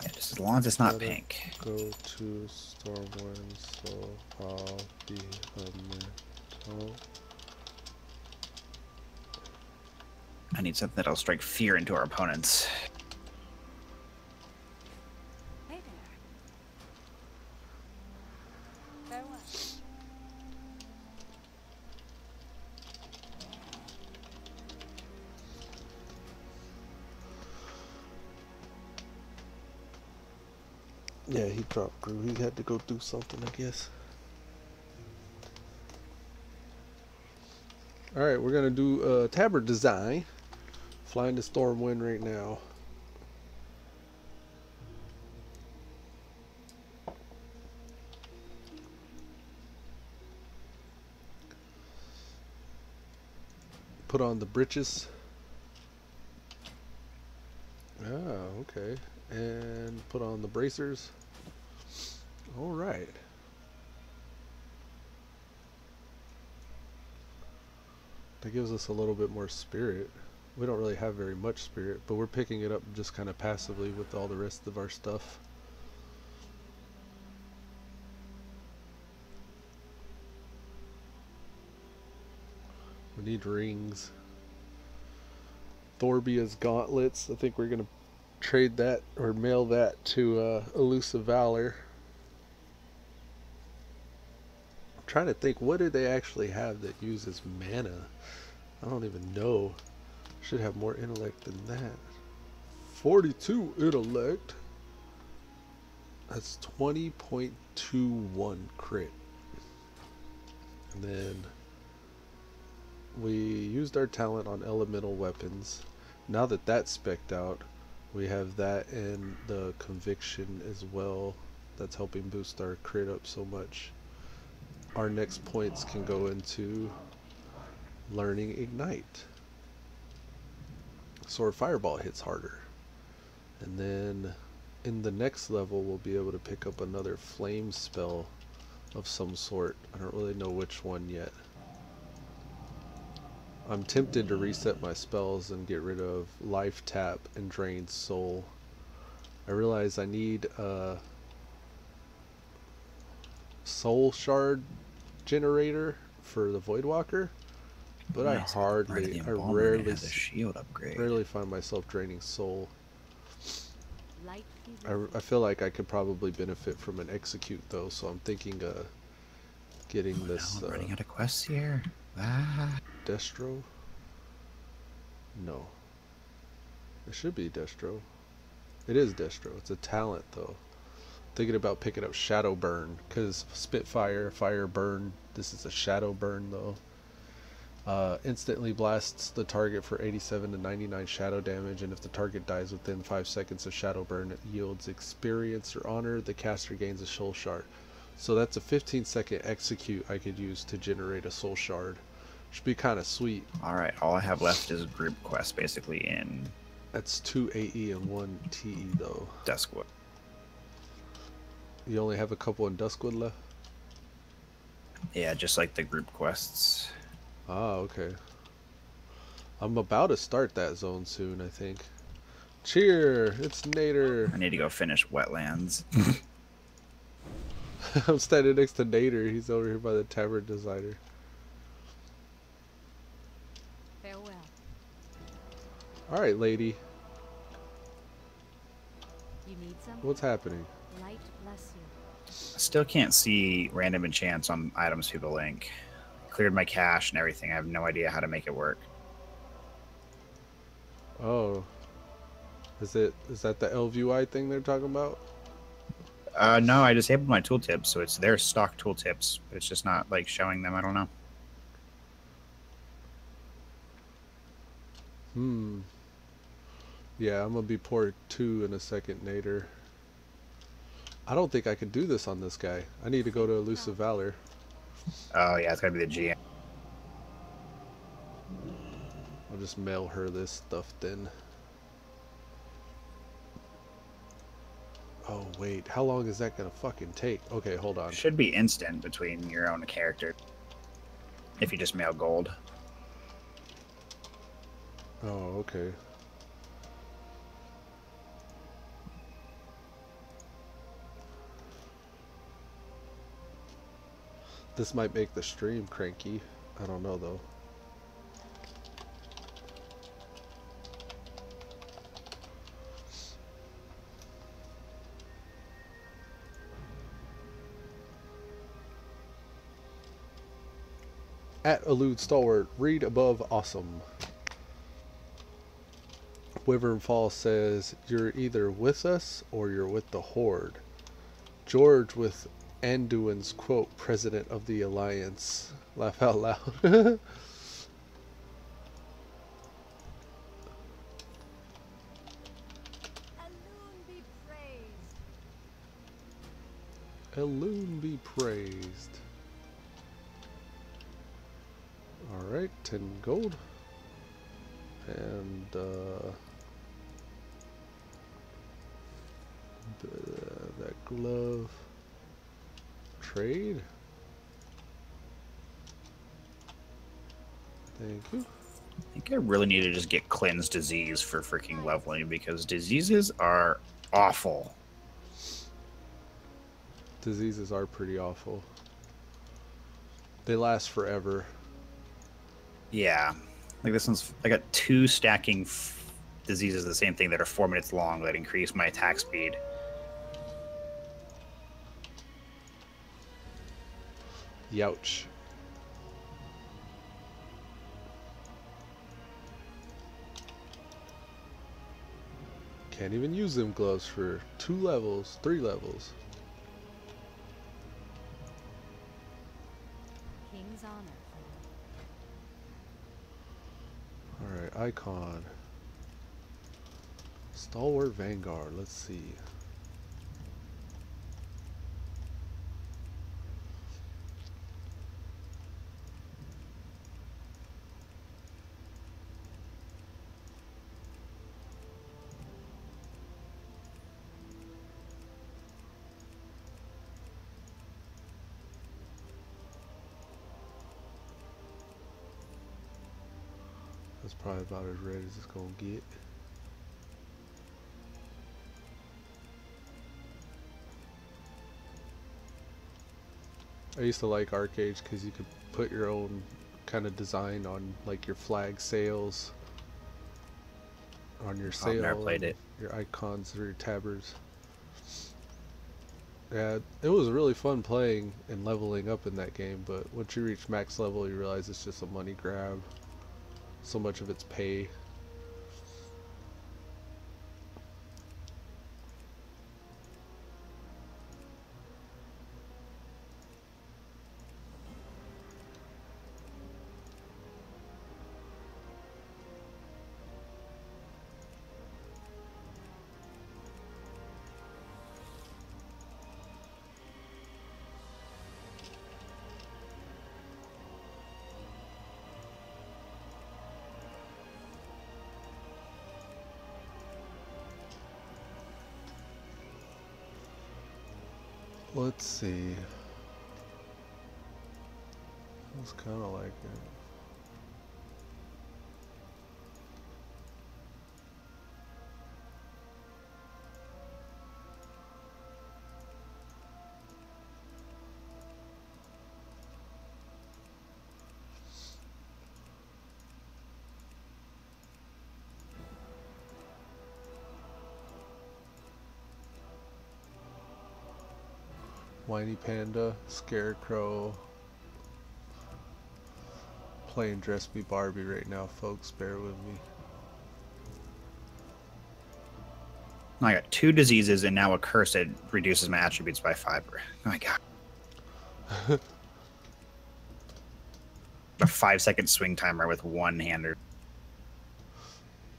Yeah, just as long as it's not Gotta pink. Go to Stormwind, so I'll be a mental. I need something that'll strike fear into our opponents. Hey there. Farewell. Yeah, he dropped group. He had to go do something, I guess. Alright, we're gonna do tabard design. Flying to Stormwind right now. Put on the breeches. Ah, okay. And put on the bracers. Alright. That gives us a little bit more spirit. We don't really have very much spirit, but we're picking it up just kind of passively with all the rest of our stuff. We need rings. Thorbia's gauntlets. I think we're going to trade that or mail that to Elusive Valor. I'm trying to think, what do they actually have that uses mana? I don't even know. Should have more intellect than that. 42 intellect. That's 20.21 crit. And then we used our talent on elemental weapons. Now that that's spec'd out, we have that and the conviction as well. That's helping boost our crit up so much. Our next points can go into learning Ignite. So our fireball hits harder. And then in the next level we'll be able to pick up another flame spell of some sort. I don't really know which one yet. I'm tempted to reset my spells and get rid of life tap and drain soul. I realize I need a soul shard generator for the Voidwalker, but Nice. I Rarely has a shield upgrade. rarely find myself draining soul. Light be I feel like I could probably benefit from an execute though, so I'm thinking getting Oh, this no, I'm running out of quests here. Ah. Destro. No, it should be Destro. It is Destro. It's a talent though. Thinking about picking up Shadow Burn because Spitfire, Fire Burn. This is a Shadow Burn though. Instantly blasts the target for 87 to 99 shadow damage, and if the target dies within 5 seconds of Shadow Burn, it yields experience or honor. The caster gains a soul shard. So that's a 15-second execute I could use to generate a soul shard. Should be kind of sweet. Alright, all I have left is group quest basically in That's 2 AE and 1 TE though. Duskwood. You only have a couple in Duskwood left? Yeah, just like the group quests. Ah, okay. I'm about to start that zone soon, I think. Cheer! It's Nader! I need to go finish Wetlands. I'm standing next to Nader. He's over here by the tavern designer. Farewell. Alright, lady. You need something? What's happening? Light bless you. I still can't see random enchants on items people link. Cleared my cache and everything. I have no idea how to make it work. Oh. Is that the LVUI thing they're talking about? No, I disabled my tooltips, so it's their stock tooltips, but it's just not like showing them. I don't know. Yeah, I'm gonna be port 2 in a second, Nader. I don't think I can do this on this guy. I need to go to Elusive Valor. Oh yeah, it's gotta be the GM. I'll just mail her this stuff then. Oh wait, how long is that gonna fucking take? Okay, hold on. Should be instant between your own character. If you just mail gold. Oh, okay. This might make the stream cranky. I don't know though. At Elude Stalwart, read above awesome. Wyvern Fall says, you're either with us or you're with the Horde. George with Anduin's quote, President of the Alliance. Laugh out loud. Alone be praised. Elude be praised. Alright, 10 gold. And, that glove. Trade. Thank you. I think I really need to just get cleanse disease for freaking leveling because diseases are awful. Diseases are pretty awful. They last forever. Yeah, like this one's. I got 2 stacking diseases, the same thing that are 4 minutes long that increase my attack speed. Youch. Can't even use them gloves for 2 levels, 3 levels. King's honor. Alright, icon. Stalwart Vanguard, let's see. That's probably about as red as it's gonna get. I used to like Arcade because you could put your own kind of design on like your flag sails, on your sail, I've never played it. your icons or your tabbers. Yeah, it was really fun playing and leveling up in that game, but once you reach max level you realize it's just a money grab. So much of it's pay. Let's see. It's kind of like it. Whiny Panda, Scarecrow, playing Dress Me Barbie right now, folks. Bear with me. I got 2 diseases and now a curse that reduces my attributes by 5. Oh my god. A 5-second swing timer with one-hander.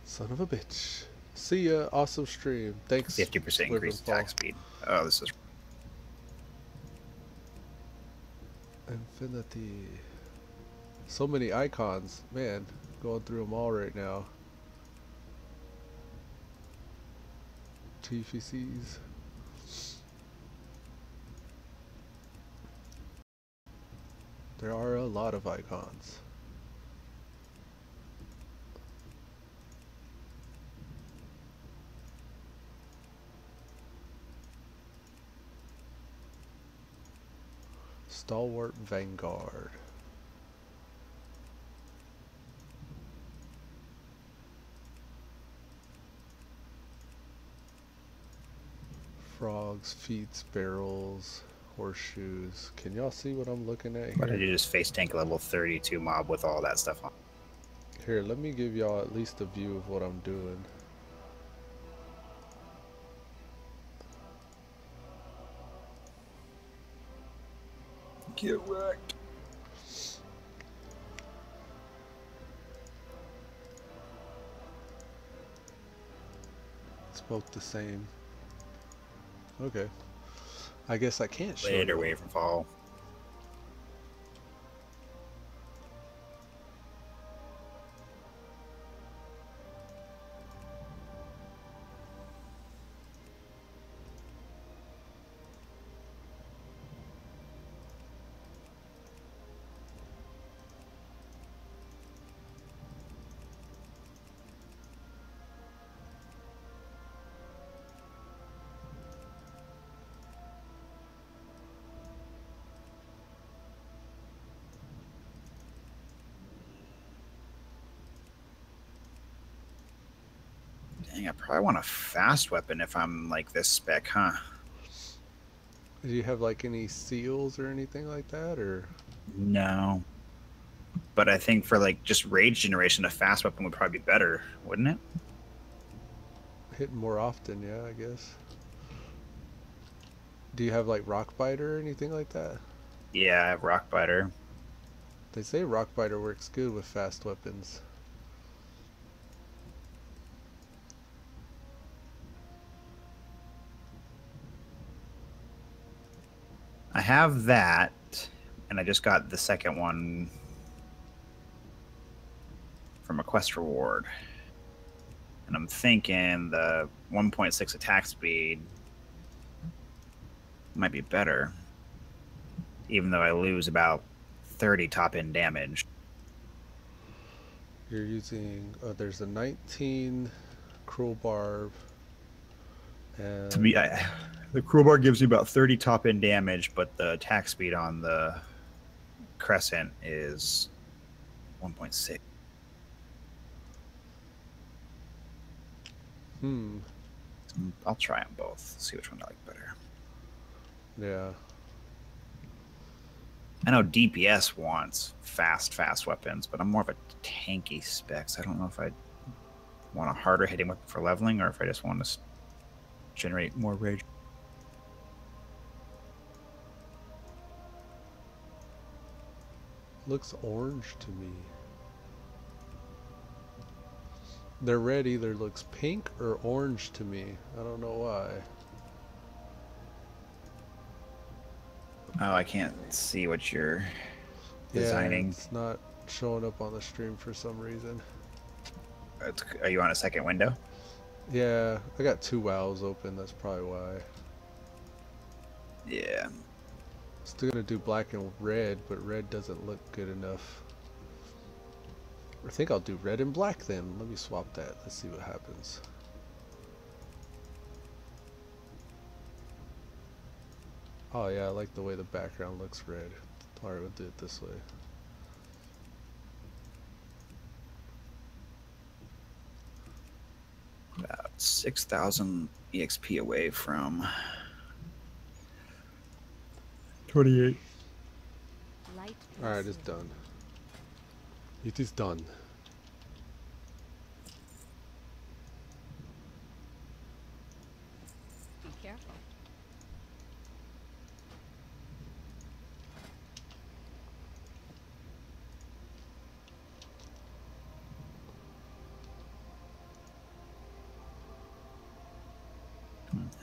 Son of a bitch. See ya. Awesome stream. Thanks. 50% increase attack speed. Oh, this is... Infinity. So many icons. Man, going through them all right now. TFCs. There are a lot of icons. Stalwart Vanguard. Frogs, feet, barrels, horseshoes. Can y'all see what I'm looking at here? Why did you just face tank a level 32 mob with all that stuff on? Here, let me give y'all at least a view of what I'm doing. Get wrecked. It's both the same. Okay. I guess I can't show Later, you. wave and fall. Dang, I probably want a fast weapon if I'm like this spec, huh? Do you have like any seals or anything like that, or? No. But I think for like just rage generation, a fast weapon would probably be better, wouldn't it? Hitting more often, yeah, I guess. Do you have like Rockbiter or anything like that? Yeah, I have Rockbiter. They say Rockbiter works good with fast weapons. I have that, and I just got the second one from a quest reward. And I'm thinking the 1.6 attack speed might be better, even though I lose about 30 top-end damage. You're using, there's a 19 Cruel Barb, and To be, the crowbar gives you about 30 top-end damage, but the attack speed on the crescent is 1.6. I'll try them both, see which one I like better. Yeah. I know DPS wants fast weapons, but I'm more of a tanky spec, so I don't know if I want a harder hitting weapon for leveling or if I just want to generate more rage. Looks orange to me. The red either looks pink or orange to me. I don't know why. Oh, I can't see what you're designing. Yeah, it's not showing up on the stream for some reason. Are you on a second window? Yeah, I got 2 WoWs open, that's probably why. Yeah. Still gonna do black and red, but red doesn't look good enough. I think I'll do red and black then. Let me swap that. Let's see what happens. Oh yeah, I like the way the background looks red. Alright, we'll do it this way. About 6,000 EXP away from 28. Light Alright, bless it's you. done. It is done. Be careful.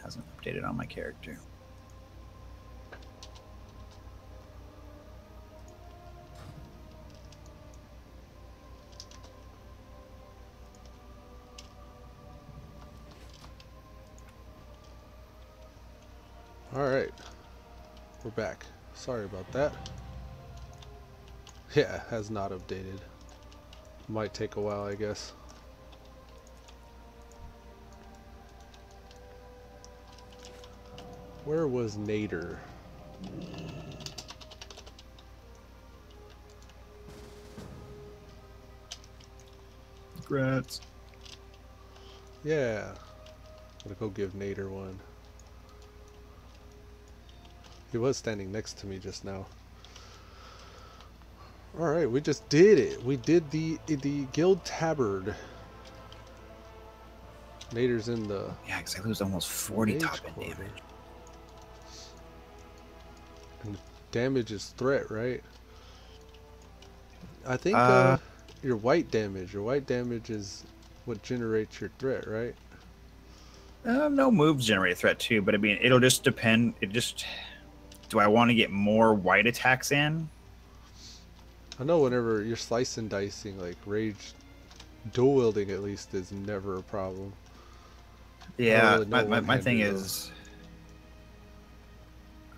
hasn't updated on my character. Alright. We're back. Sorry about that. Yeah, has not updated. Might take a while, I guess. Where was Nader? Congrats. Yeah. I'm gonna go give Nader one. He was standing next to me just now. Alright, we just did it. We did the Guild Tabard. Nader's in the Yeah, because I lose almost 40 Mage top end quarter. damage. And damage is threat, right? I think your white damage. Your white damage is what generates your threat, right? No moves generate a threat too, but I mean, it'll just depend. Do I want to get more white attacks in? I know whenever you're slice and dicing, like rage, dual wielding at least is never a problem. Yeah, really know my one-handed thing though. is,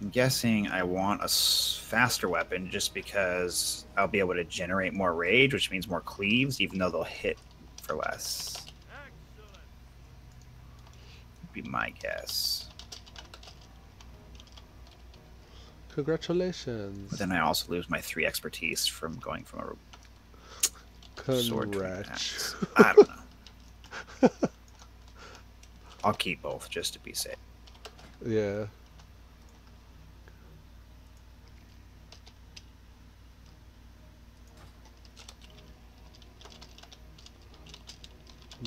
I'm guessing I want a faster weapon just because I'll be able to generate more rage, which means more cleaves, even though they'll hit for less. Would be my guess. Congratulations. But then I also lose my 3 expertise from going from a sword to an Congrats. axe. I don't know. I'll keep both just to be safe. Yeah.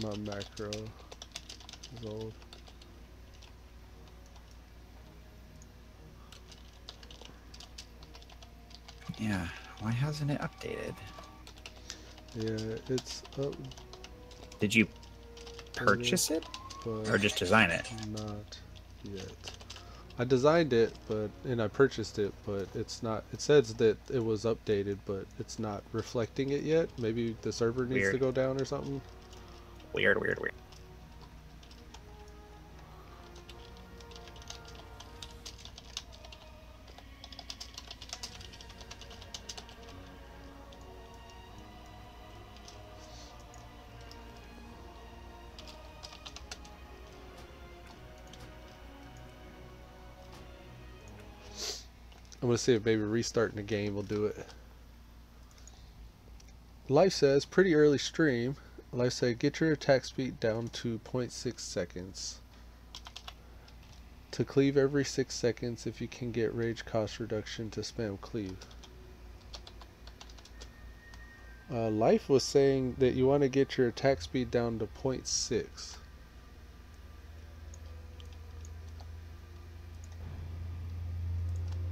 My macro is old. Yeah, why hasn't it updated? Yeah, it's up, Did you purchase it but or just design it? not yet. I designed it, and I purchased it, but it's not. It says that it was updated, but it's not reflecting it yet. Maybe the server needs to Weird. go down or something. Weird. I'm gonna see if maybe restarting the game will do it. Life says pretty early stream. Life said get your attack speed down to 0.6 seconds. To cleave every 6 seconds if you can get rage cost reduction to spam cleave. Life was saying that you want to get your attack speed down to 0.6.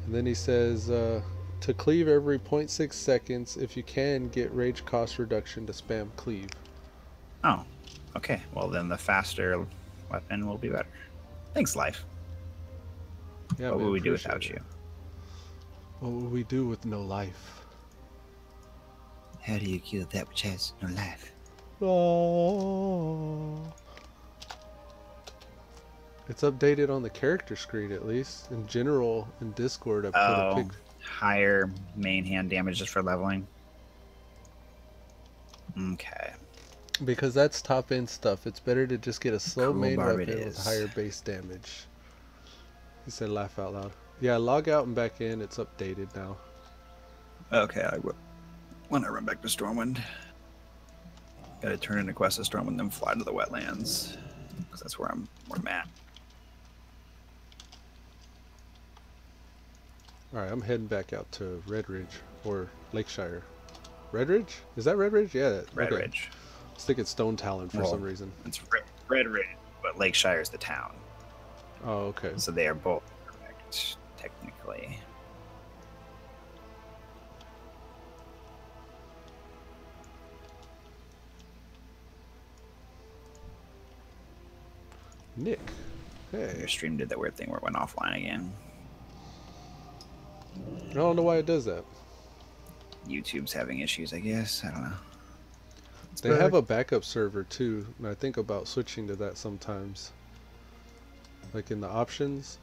And then he says to cleave every 0.6 seconds if you can get rage cost reduction to spam cleave. Oh, okay. Well, then the faster weapon will be better. Thanks, Life. Yeah, What man, would we do appreciate without it. you? What would we do with no life? How do you kill that which has no life? Oh. It's updated on the character screen at least. In general, in Discord, I put a pic. Higher main hand damage just for leveling. Okay. Because that's top end stuff. It's better to just get a slow Cool main barb weapon it with is. higher base damage. He said laugh out loud. Yeah, log out and back in. It's updated now. Okay, I will. When I run back to Stormwind, gotta turn in a quest to Stormwind, then fly to the wetlands, because that's where I'm at. Alright, I'm heading back out to Red Ridge or Lakeshire. Red Ridge? Is that Red Ridge? Yeah. Red okay. Ridge. I was thinking Stone Talon for some reason. It's Red Ridge, but Lakeshire is the town. Oh, okay. So they are both correct, technically. Nick. Hey. Your stream did that weird thing where it went offline again. I don't know why it does that. YouTube's having issues, I guess. I don't know. They have a backup server too, and I think about switching to that sometimes. Like in the options.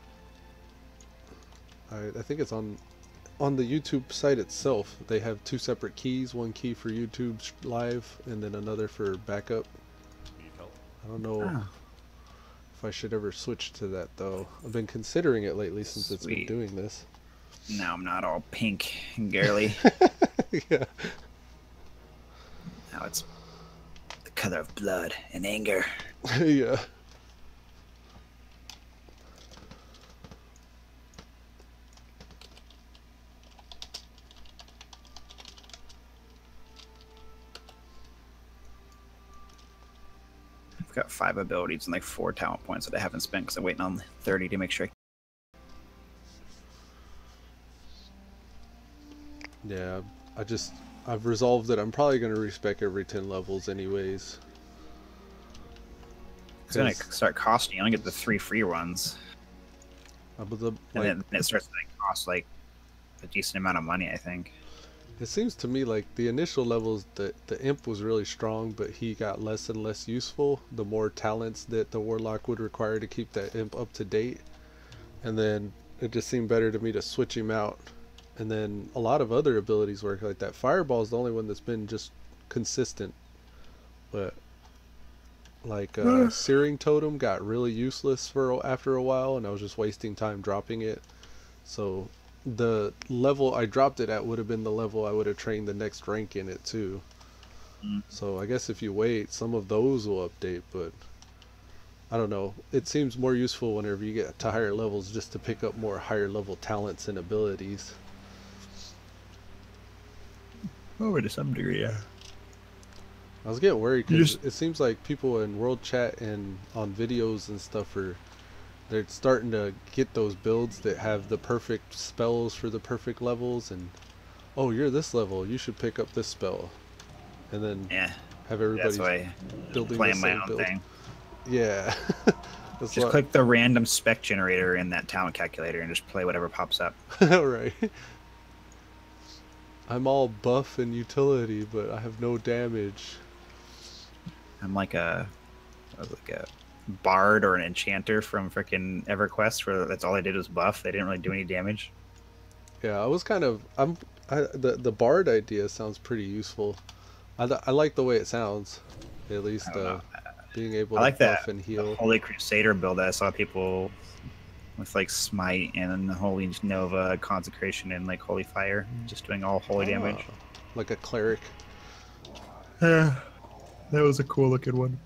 I think it's on the YouTube site itself. They have two separate keys, one key for YouTube live and then another for backup. Need help? I don't know Oh. if I should ever switch to that though. I've been considering it lately since it's been Sweet. doing this. Now I'm not all pink and girly. Yeah. Now it's the color of blood and anger. Yeah. I've got 5 abilities and like 4 talent points that I haven't spent because I'm waiting on 30 to make sure. Yeah, I've resolved that I'm probably going to respec every 10 levels anyways. It's gonna start costing. You only get the 3 free ones, and then it starts to cost like a decent amount of money, I think. It seems to me like the initial levels, the imp was really strong, but he got less and less useful the more talents that the warlock would require to keep that imp up to date. And then it just seemed better to me to switch him out. And then a lot of other abilities work like that. Fireball is the only one that's been just consistent. But like Searing Totem got really useless after a while, and I was just wasting time dropping it. So the level I dropped it at would have been the level I would have trained the next rank in it too. So I guess if you wait, some of those will update, but I don't know. It seems more useful whenever you get to higher levels just to pick up more higher level talents and abilities. Over to some degree, yeah. I was getting worried because it seems like people in world chat and on videos and stuff they're starting to get those builds that have the perfect spells for the perfect levels, and oh, you're this level, you should pick up this spell, and then have everybody building playing the my same own build. thing. Yeah. Just click the random spec generator in that talent calculator and just play whatever pops up. Right. I'm all buff and utility, but I have no damage. I'm like a bard or an enchanter from frickin' EverQuest, where that's all they did was buff. They didn't really do any damage. Yeah, I was kind of the bard idea sounds pretty useful. I like the way it sounds, at least being able to buff and heal. The Holy Crusader build that I saw people with like Smite and Holy Nova, Consecration, and like Holy Fire, just doing all holy damage. Like a cleric. Yeah, that was a cool looking one.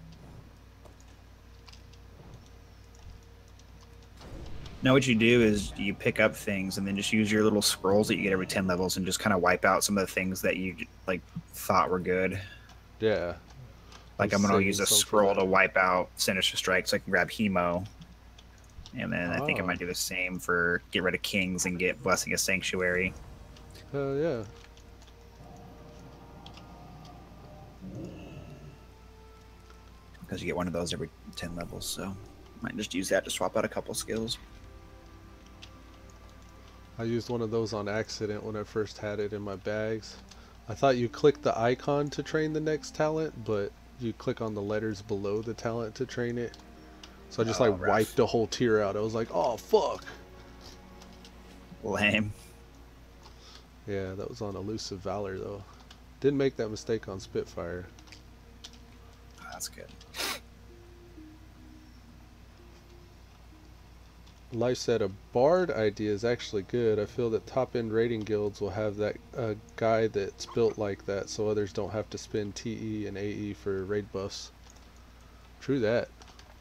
Now what you do is you pick up things and then just use your little scrolls that you get every 10 levels and just kind of wipe out some of the things that you like thought were good. Yeah. Like I'm gonna use a scroll to wipe out Sinister Strike so I can grab Hemo. And then I think I might do the same for get rid of Kings and get Blessing of Sanctuary. Hell yeah. Because you get one of those every 10 levels, so might just use that to swap out a couple skills. I used one of those on accident when I first had it in my bags. I thought you click the icon to train the next talent, but you click on the letters below the talent to train it. So I just Oh, like rough. wiped the whole tier out. I was like, oh fuck. Lame. Yeah, that was on Elusive Valor though. Didn't make that mistake on Spitfire. That's good. Life said a bard idea is actually good. I feel that top end raiding guilds will have that guy that's built like that, so others don't have to spend TE and AE for raid buffs. True that.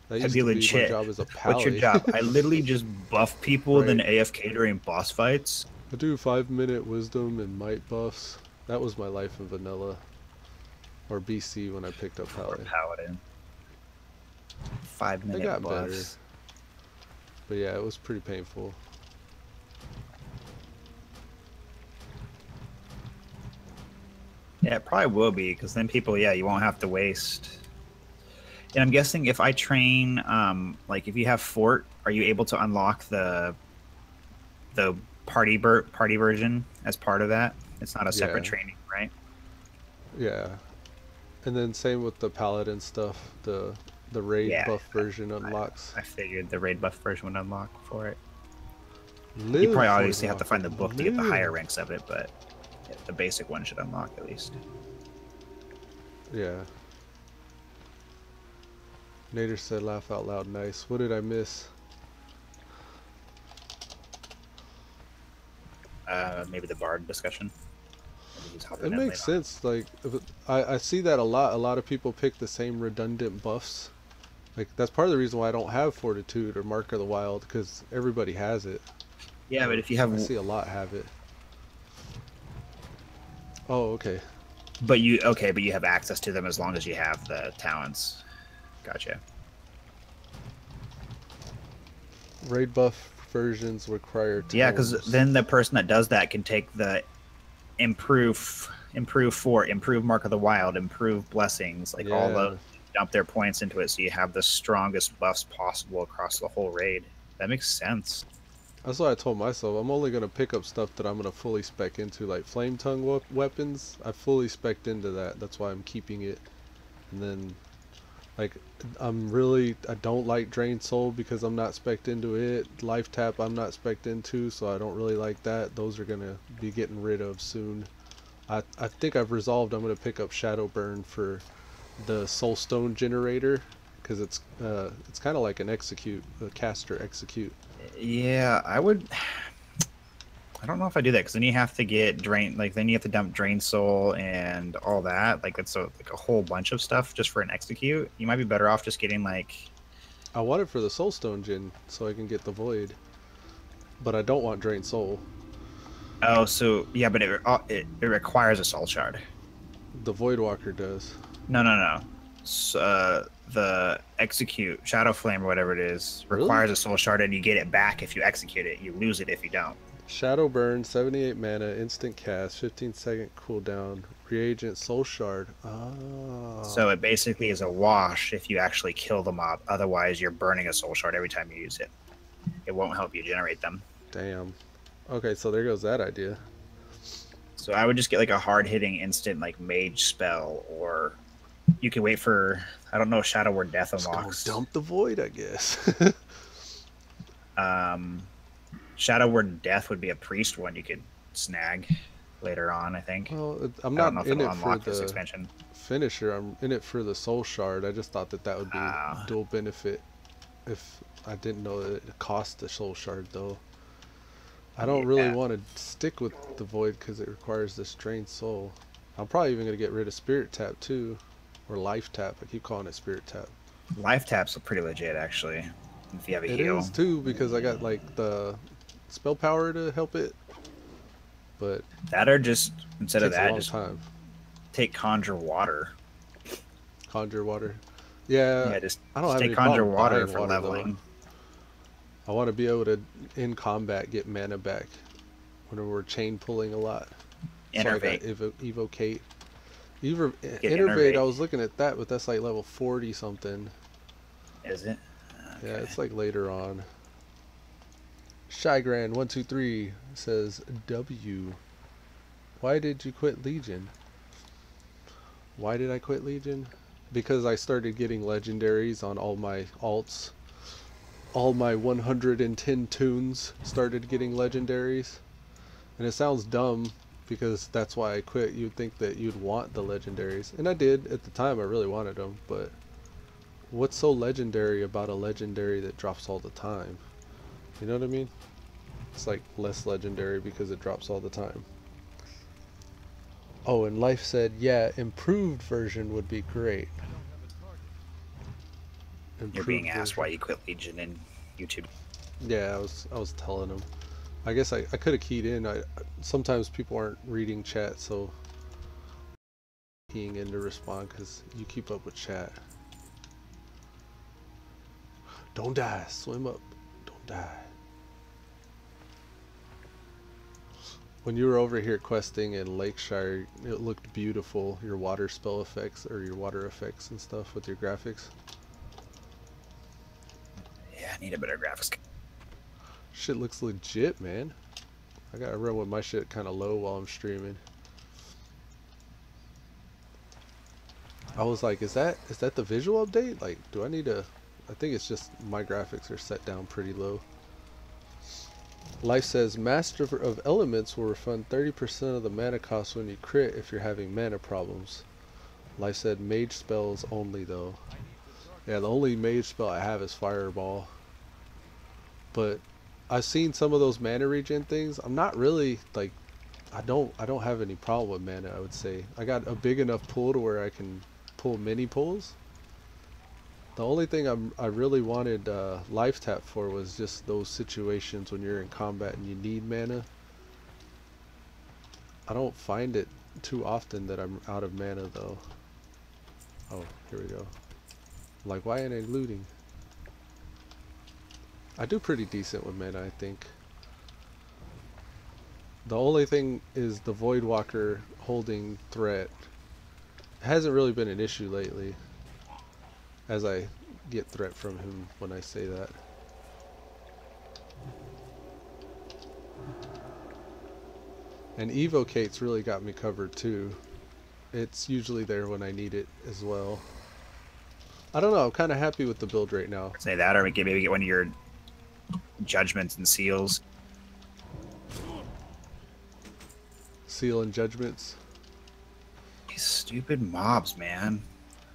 That That'd used be to be my legit. job as a What's your pally. job? I literally just buff people, then Right. AFK during boss fights. I do 5-minute wisdom and might buffs. That was my life in vanilla. Or BC when I picked up Or pally. paladin. 5 They minute got buffs. better. But yeah, it was pretty painful. Yeah, it probably will be, because then people, yeah, you won't have to waste. And I'm guessing if I train, like if you have Fort, are you able to unlock the party version as part of that? It's not a separate Yeah. training, right? Yeah. And then same with the paladin stuff. The raid Yeah, buff version unlocks. I figured the raid buff version would unlock for it. Live You probably for obviously have to Walker, find the book to get the higher live. ranks of it, but yeah, the basic one should unlock at least. Yeah. Nader said laugh out loud nice. What did I miss? Maybe the bard discussion. Maybe he's hopping It in makes later. sense. Like I see that a lot. A lot of people pick the same redundant buffs. Like that's part of the reason why I don't have Fortitude or Mark of the Wild, because everybody has it. Yeah, but if you have, I see a lot have it. Oh, okay. but you have access to them as long as you have the talents. Gotcha. Raid buff versions require Yeah, because tomes. then the person that does that can take the improve Fort, improve Mark of the Wild, improve blessings, like all Yeah. those, dump their points into it, so you have the strongest buffs possible across the whole raid. That makes sense. That's what I told myself. I'm only gonna pick up stuff that I'm gonna fully spec into, like flame tongue weapons. I fully spec'd into that. That's why I'm keeping it. And then, like, I don't like Drain Soul because I'm not spec'd into it. Life Tap I'm not spec'd into, so I don't really like that. Those are gonna be getting rid of soon. I think I've resolved. I'm gonna pick up Shadow Burn for the Soulstone generator, because it's kind of like an execute, a caster execute. Yeah, I would. I don't know if I do that, because then you have to get drain, like then you have to dump drain soul and all that. Like it's like a whole bunch of stuff just for an execute. You might be better off just getting like. I want it for the Soulstone gen so I can get the Void, but I don't want Drain Soul. Oh, so yeah, but it requires a soul shard. The Void Walker does. No. So, the execute Shadow Flame or whatever it is Really? requires a soul shard, and you get it back if you execute it. You lose it if you don't. Shadow Burn, 78 mana, instant cast, 15-second cooldown, reagent, Soul Shard. Ah. So it basically is a wash if you actually kill the mob. Otherwise, you're burning a soul shard every time you use it. It won't help you generate them. Damn. Okay, so there goes that idea. So I would just get like a hard-hitting instant like mage spell, or you can wait for, I don't know, Shadow Word Death Just go unlocks. dump the Void, I guess. Shadow Word Death would be a priest one you could snag later on, I think. Well, I'm I don't know not if in it'll it for unlock this the expansion. finisher. I'm in it for the Soul Shard. I just thought that would be Ah. dual benefit if I didn't know that it cost the Soul Shard, though. I don't really Yeah. want to stick with the Void because it requires this Drained Soul. I'm probably even going to get rid of Spirit Tap, too. Or Life Tap. I keep calling it Spirit Tap. Life Tap's pretty legit, actually, if you have a It heal. is, too, because I got, like, the spell power to help it. But That, or just, instead it of takes a that, long just time. take Conjure Water. Conjure Water. Yeah, Yeah, just I don't have take any Conjure problem Water buying for water, though. leveling. I want to be able to, in combat, get mana back whenever we're chain pulling a lot. Innervate. So I got Evocate. Get Innervate, I Innervate. was looking at that, but that's like level 40 something. Is it? Yeah, Okay. it's like later on. Shygran123 says, W. Why did you quit Legion? Why did I quit Legion? Because I started getting legendaries on all my alts. all my 110 tunes started getting legendaries. And it sounds dumb because that's why I quit. You'd think that you'd want the legendaries. And I did. At the time I really wanted them, but what's so legendary about a legendary that drops all the time? You know what I mean? It's like less legendary because it drops all the time. Oh, and Life said, yeah, improved version would be great. You're being asked why you quit Legion in YouTube. Yeah, I was telling him. I guess I could have keyed in. Sometimes people aren't reading chat, so keying in to respond because you keep up with chat. Don't die. Swim up. Don't die. When you were over here questing in Lakeshire, it looked beautiful. Your water spell effects or your water effects and stuff with your graphics. Yeah, I need a better graphics. Shit looks legit, man. I gotta run with my shit kind of low while I'm streaming. I was like, is that the visual update? Like, do I need to? I think it's just my graphics are set down pretty low. Life says, Master of Elements will refund 30% of the mana cost when you crit if you're having mana problems. Life said, Mage spells only though. Yeah, the only Mage spell I have is Fireball. But I've seen some of those mana regen things. I'm not really like, I don't have any problem with mana. I would say I got a big enough pool to where I can pull mini pulls. The only thing I really wanted life tap for was just those situations when you're in combat and you need mana. I don't find it too often that I'm out of mana though. Oh, here we go. Like, why ain't I looting? I do pretty decent with mana, I think. The only thing is the Voidwalker holding threat. It hasn't really been an issue lately, as I get threat from him when I say that. And Evocate's really got me covered too. It's usually there when I need it as well. I don't know, I'm kind of happy with the build right now. Say that, or maybe get one of your judgments and seals. Seal and judgments. These stupid mobs, man.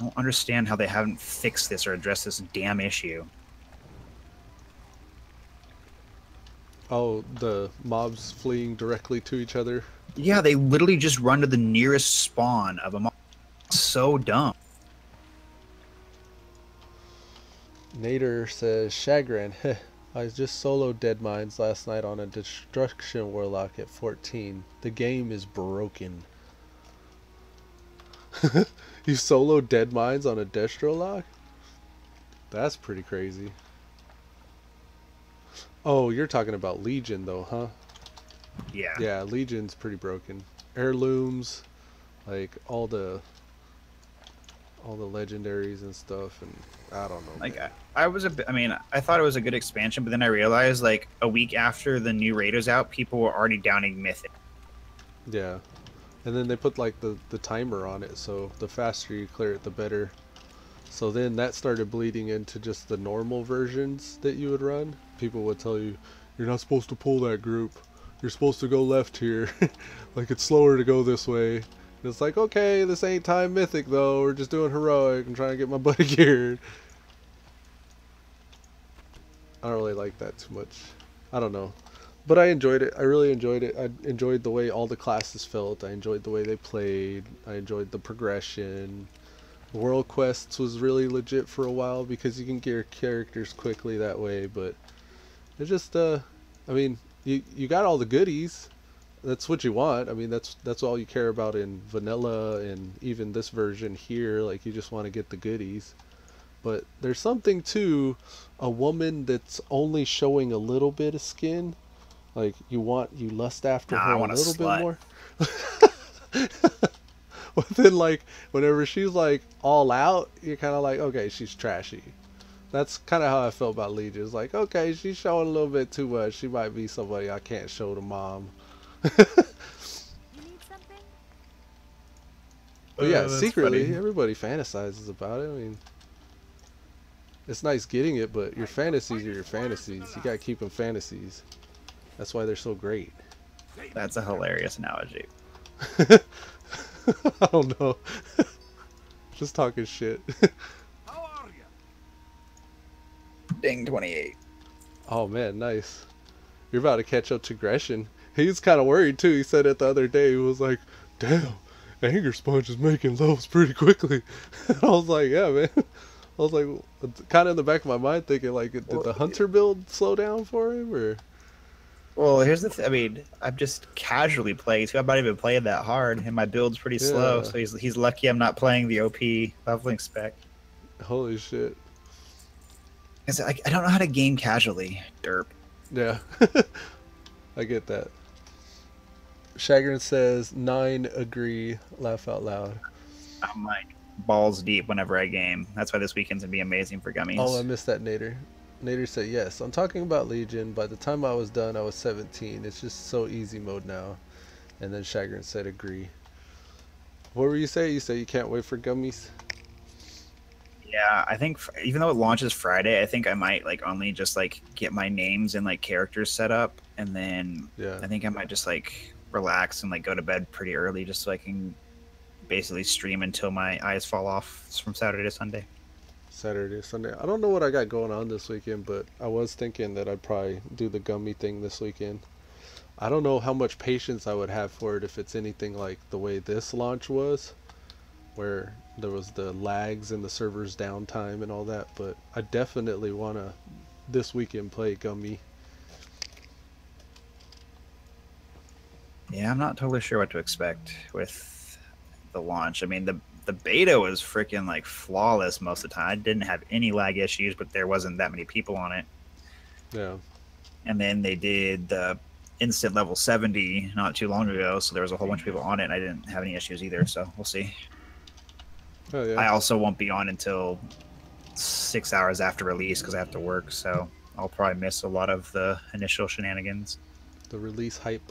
I don't understand how they haven't fixed this or addressed this damn issue. Oh, the mobs fleeing directly to each other. Yeah, they literally just run to the nearest spawn of a mob. So dumb. Nader says, Shagran, heh, I just soloed Dead Mines last night on a Destruction Warlock at 14. The game is broken. You soloed Dead Mines on a Destro lock? That's pretty crazy. Oh, you're talking about Legion though, huh? Yeah. Yeah, Legion's pretty broken. Heirlooms, like all the legendaries and stuff, and I don't know. Like man. I thought it was a good expansion, but then I realized like a week after the new raid was out, people were already downing Mythic. Yeah. And then they put like the timer on it, so the faster you clear it, the better. So then that started bleeding into just the normal versions that you would run. People would tell you, you're not supposed to pull that group. You're supposed to go left here. Like, it's slower to go this way. And it's like, okay, this ain't time mythic though. We're just doing heroic. I'm trying to get my buddy geared. I don't really like that too much. I don't know. But I enjoyed it. I really enjoyed it. I enjoyed the way all the classes felt. I enjoyed the way they played. I enjoyed the progression. World Quests was really legit for a while because you can get your characters quickly that way. But it's just, I mean, you got all the goodies. That's what you want. I mean, that's all you care about in vanilla and even this version here. Like, you just want to get the goodies. But there's something to a woman that's only showing a little bit of skin. Like, you lust after her a little bit more. But then, like, whenever she's, like, all out, you're kind of like, okay, she's trashy. That's kind of how I felt about Legion. It's like, okay, she's showing a little bit too much. She might be somebody I can't show to mom. You need something? But yeah, that's secretly, funny. everybody fantasizes about it. I mean, It's nice getting it, but your fantasies are your fantasies. You gotta keep them fantasies. That's why they're so great. That's a hilarious analogy. I don't know. Just talking shit. Ding 28. Oh man, nice. You're about to catch up to Gresham. He's kind of worried too. He said it the other day. He was like, damn, Anger Sponge is making levels pretty quickly. I was like, yeah, man. I was like, kind of in the back of my mind thinking, like, did the Hunter build slow down for him, or? Well, here's the thing. I mean, I'm just casually playing, so I'm not even playing that hard, and my build's pretty slow. So he's lucky I'm not playing the OP leveling spec. Holy shit. I don't know how to game casually. Derp. Yeah. I get that. Shagrin says 9 agree, laugh out loud. I'm like balls deep whenever I game. That's why this weekend's gonna be amazing for gummies. Oh, I missed that, Nader. Nader said yes. I'm talking about Legion. By the time I was done, I was 17. It's just so easy mode now. And then Shagrin said agree. What were you saying? You say you can't wait for gummies? Yeah, I think even though it launches Friday, I think I might like only just like get my names and like characters set up, and then I think I might just like relax and like go to bed pretty early just so I can basically stream until my eyes fall off from Saturday to Sunday. Saturday, Sunday. I don't know what I got going on this weekend, but I was thinking that I'd probably do the gummy thing this weekend. I don't know how much patience I would have for it if it's anything like the way this launch was, where there was the lags and the server's downtime and all that, but I definitely want to this weekend play gummy. Yeah, I'm not totally sure what to expect with the launch. I mean, the beta was freaking like flawless most of the time. I didn't have any lag issues, but there wasn't that many people on it. Yeah. And then they did the instant level 70 not too long ago, so there was a whole bunch of people on it, and I didn't have any issues either, so we'll see. Oh, yeah. I also won't be on until 6 hours after release because I have to work, so I'll probably miss a lot of the initial shenanigans. The release hype.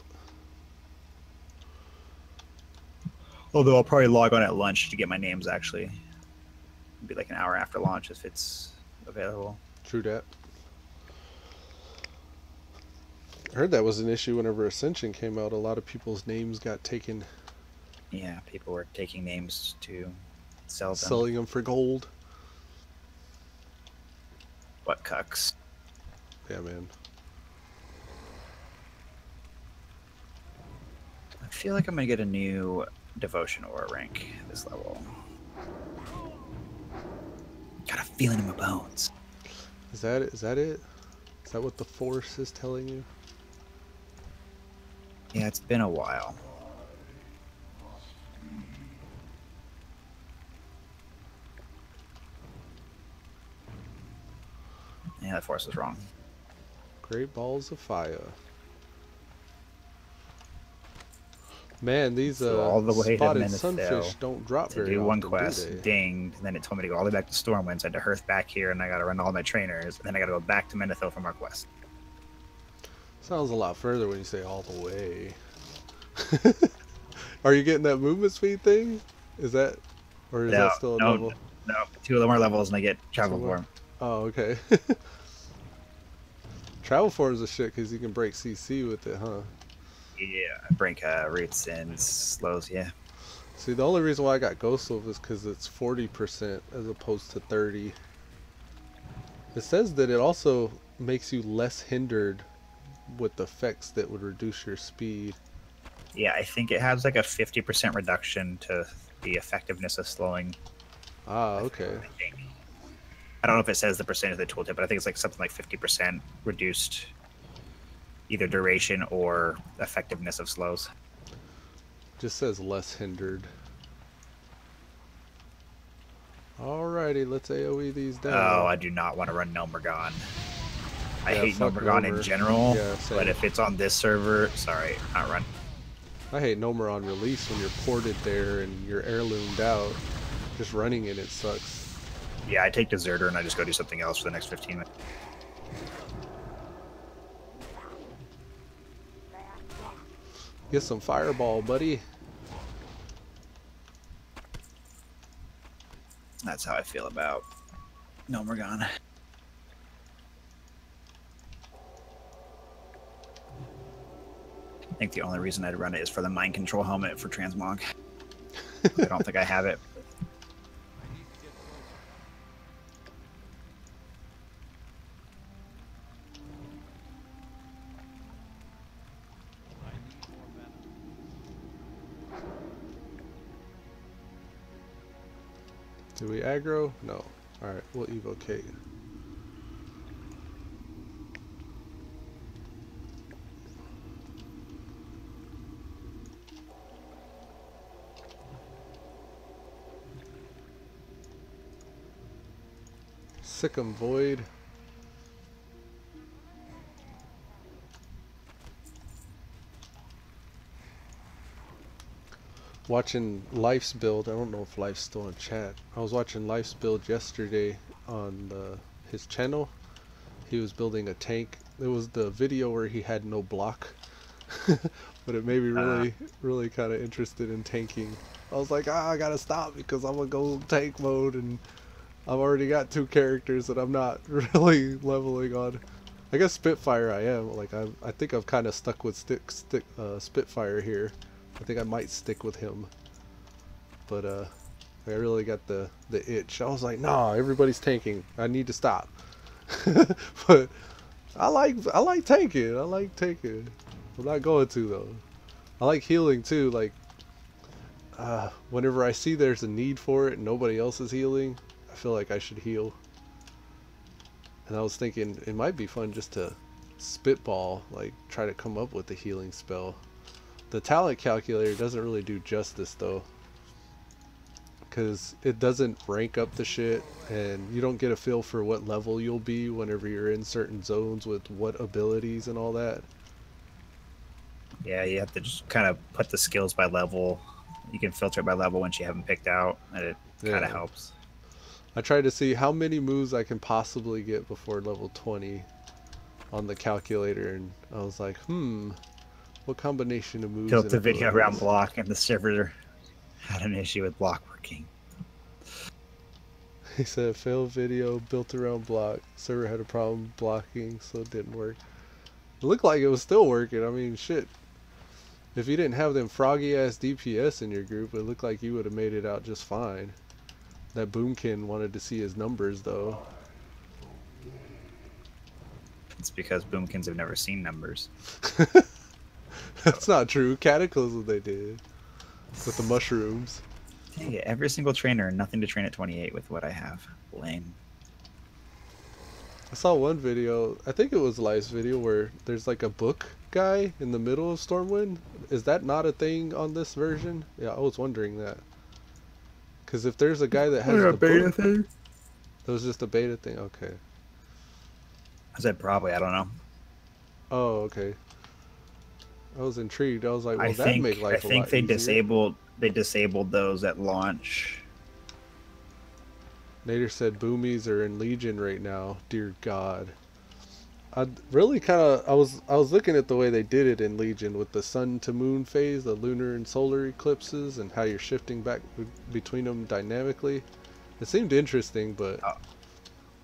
Although I'll probably log on at lunch to get my names, actually. It'll be like an hour after launch if it's available. True that. I heard that was an issue whenever Ascension came out. A lot of people's names got taken. Yeah, people were taking names to sell them. Selling them for gold. What cucks. Yeah, man. I feel like I'm going to get a new Devotion Aura rank this level. Got a feeling in my bones. Is that it? Is that it? Is that what the Force is telling you? Yeah, it's been a while. Yeah, that Force was wrong. Great balls of fire. Man, these all the way to spotted Menethil sunfish don't drop to very do often, one do quest, they? dinged, and then it told me to go all the way back to Stormwind, so I had to hearth back here, and I got to run all my trainers, and then I got to go back to Menethil for more quests. Sounds a lot further when you say all the way. Are you getting that movement speed thing? Is that, or is that still a level? No, 2 of them are levels, and I get travel form. Oh, okay. Travel form is a shit because you can break CC with it, huh? Yeah, break roots and slows, yeah. See, the only reason why I got Ghost Wolf is because it's 40% as opposed to 30. It says that it also makes you less hindered with effects that would reduce your speed. Yeah, I think it has like a 50% reduction to the effectiveness of slowing. Ah, okay. I think. I don't know if it says the percentage of the tooltip, but I think it's like something like 50% reduced either duration or effectiveness of slows. Just says less hindered. Alrighty, let's AoE these down. Oh, I do not want to run Nomergon. I Yeah, hate fuck Nomergon Nomer. in general, Yeah, same. but if it's on this server, sorry, not run. I hate Nomer on release when you're ported there and you're heirloomed out. Just running it sucks. Yeah, I take Deserter and I just go do something else for the next 15 minutes. Get some fireball, buddy. That's how I feel about No, we're gone. I think the only reason I'd run it is for the mind control helmet for transmog. I don't think I have it. Do we aggro? No. Alright, we'll evocate. Sick'em Void. Watching Life's build. I don't know if Life's still in chat. I was watching Life's build yesterday on his channel. He was building a tank. It was the video where he had no block. But it made me really kind of interested in tanking. I was like, I gotta stop because I'm gonna go tank mode, and I've already got 2 characters that I'm not really leveling on. I guess Spitfire I am. Like I think I've kind of stuck with Spitfire here. I think I might stick with him. But I really got the itch. I was like, nah, everybody's tanking. I need to stop. But I like tanking. I like tanking. I'm not going to though. I like healing too. Like whenever I see there's a need for it and nobody else is healing, I feel like I should heal. And I was thinking it might be fun just to spitball, like try to come up with a healing spell. The talent calculator doesn't really do justice though, because it doesn't rank up the shit, and you don't get a feel for what level you'll be whenever you're in certain zones with what abilities and all that. Yeah, you have to just kind of put the skills by level. You can filter it by level once you have them picked out, and it kind of helps. I tried to see how many moves I can possibly get before level 20 on the calculator, and I was like, what combination of moves? Built the video around block, and the server had an issue with block working. He said, failed video built around block. Server had a problem blocking, so it didn't work. It looked like it was still working. I mean, shit. If you didn't have them froggy ass DPS in your group, it looked like you would have made it out just fine. That Boomkin wanted to see his numbers though. It's because Boomkins have never seen numbers. That's not true. Cataclysm they did. With the mushrooms. Dang it, every single trainer and nothing to train at 28 with what I have. Lame. I saw one video, I think it was Life's video, where there's like a book guy in the middle of Stormwind. Is that not a thing on this version? Yeah, I was wondering that. Because if there's a guy that has the beta book, thing? that was just a beta thing. Okay. I said probably, I don't know. Oh, okay. I was intrigued. I was like, well, I that'd make life a lot they easier. disabled those at launch. Nader said boomies are in Legion right now. Dear God. I really kind of I was looking at the way they did it in Legion with the sun to moon phase, the lunar and solar eclipses, and how you're shifting back between them dynamically. It seemed interesting, but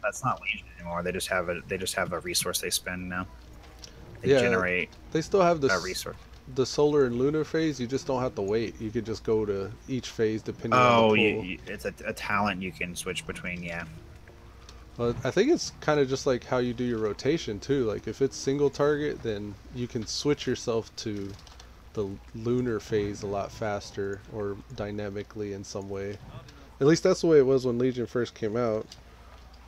That's not Legion anymore. They just have a resource they spend now. They yeah, generate they still have a resource. the solar and lunar phase. You just don't have to wait. You could just go to each phase depending on the pool. It's a talent you can switch between. Yeah. Well, I think it's kind of just like how you do your rotation too. Like if it's single target, then you can switch yourself to the lunar phase a lot faster or dynamically in some way. At least that's the way it was when Legion first came out.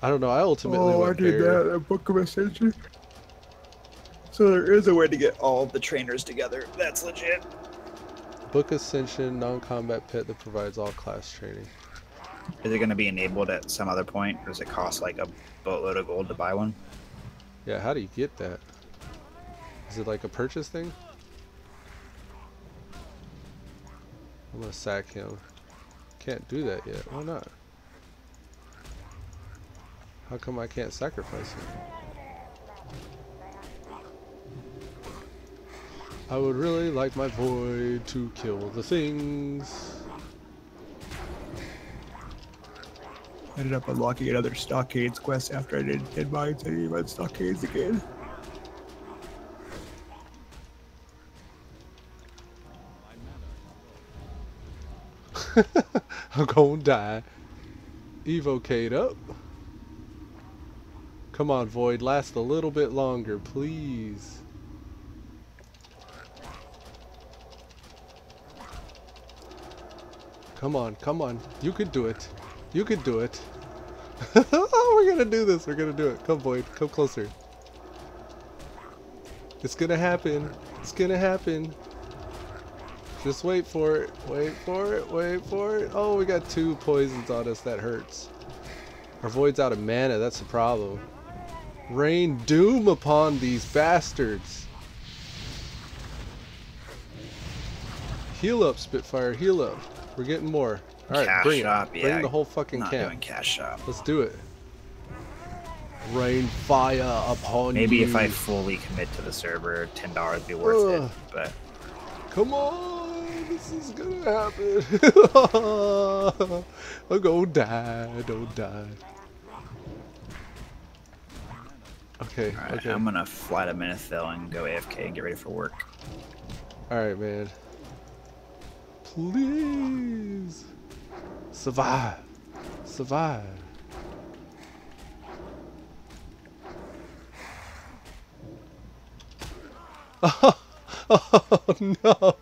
I don't know. I ultimately went I did Bear. that at Book of Ascension. So there is a way to get all the trainers together. That's legit. Book Ascension, non-combat pet that provides all class training. Is it going to be enabled at some other point, or does it cost like a boatload of gold to buy one? Yeah, how do you get that? Is it like a purchase thing? I'm gonna sack him. Can't do that yet. Why not? How come I can't sacrifice him? I would really like my void to kill the things. ended up unlocking another Stockades quest after I did mine, so I need to run Stockades again. I'm gonna die. Evocate up. Come on, Void. Last a little bit longer, please. Come on, come on. You could do it. You could do it. Oh, we're gonna do this. We're gonna do it. Come, Void. Come closer. It's gonna happen. It's gonna happen. Just wait for it. Wait for it. Wait for it. Oh, we got 2 poisons on us. That hurts. Our Void's out of mana. That's the problem. Rain doom upon these bastards. Heal up, Spitfire. Heal up. We're getting more. Alright, Cash bring shop, it. yeah, Bring the whole fucking Not camp. doing cash shop. Let's do it. Rain fire upon Maybe you. if I fully commit to the server, $10 would be worth it. But Come on, this is gonna happen. I'm gonna die. Don't die. Okay, alright, okay. I'm gonna fly to Minithil and go AFK and get ready for work. Alright, man. Please. Survive. Survive. Oh no.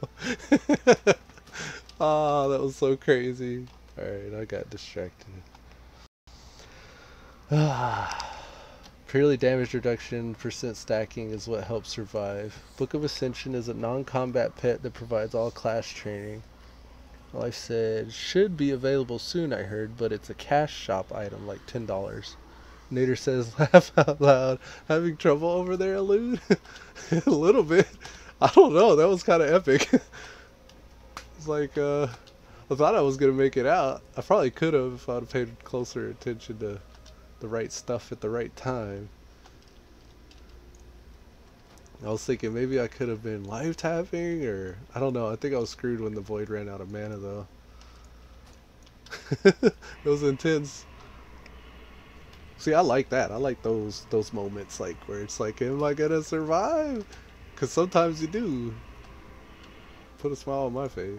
Oh, that was so crazy. Alright, I got distracted. Purely damage reduction, percent stacking is what helps survive. Book of Ascension is a non-combat pet that provides all class training. Life said, should be available soon, I heard, but it's a cash shop item, like $10. Nader says, laugh out loud. Having trouble over there, Elude? A little bit. I don't know, that was kind of epic. It's like, I thought I was going to make it out. I probably could have if I'd have paid closer attention to the right stuff at the right time. I was thinking maybe I could have been live tapping, or I don't know. I think I was screwed when the Void ran out of mana though. It was intense. See, I like that. I like those moments, like where it's like, am I gonna survive? Because sometimes you do. Put a smile on my face.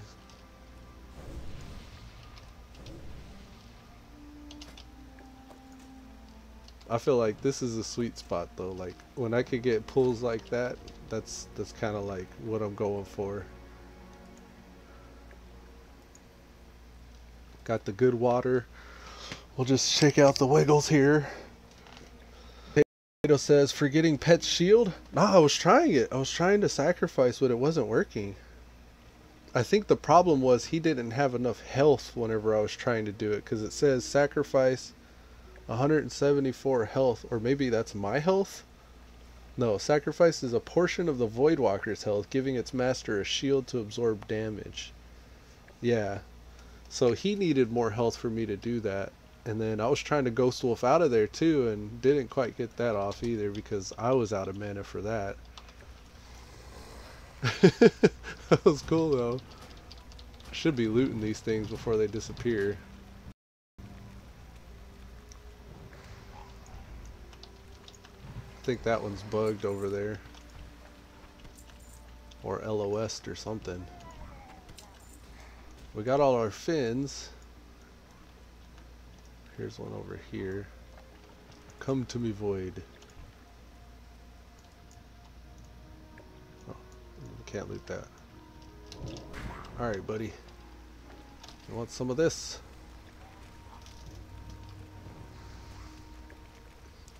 I feel like this is a sweet spot though. Like when I could get pulls like that, that's kind of like what I'm going for. Got the good water. We'll just shake out the wiggles here. Potato says, forgetting Pet's shield? No, I was trying it. I was trying to sacrifice, but it wasn't working. I think the problem was he didn't have enough health whenever I was trying to do it, because it says sacrifice 174 health, or maybe that's my health? No, sacrifice is a portion of the Voidwalker's health, giving its master a shield to absorb damage. Yeah. So he needed more health for me to do that. And then I was trying to Ghost Wolf out of there too, and didn't quite get that off either because I was out of mana for that. That was cool though. I should be looting these things before they disappear. I think that one's bugged over there. Or LOS'd or something. We got all our fins. Here's one over here. Come to me, Void. Oh, can't loot that. Alright, buddy. You want some of this?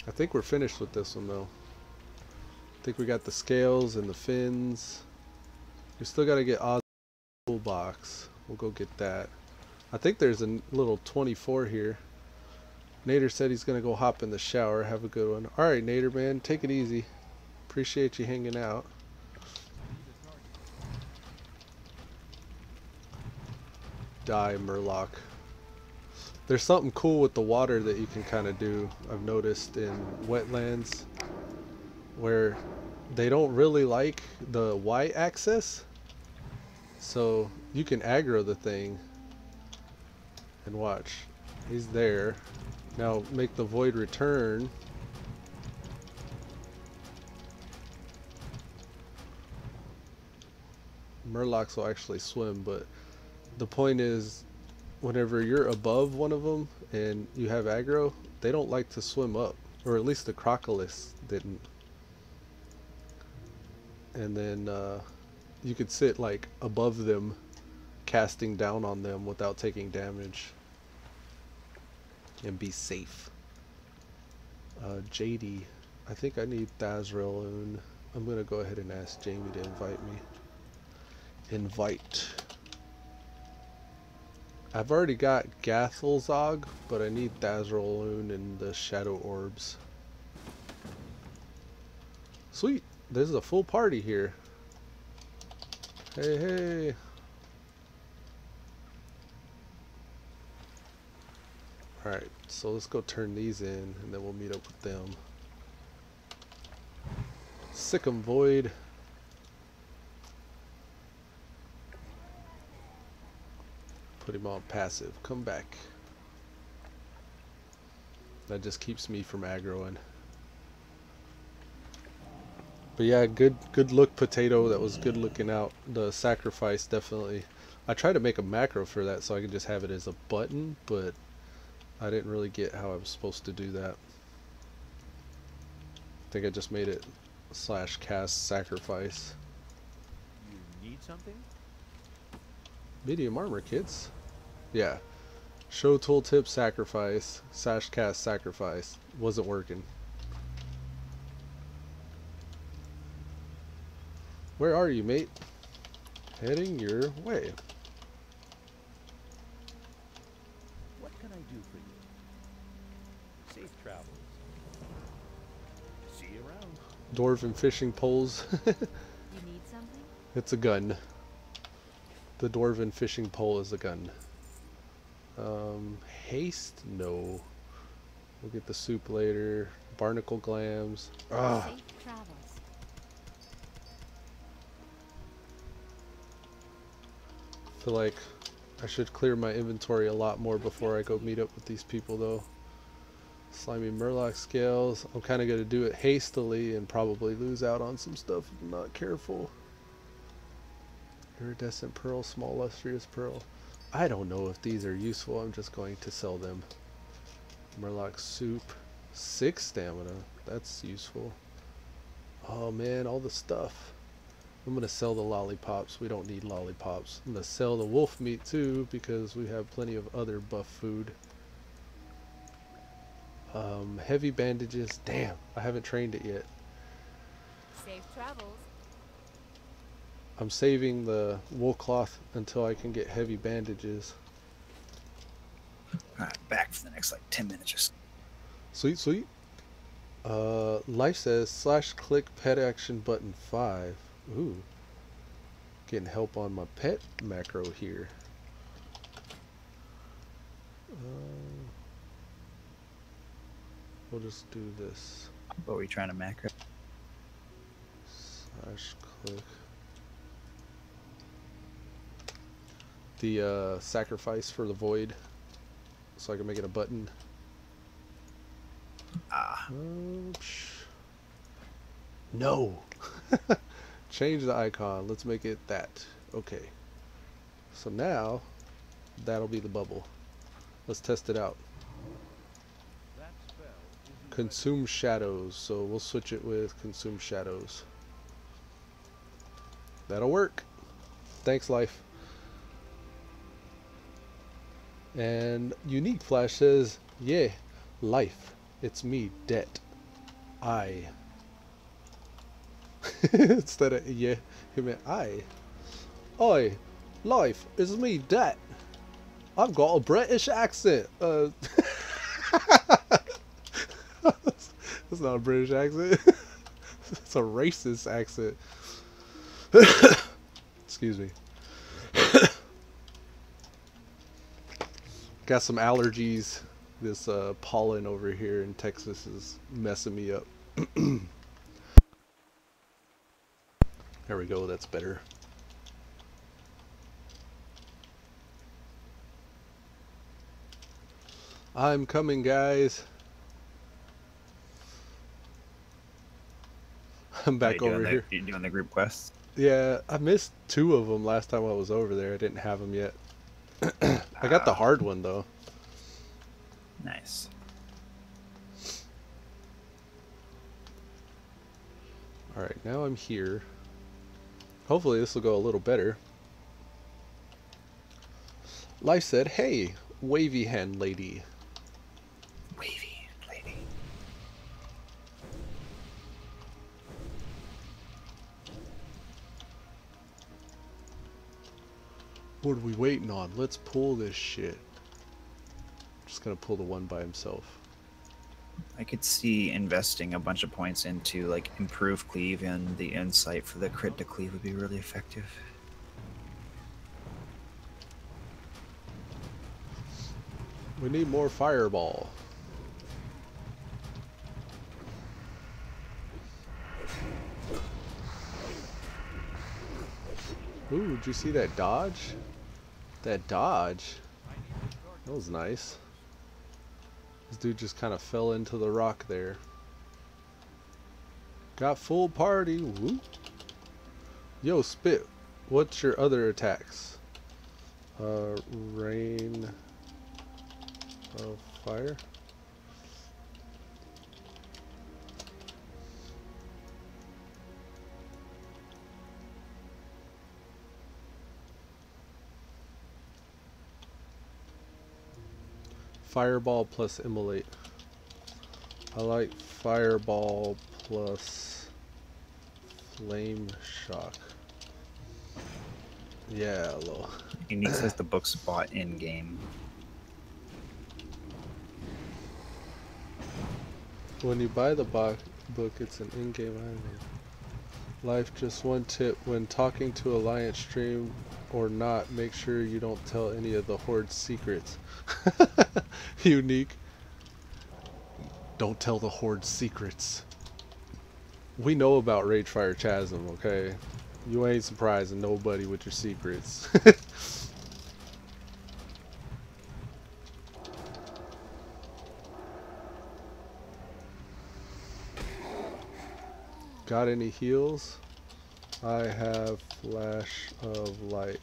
I think we're finished with this one though. I think we got the scales and the fins. We still gotta get Oz toolbox. We'll go get that. I think there's a little 24 here. Nader said he's gonna go hop in the shower. Have a good one. Alright, Nader, man. Take it easy. Appreciate you hanging out. Die, Murloc. There's something cool with the water that you can kind of do, I've noticed in wetlands, where they don't really like the Y axis, so you can aggro the thing and watch. He's there. Now make the void return. Murlocs will actually swim, but the point is, whenever you're above one of them and you have aggro, they don't like to swim up, or at least the Crocodilus didn't. And then you could sit like above them, casting down on them without taking damage, and be safe. JD, I think I need Thazrael. I'm gonna go ahead and ask Jamie to invite me. Invite. I've already got Gathelzog, but I need Thazrael and the Shadow Orbs. Sweet, there's a full party here. Hey, hey. Alright, so let's go turn these in, and then we'll meet up with them. Sick 'em, Void. Put him on passive. Come back. That just keeps me from aggroing. But yeah, good look potato. That was good looking out. The sacrifice, definitely. I tried to make a macro for that so I could just have it as a button, but I didn't really get how I was supposed to do that. I think I just made it /cast sacrifice. You need something? Medium armor, kids. Yeah. Show tooltip sacrifice /cast sacrifice. Wasn't working. Where are you, mate? Heading your way. What can I do for you? Safe travels. See you around. Dwarven fishing poles. You need something? It's a gun. The dwarven fishing pole is a gun. Haste? No. We'll get the soup later. Barnacle glams. Ah. Safe travels. I feel like I should clear my inventory a lot more before I go meet up with these people, though. Slimy Murloc scales. I'm kind of going to do it hastily and probably lose out on some stuff if I'm not careful. Iridescent pearl, small lustrous pearl. I don't know if these are useful. I'm just going to sell them. Murloc soup. 6 stamina. That's useful. Oh man, all the stuff. I'm going to sell the lollipops. We don't need lollipops. I'm going to sell the wolf meat too because we have plenty of other buff food. Heavy bandages. Damn, I haven't trained it yet. Safe travels. I'm saving the wool cloth until I can get heavy bandages. Alright, back for the next like 10 minutes or so. Sweet, sweet. Life says /click pet action button 5. Ooh. Getting help on my pet macro here. We'll just do this. What were you trying to macro? /click. The sacrifice for the void. So I can make it a button. Ah. No. Change the icon. Let's make it that. Okay. So now that'll be the bubble. Let's test it out. That spell isn't Consume shadows. So we'll switch it with consume shadows. That'll work. Thanks, life. And Unique Flash says, yeah, life. It's me, Det. I. Instead of yeah, he meant I. Oi, life, it's me, Det. I've got a British accent. That's not a British accent. It's a racist accent. Excuse me. Got some allergies. This pollen over here in Texas is messing me up. There we go, that's better. I'm coming, guys. I'm back over here. You doing the group quests? Yeah, I missed 2 of them last time I was over there. I didn't have them yet. I got the hard one though. Nice. Alright, now I'm here. Hopefully this will go a little better. Life said, hey, wavy hand lady. Wavy lady. What are we waiting on? Let's pull this shit. Just gonna pull the one by himself. I could see investing a bunch of points into like improve cleave, and the insight for the crit to cleave would be really effective. We need more fireball. Ooh, did you see that dodge? That dodge? That was nice. This dude just kind of fell into the rock there. Got full party. Woo. Yo, Spit, what's your other attacks? Rain of fire? Fireball plus immolate. I like fireball plus flame shock. Yeah, lol. Unique says the book's bought in game. When you buy the book, it's an in-game item. Life, just one tip: when talking to Alliance stream or not, make sure you don't tell any of the Horde's secrets. Unique. Don't tell the Horde's secrets. We know about Ragefire Chasm, okay? You ain't surprising nobody with your secrets. Got any heals? I have Flash of Light.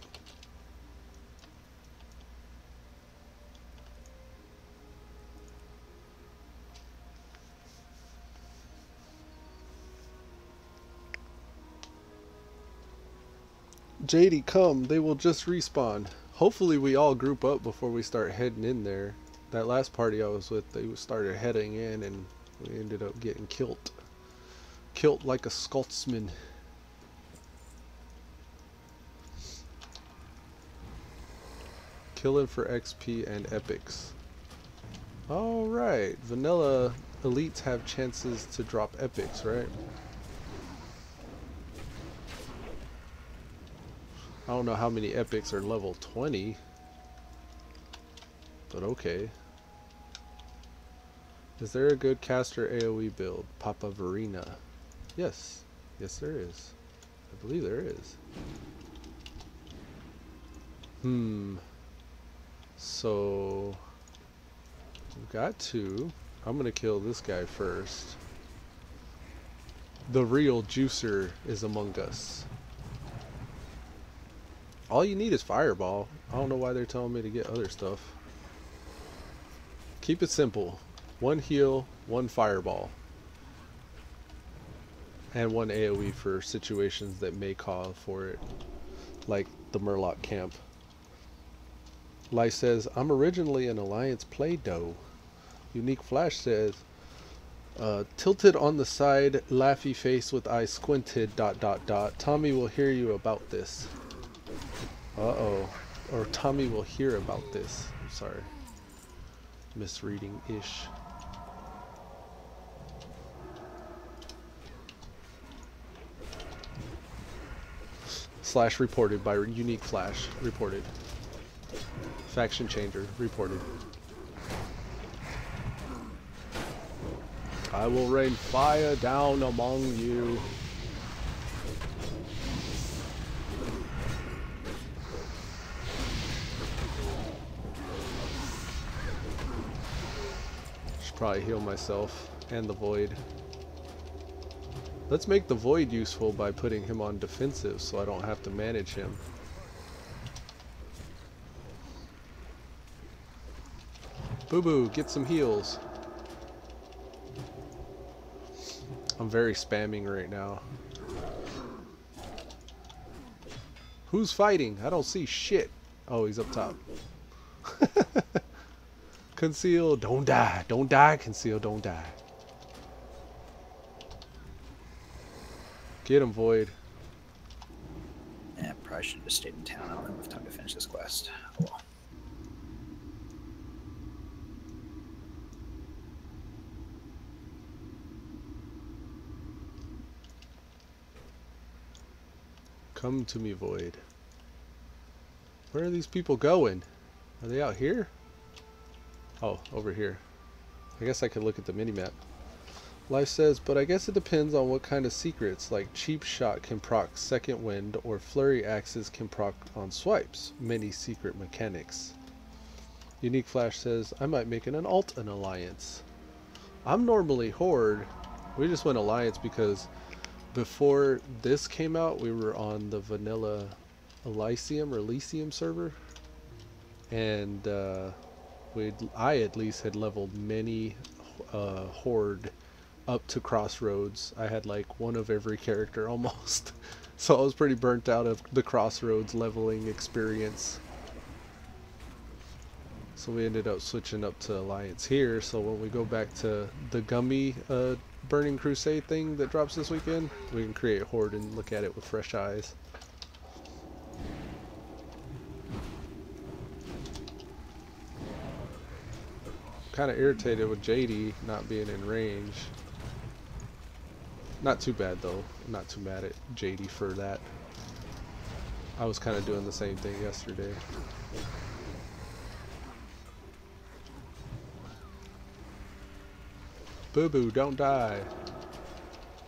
JD, come. They will just respawn. Hopefully we all group up before we start heading in there. That last party I was with, they started heading in and we ended up getting killed. Killed like a Scotsman. Killing for XP and epics. Alright, vanilla elites have chances to drop epics, right? I don't know how many epics are level 20, but okay. Is there a good caster AoE build? Papa Verena. Yes. Yes, there is. I believe there is. So we've got 2. I'm gonna kill this guy first. The real juicer is among us. All you need is fireball. I don't know why they're telling me to get other stuff. Keep it simple. 1 heal, 1 fireball. And 1 AoE for situations that may call for it. Like the Murloc camp. Life says, I'm originally an Alliance Play-Doh. Unique Flash says, tilted on the side, laughy face with eyes squinted, ... Tommy will hear you about this. Uh-oh. Or Tommy will hear about this. I'm sorry. Misreading-ish. Slash reported by Unique Flash. Reported. Faction changer. Reported. I will rain fire down among you. probably heal myself and the Void. Let's make the Void useful by putting him on defensive so I don't have to manage him. Boo Boo, get some heals. I'm very spamming right now. Who's fighting? I don't see shit. Oh, he's up top. Conceal, don't die. Don't die, Conceal, don't die. Get him, Void. Yeah, probably should have just stayed in town. I don't have enough time to finish this quest. Oh, well. Come to me, Void. Where are these people going? Are they out here? Oh, over here. I guess I could look at the minimap. Life says, but I guess it depends on what kind of secrets, like cheap shot can proc second wind or flurry axes can proc on swipes. Many secret mechanics. Unique Flash says, I might make an alt an alliance. I'm normally Horde. We just went alliance because before this came out, we were on the vanilla Elysium server. And I at least had leveled many Horde up to Crossroads. I had like one of every character almost. So I was pretty burnt out of the Crossroads leveling experience. So we ended up switching up to Alliance here. So when we go back to the Gummy Burning Crusade thing that drops this weekend, we can create Horde and look at it with fresh eyes. Kind of irritated with JD not being in range. Not too bad though. I'm not too mad at JD for that. I was kind of doing the same thing yesterday. Boo Boo, don't die.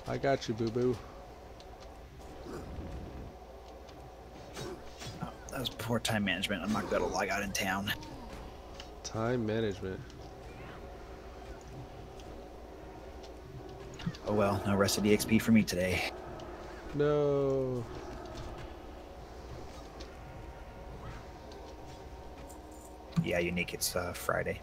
I got you, Boo Boo. Oh, that was poor time management. I'm not gonna log out in town. Time management. Oh well, no rest of the XP for me today. No. Yeah, Unique, it's Friday.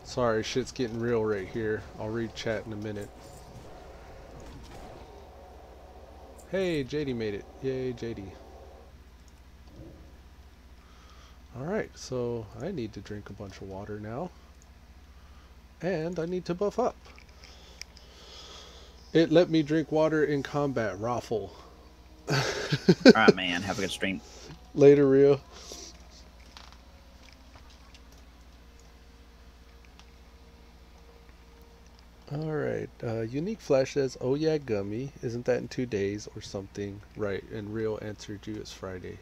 Sorry, shit's getting real right here. I'll read chat in a minute. Hey, JD made it. Yay, JD. Alright, so I need to drink a bunch of water now. And I need to buff up. It let me drink water in combat. Raffle. Alright, man. Have a good stream. Later, Rio. Alright, Unique Flash says, oh yeah, Gummy, isn't that in 2 days or something? Right, and Rio answered you, it's Friday.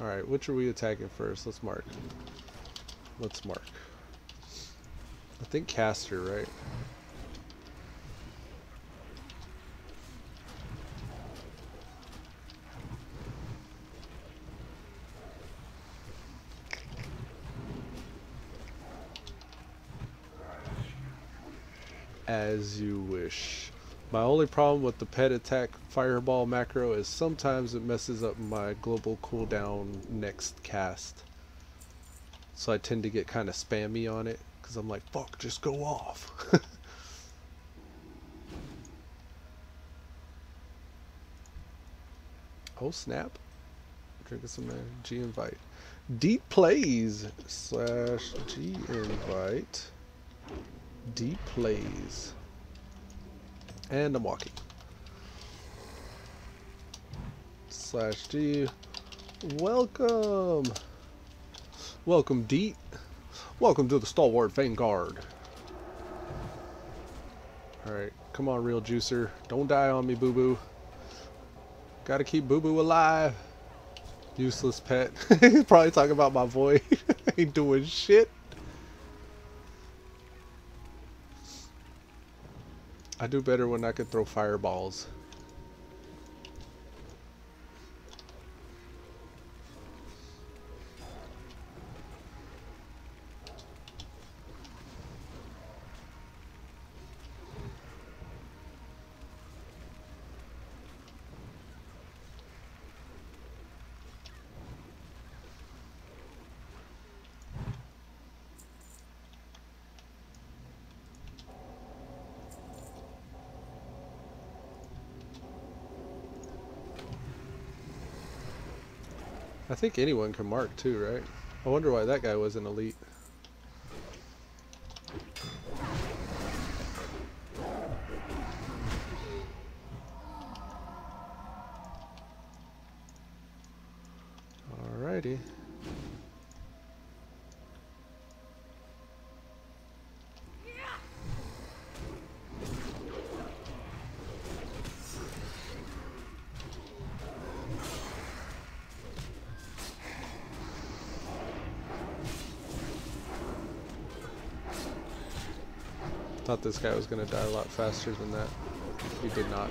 Alright, which are we attacking first? Let's mark. Let's mark. I think Caster, right? As you wish. My only problem with the pet attack fireball macro is sometimes it messes up my global cooldown next cast. So I tend to get kind of spammy on it because I'm like, fuck, just go off. Oh snap. Drinking some G invite. Deep plays / G invite. Deep plays. And I'm walking. / G. Welcome. Welcome, Deep. Welcome to the Stalwart Vanguard. Alright, come on, real juicer. Don't die on me, Boo Boo. Gotta keep Boo Boo alive. Useless pet. He's probably talking about my void. Ain't doing shit. I do better when I can throw fireballs. I think anyone can mark too, right? I wonder why that guy was an elite. Alrighty. Thought this guy was going to die a lot faster than that. He did not.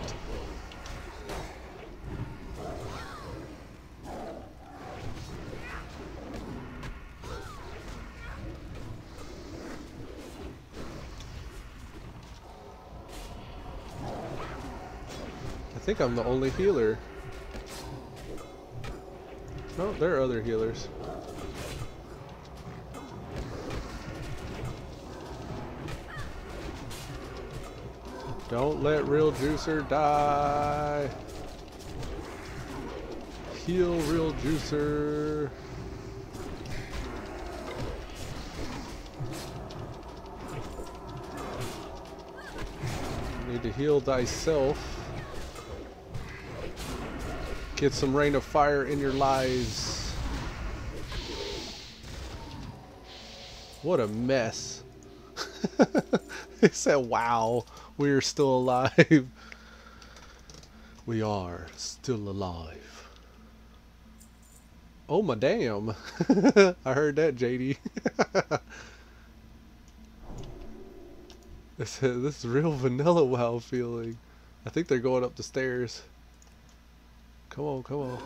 I think I'm the only healer. No, there are other healers. Don't let Real Juicer die. Heal Real Juicer. Need to heal thyself. Get some rain of fire in your lives. What a mess. He said, wow, we're still alive. We are still alive. Oh my damn. I heard that, JD. This is real vanilla WoW feeling. I think they're going up the stairs. Come on, come on.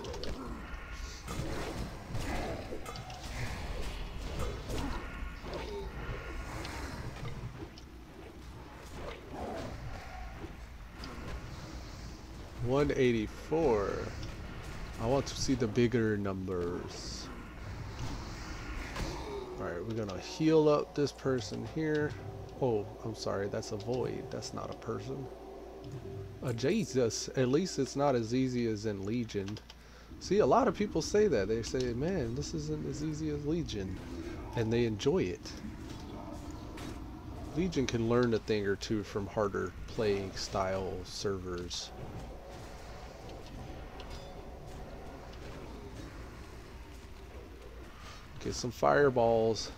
$184. I want to see the bigger numbers. Alright, we're gonna heal up this person here. Oh, I'm sorry, that's a void. That's not a person. Jesus, at least it's not as easy as in Legion. See, a lot of people say that. They say, man, this isn't as easy as Legion. And they enjoy it. Legion can learn a thing or two from harder playing style servers. Get some fireballs.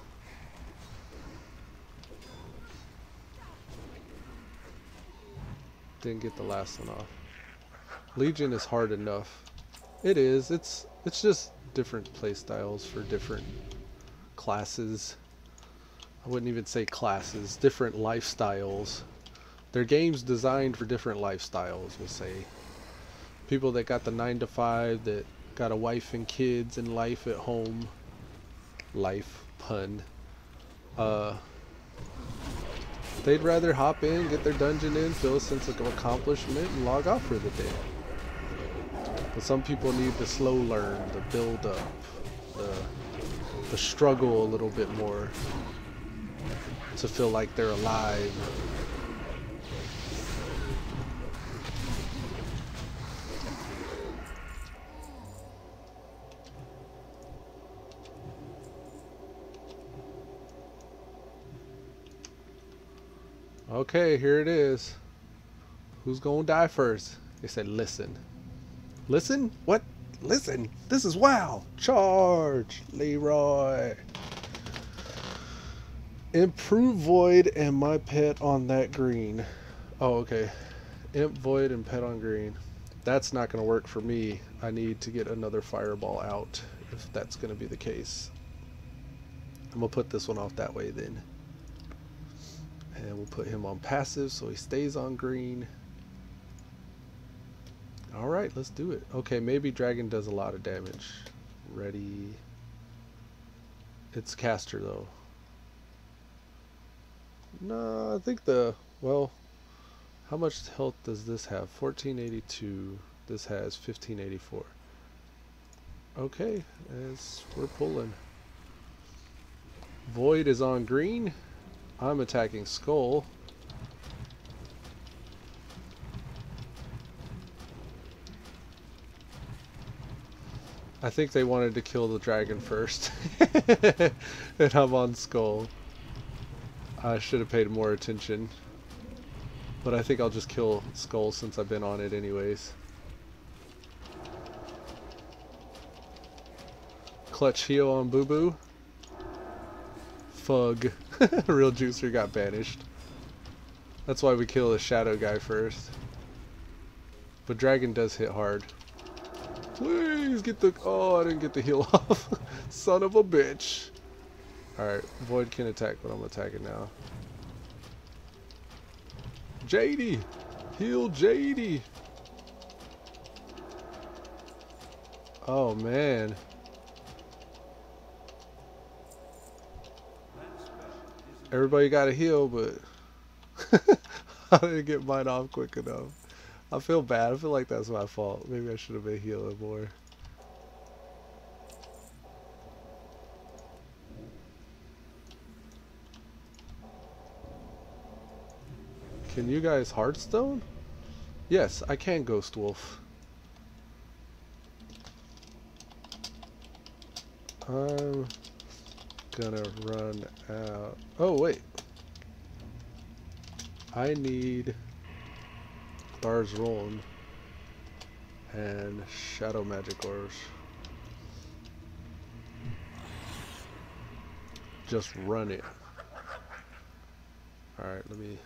Didn't get the last one off. Legion is hard enough. It is. It's just different play styles for different classes. I wouldn't even say classes. Different lifestyles. They're games designed for different lifestyles, we'll say. People that got the 9 to 5, that got a wife and kids and life at home. Life, pun. They'd rather hop in, get their dungeon in, feel a sense of accomplishment, and log off for the day. But some people need the slow learn, the build up, the struggle a little bit more to feel like they're alive. Okay, here it is. Who's gonna die first? They said listen. Listen? What? Listen. This is WoW. Charge, Leroy. Improve Void and my pet on that green. Oh, okay. Imp Void and pet on green. That's not gonna work for me. I need to get another fireball out if that's gonna be the case. I'm gonna put this one off that way then. And we'll put him on passive so he stays on green. Alright, let's do it. Okay, maybe dragon does a lot of damage. Ready. It's caster though. No, I think well, how much health does this have? 1482. This has 1584. Okay, we're pulling. Void is on green. I'm attacking Skull. I think they wanted to kill the dragon first. And I'm on Skull. I should have paid more attention. But I think I'll just kill Skull since I've been on it anyways. Clutch heal on Boo Boo. Fug. Real Juicer got banished. That's why we kill the shadow guy first. But dragon does hit hard. Please get the... Oh, I didn't get the heal off. Son of a bitch. Alright, Void can attack, but I'm attacking now. JD! Heal JD! Oh, man. Everybody got a heal, but... I didn't get mine off quick enough. I feel bad. I feel like that's my fault. Maybe I should have been healing more. Can you guys Hearthstone? Yes, I can Ghost Wolf. I'm gonna run out. Oh, wait. I need Bars Rolling and Shadow Magic Orbs. Just run it. Alright, let me...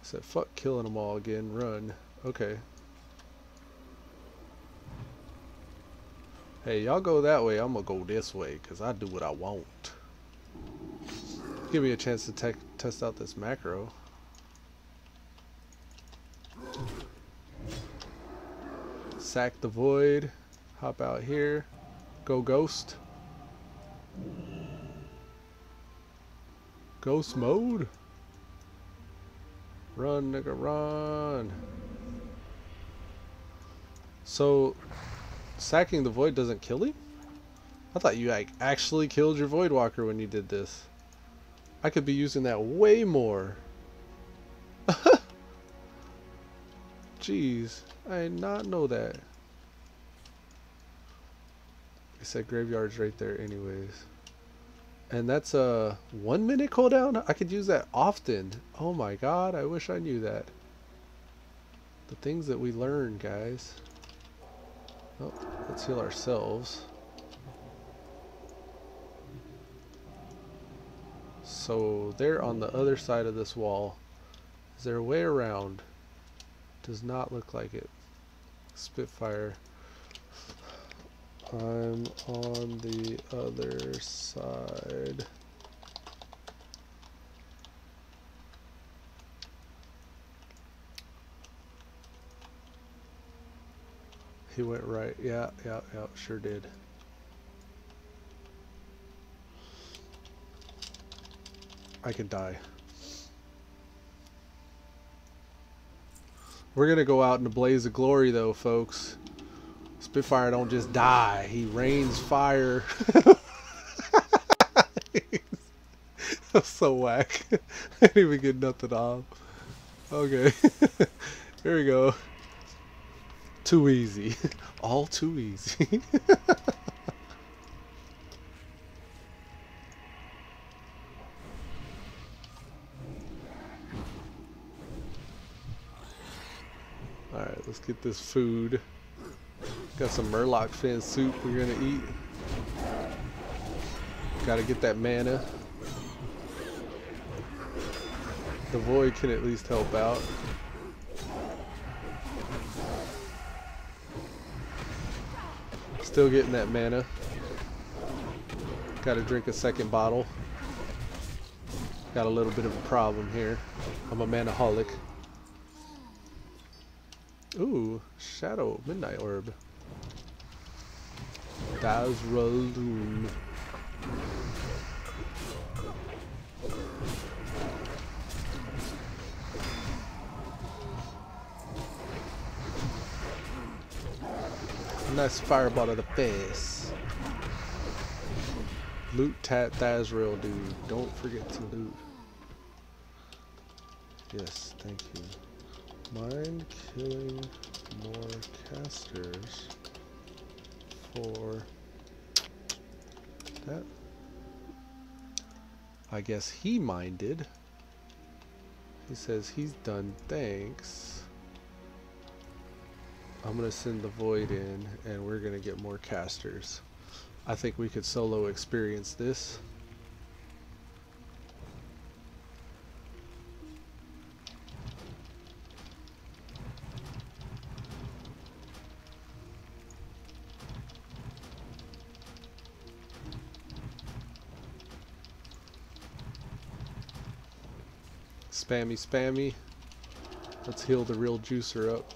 I said fuck killing them all again. Run. Okay. Hey, y'all go that way. I'm gonna go this way because I do what I want. Give me a chance to test out this macro. Sack the Void. Hop out here. Go Ghost. Ghost mode. Run, nigga, run. So, sacking the Void doesn't kill him? I thought you like actually killed your Void Walker when you did this. I could be using that way more. Jeez, I did not know that. I said graveyard's right there anyways. And that's a 1 minute cooldown? I could use that often. Oh my god, I wish I knew that. The things that we learn, guys. Oh, let's heal ourselves. So they're on the other side of this wall. Is there a way around? Does not look like it. Spitfire. I'm on the other side. He went right. Yeah, sure did. I could die. We're gonna go out in a blaze of glory though, folks. Spitfire don't just die, he rains fire. That's so whack. I didn't even get nothing off. Okay. Here we go. Too easy. All too easy. Alright, let's get this food. Got some Murloc fin soup we're gonna eat. Gotta get that mana. The Void can at least help out. Still getting that mana. Gotta drink a second bottle. Got a little bit of a problem here. I'm a manaholic. Ooh, Shadow Midnight Orb. Dazraloon. Nice fireball to the face. Loot Thazrael, dude. Don't forget to loot. Yes, thank you. Mind killing more casters. for that. I guess he minded. He says he's done, thanks. I'm gonna send the void in and we're gonna get more casters. I think we could solo experience this. Spammy, spammy. Let's heal the real juicer up.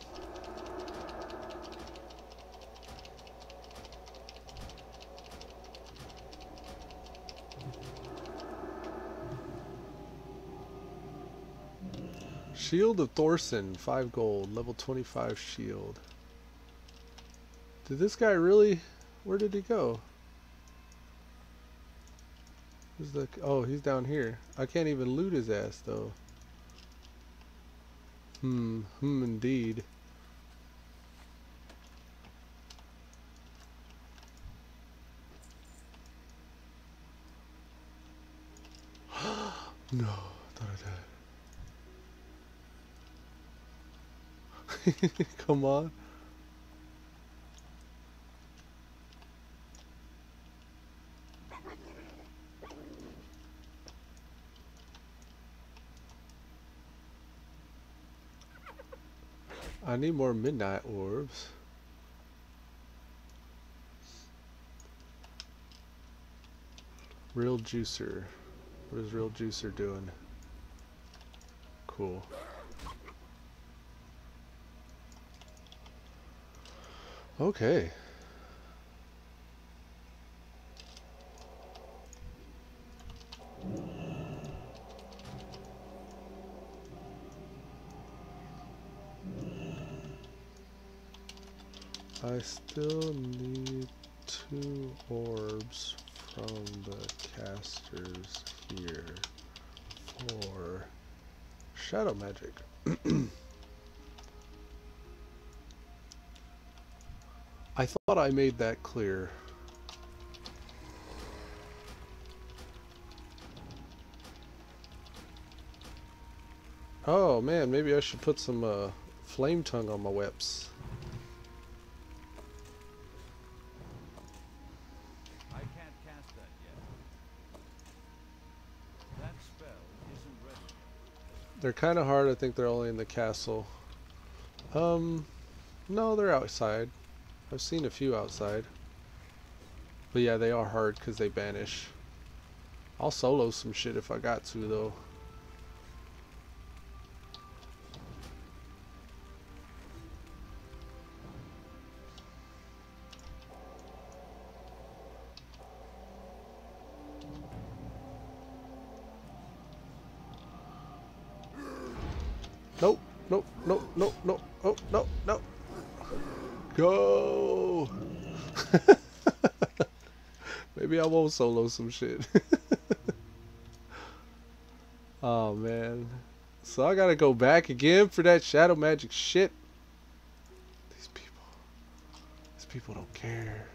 Shield of Thorson, 5 gold, level 25 shield. Did this guy really? Where did he go? Where's the, oh, he's down here. I can't even loot his ass though. Indeed. No, I thought I died. Come on. I need more midnight orbs. Real juicer. What is real juicer doing? Cool. Okay. I still need 2 orbs from the casters here for shadow magic. I thought I made that clear. Oh man, maybe I should put some flame tongue on my weps. I can't cast that yet. That spell isn't ready yet. They're kind of hard. I think they're only in the castle. No, they're outside. I've seen a few outside. But yeah, they are hard because they banish. I'll solo some shit if I got to, though. Nope, nope, nope, nope, nope, oh, no, no. Go! Maybe I won't solo some shit. Oh man. So I gotta go back again for that shadow magic shit. These people don't care.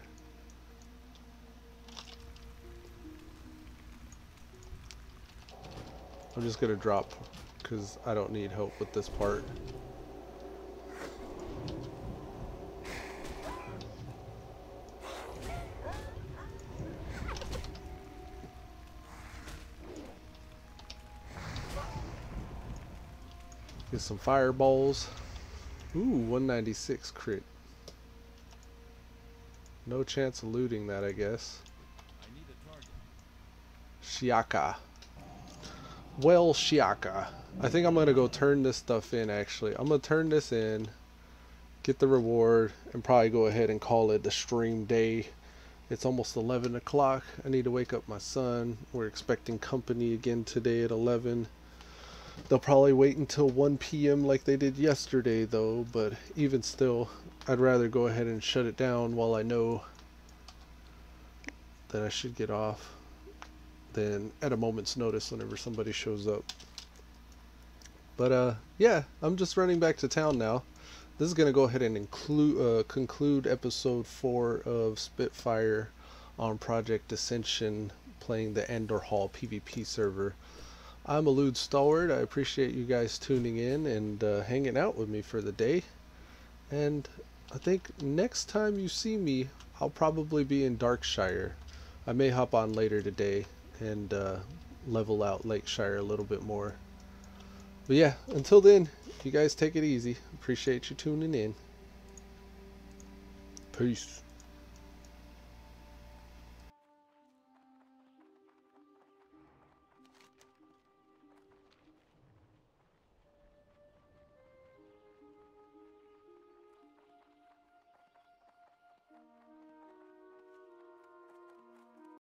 I'm just gonna drop because I don't need help with this part. Get some fireballs. Ooh, 196 crit. No chance of looting that, I guess. I need a target. Shiaka. Well, Shiaka. I think I'm gonna go turn this stuff in, actually. I'm gonna turn this in, get the reward, and probably go ahead and call it the stream day. It's almost 11 o'clock. I need to wake up my son. We're expecting company again today at 11. They'll probably wait until 1 p.m. like they did yesterday, though, but even still, I'd rather go ahead and shut it down while I know that I should get off than at a moment's notice whenever somebody shows up. But yeah, I'm just running back to town now. this is going to go ahead and conclude episode 4 of Spitfire on Project Ascension, playing the Andorhal PvP server. I'm Elude Stalwart. I appreciate you guys tuning in and hanging out with me for the day. And I think next time you see me, I'll probably be in Darkshire. I may hop on later today and level out Lakeshire a little bit more. But yeah, until then, you guys take it easy. Appreciate you tuning in. Peace.